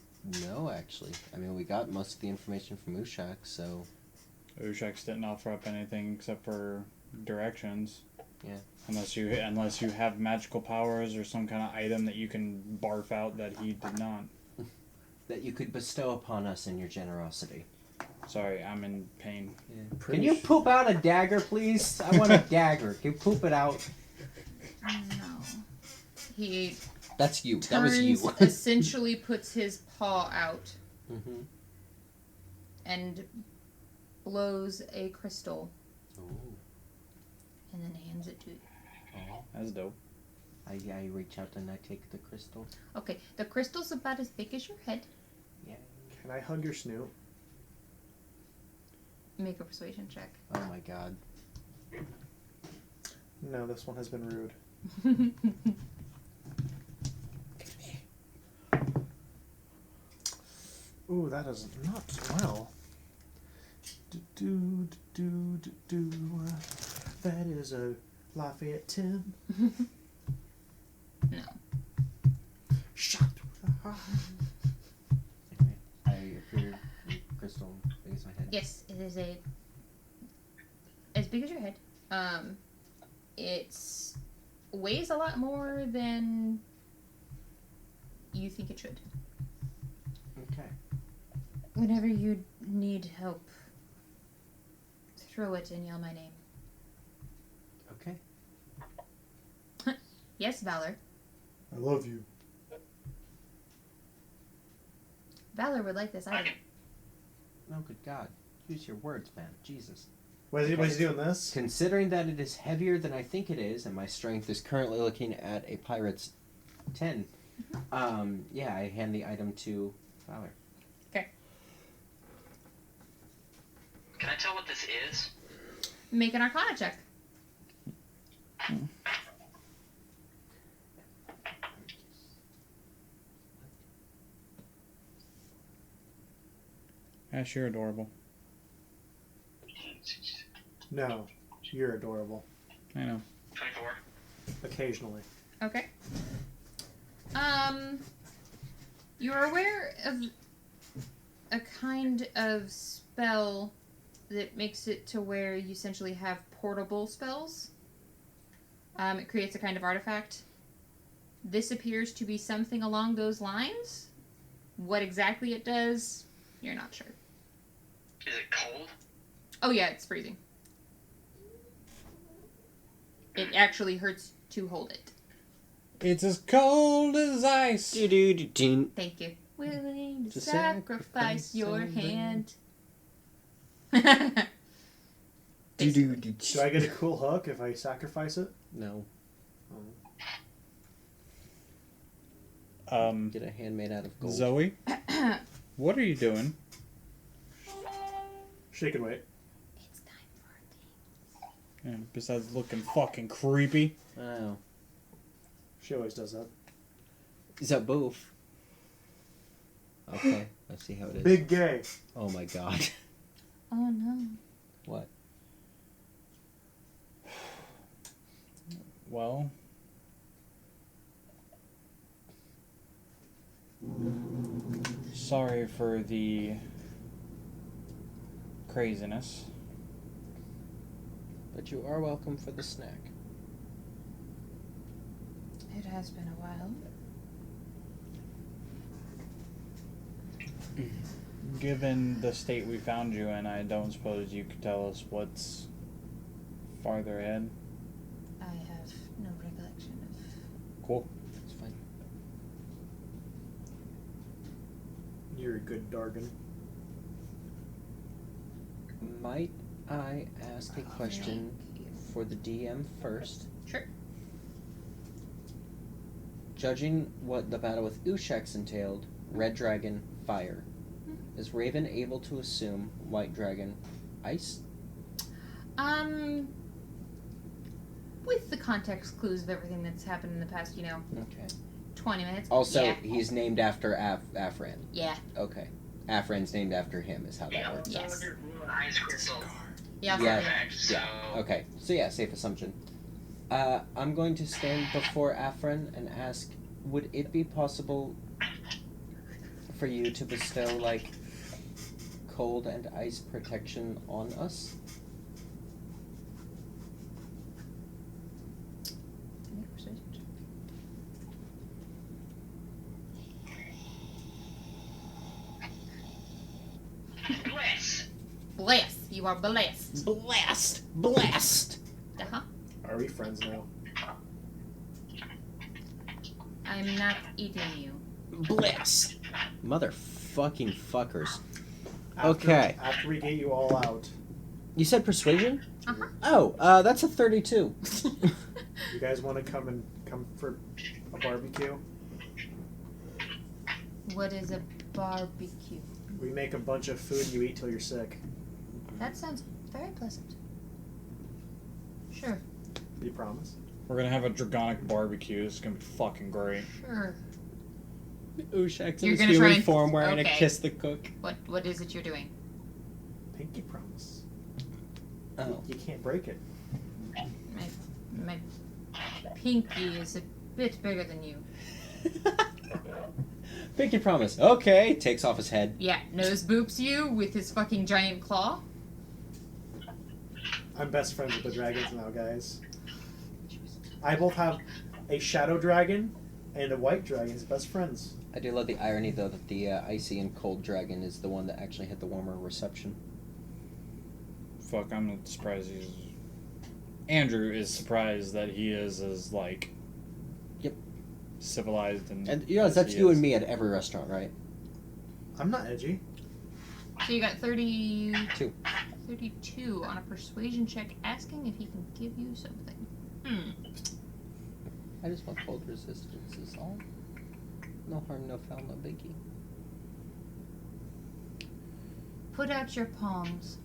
know, actually. I mean, we got most of the information from Ushak, so... Ushaks didn't offer up anything except for directions. Yeah. Unless you have magical powers or some kind of item that you can barf out that he did not. That you could bestow upon us in your generosity. Sorry, I'm in pain. Yeah. Pretty Can you poop out a dagger, please? I want a dagger. Can you poop it out? No. He That's you. That was you. turns, essentially puts his paw out Mm-hmm. and blows a crystal Oh. and then hands it to you. That's dope. I reach out and I take the crystal. Okay, the crystal's about as big as your head. Can I hug your snoot? Make a persuasion check. Oh my god. No, this one has been rude. Ooh, that is not well. That is a Lafayette Tim. No. Shot through the heart. Anyway, I appeared in crystal, raised my Yes, it is as big as your head. It's weighs a lot more than you think it should. Okay. Whenever you need help, throw it and yell my name. Okay. Yes, Valor. I love you. Valor would like this item. Oh, good God. Use your words, man. Jesus. Was he doing this? Considering that it is heavier than I think it is, and my strength is currently looking at a pirate's 10, yeah, I hand the item to Valor. Okay. Can I tell what this is? Make an Arcana check. Ash, you're adorable. No, you're adorable. I know. 24. Occasionally. Okay. You're aware of a kind of spell that makes it to where you essentially have portable spells. It creates a kind of artifact. This appears to be something along those lines. What exactly it does, you're not sure. Is it cold? Oh yeah, it's freezing. It actually hurts to hold it. It's as cold as ice. Do-do-do-do. Thank you. Willing to To sacrifice sacrifice your your hand. Do-do-do-do. Do I get a cool hook if I sacrifice it? No. Get a hand made out of gold. Zoe, what are you doing? She can wait. It's time for a thing. Yeah, besides looking fucking creepy. Oh. She always does that. Is that boof? Okay, let's see how it is. Big gay. Oh my God. Oh no. What? Well, sorry for the craziness. But you are welcome for the snack. It has been a while. Given the state we found you in, I don't suppose you could tell us what's farther ahead. I have no recollection of. Cool. It's fine. You're a good Dargan. Might I ask a question Thank you. for the DM first? Sure. Judging what the battle with Ushaks entailed, Red Dragon, fire. Is Raven able to assume White Dragon, ice? With the context clues of everything that's happened in the past, Okay. 20 minutes. Also, yeah. he's named after Afran. Yeah. Okay. Afran's named after him, is how that Yeah, works. Yes. Ice crystal. Yeah. Yeah. Perfect. So, Yeah. Okay. So yeah, safe assumption. I'm going to stand before Afran and ask, would it be possible for you to bestow, like, cold and ice protection on us? Make a persuasion check. bless. Bless. You are blessed. Blast! Blast! Uh-huh. Are we friends now? I'm not eating you. Blast! Motherfucking fuckers. After, Okay. After we get you all out, You said persuasion? Uh-huh. Oh, that's a 32. you guys want to come for a barbecue? What is a barbecue? We make a bunch of food and you eat till you're sick. That sounds very pleasant. Sure. You promise? We're gonna have a dragonic barbecue. This is gonna be fucking great. Sure. Ushaks You're in gonna his try human and- form wearing okay. a kiss the cook. What is it you're doing? Pinky promise. Oh. You can't break it. My pinky is a bit bigger than you. Pinky promise. Okay, takes off his head. Yeah, nose boops you with his fucking giant claw. I'm best friends with the dragons now, guys. I both have a shadow dragon and a white dragon as best friends. I do love the irony, though, that the icy and cold dragon is the one that actually had the warmer reception. Fuck, I'm not surprised he's... Andrew is surprised that he is as, like... Yep. Civilized and... And you know, that's you and me at every restaurant, right? I'm not edgy. So you got 32 on a persuasion check, asking if he can give you something. I just want cold resistance is all. No harm, no foul, no biggie. Put out your palms.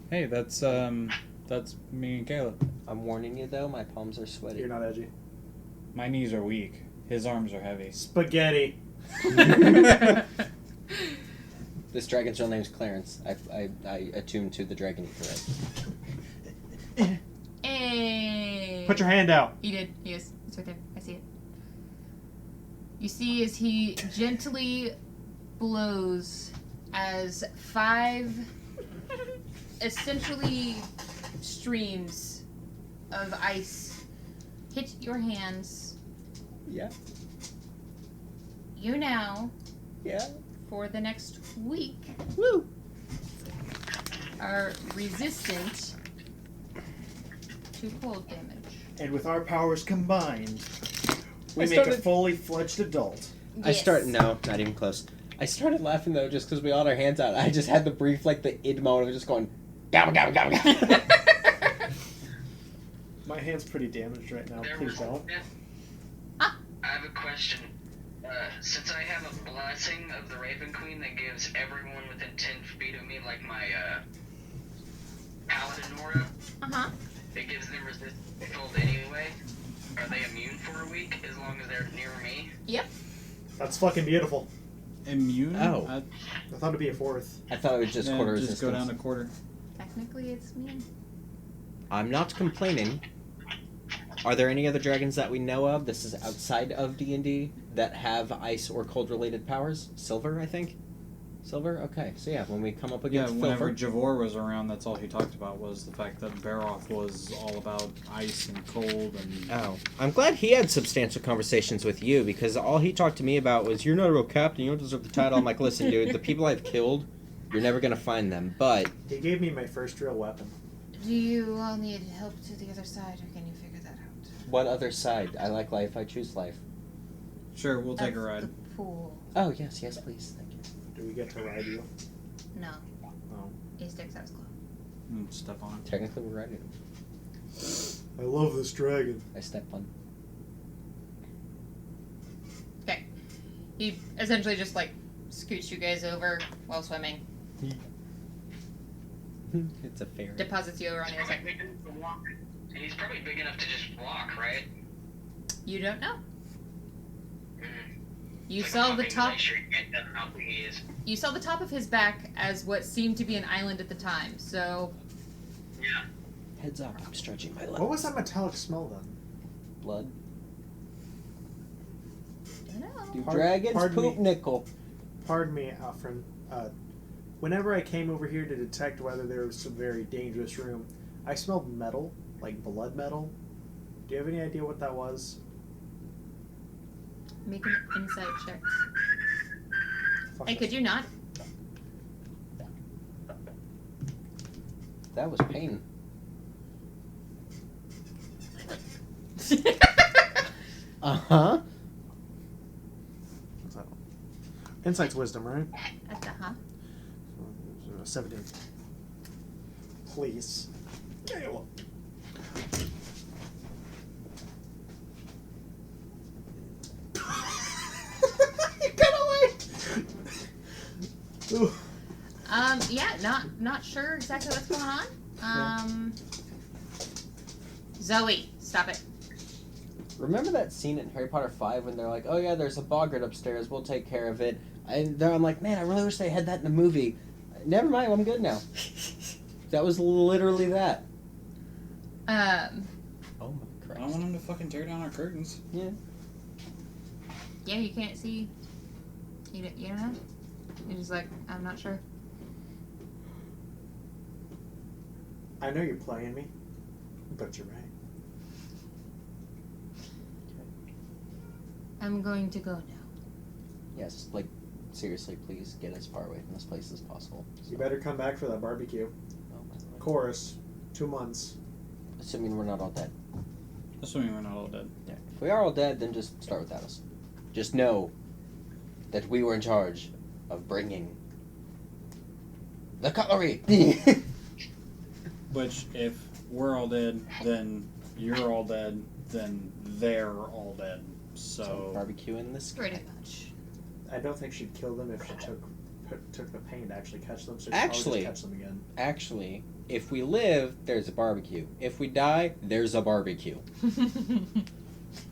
Hey, that's me and Caleb. I'm warning you, though, my palms are sweaty. You're not edgy. My knees are weak. His arms are heavy. Spaghetti. This dragon's real name's Clarence. I attuned to the dragon eater, right? Hey. Put your hand out. He did. He is. It's right there. I see it. You see as he gently blows as 5 essentially streams of ice hit your hands. Yeah. You now, Yeah. for the next week, Woo! are resistant to cold damage. And with our powers combined, we I make a started- fully fledged adult. No, not even close. I started laughing, though, just because we all had our hands out. I just had the brief, like, the id moment of just going, gabba, gabba, gabba, gabba. My hand's pretty damaged right now. Please don't. I have a question. Since I have a blessing of the Raven Queen that gives everyone within 10 feet of me, like my paladin aura, it gives them resistance to cold anyway. Are they immune for a week as long as they're near me? Yep. That's fucking beautiful. Immune? Oh. I thought it'd be a fourth. I thought it was just quarter just resistance. go down to quarter. Technically, it's me. I'm not complaining. Are there any other dragons that we know of? This is outside of D&D that have ice or cold related powers. Silver, I think. Silver. Okay. So yeah, when we come up Yeah, against whenever Filfer, Javor was around, that's all he talked about was the fact that Baroth was all about ice and cold and... Oh, I'm glad he had substantial conversations with you, because all he talked to me about was, you're not a real captain, you don't deserve the title. I'm like, listen, dude, the people I've killed, you're never gonna find them. But He gave me my first real weapon. Do you all need help to the other side, or can you figure that out? what other side? I like life. I choose life. Sure, we'll take a Of ride. The pool. Oh yes, yes, please. Thank you. Do we get to ride you? No. Oh. He's Dex Save. Step on it. Technically, we're ready. I love this dragon. I step on. Okay. He essentially just like scoots you guys over while swimming, It's a fairy. deposits you over on the other side. He's probably big enough to just walk, right? You don't know. Mm. You Like a saw the fucking top. glacier, you can't tell how big he is. You saw the top of his back as what seemed to be an island at the time. So Yeah. Heads up, I'm stretching my legs. What was that metallic smell then? Blood? I don't know. Do Pardon- dragons pardon poop me. nickel? Pardon me, Afran. Whenever I came over here to detect whether there was some very dangerous room, I smelled metal, like blood metal. Do you have any idea what that was? Make an insight check. Fuck Hey, it. could you not? That was pain. Uh-huh. What's that? Insight's wisdom, right? At the huh? 17. Please. Caleb. Ooh. Yeah, not sure exactly what's going on. Zoe, stop it. Remember that scene in Harry Potter 5 when they're like, oh yeah, there's a boggart upstairs, we'll take care of it. And I'm like, man, I really wish they had that in the movie. Never mind, I'm good now. That was literally that. Oh my I Christ. don't want him to fucking tear down our curtains. Yeah. Yeah, you can't see You don't know? You're just like, I'm not sure. I know you're playing me, but you're right. I'm going to go now. Yes, like, seriously, please get as far away from this place as possible. You better come back for that barbecue. Chorus, 2 months. Assuming we're not all dead. Assuming we're not all dead. Yeah. If we are all dead, then just start without us. Just know that we were in charge of bringing the cutlery. Which, if we're all dead, then you're all dead, then they're all dead. So barbecue in this. Pretty much. I don't think she'd kill them if she took the pain to actually catch them. So she'd Actually- probably just catch them again. Actually, if we live, there's a barbecue. If we die, there's a barbecue.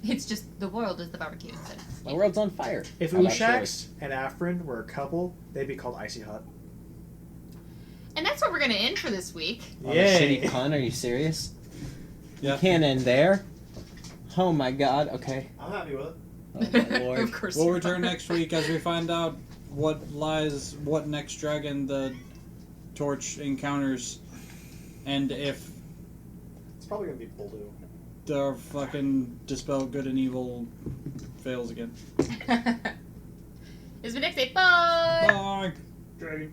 It's just the world is the barbecue instead. My world's on fire. If How about Ushax and Afran were a couple, they'd be called Icy Hot. And that's where we're gonna end for this week. On a shitty pun, are you serious? Yeah. You can't end there. Oh my god, okay. I'm happy with it. Oh my lord. Of course. we'll you are. return next week as we find out what next dragon the torch encounters, and if It's probably gonna be Boldu. the fucking dispel good and evil fails again. It's been Dex Save. Bye. Bye. Dragon.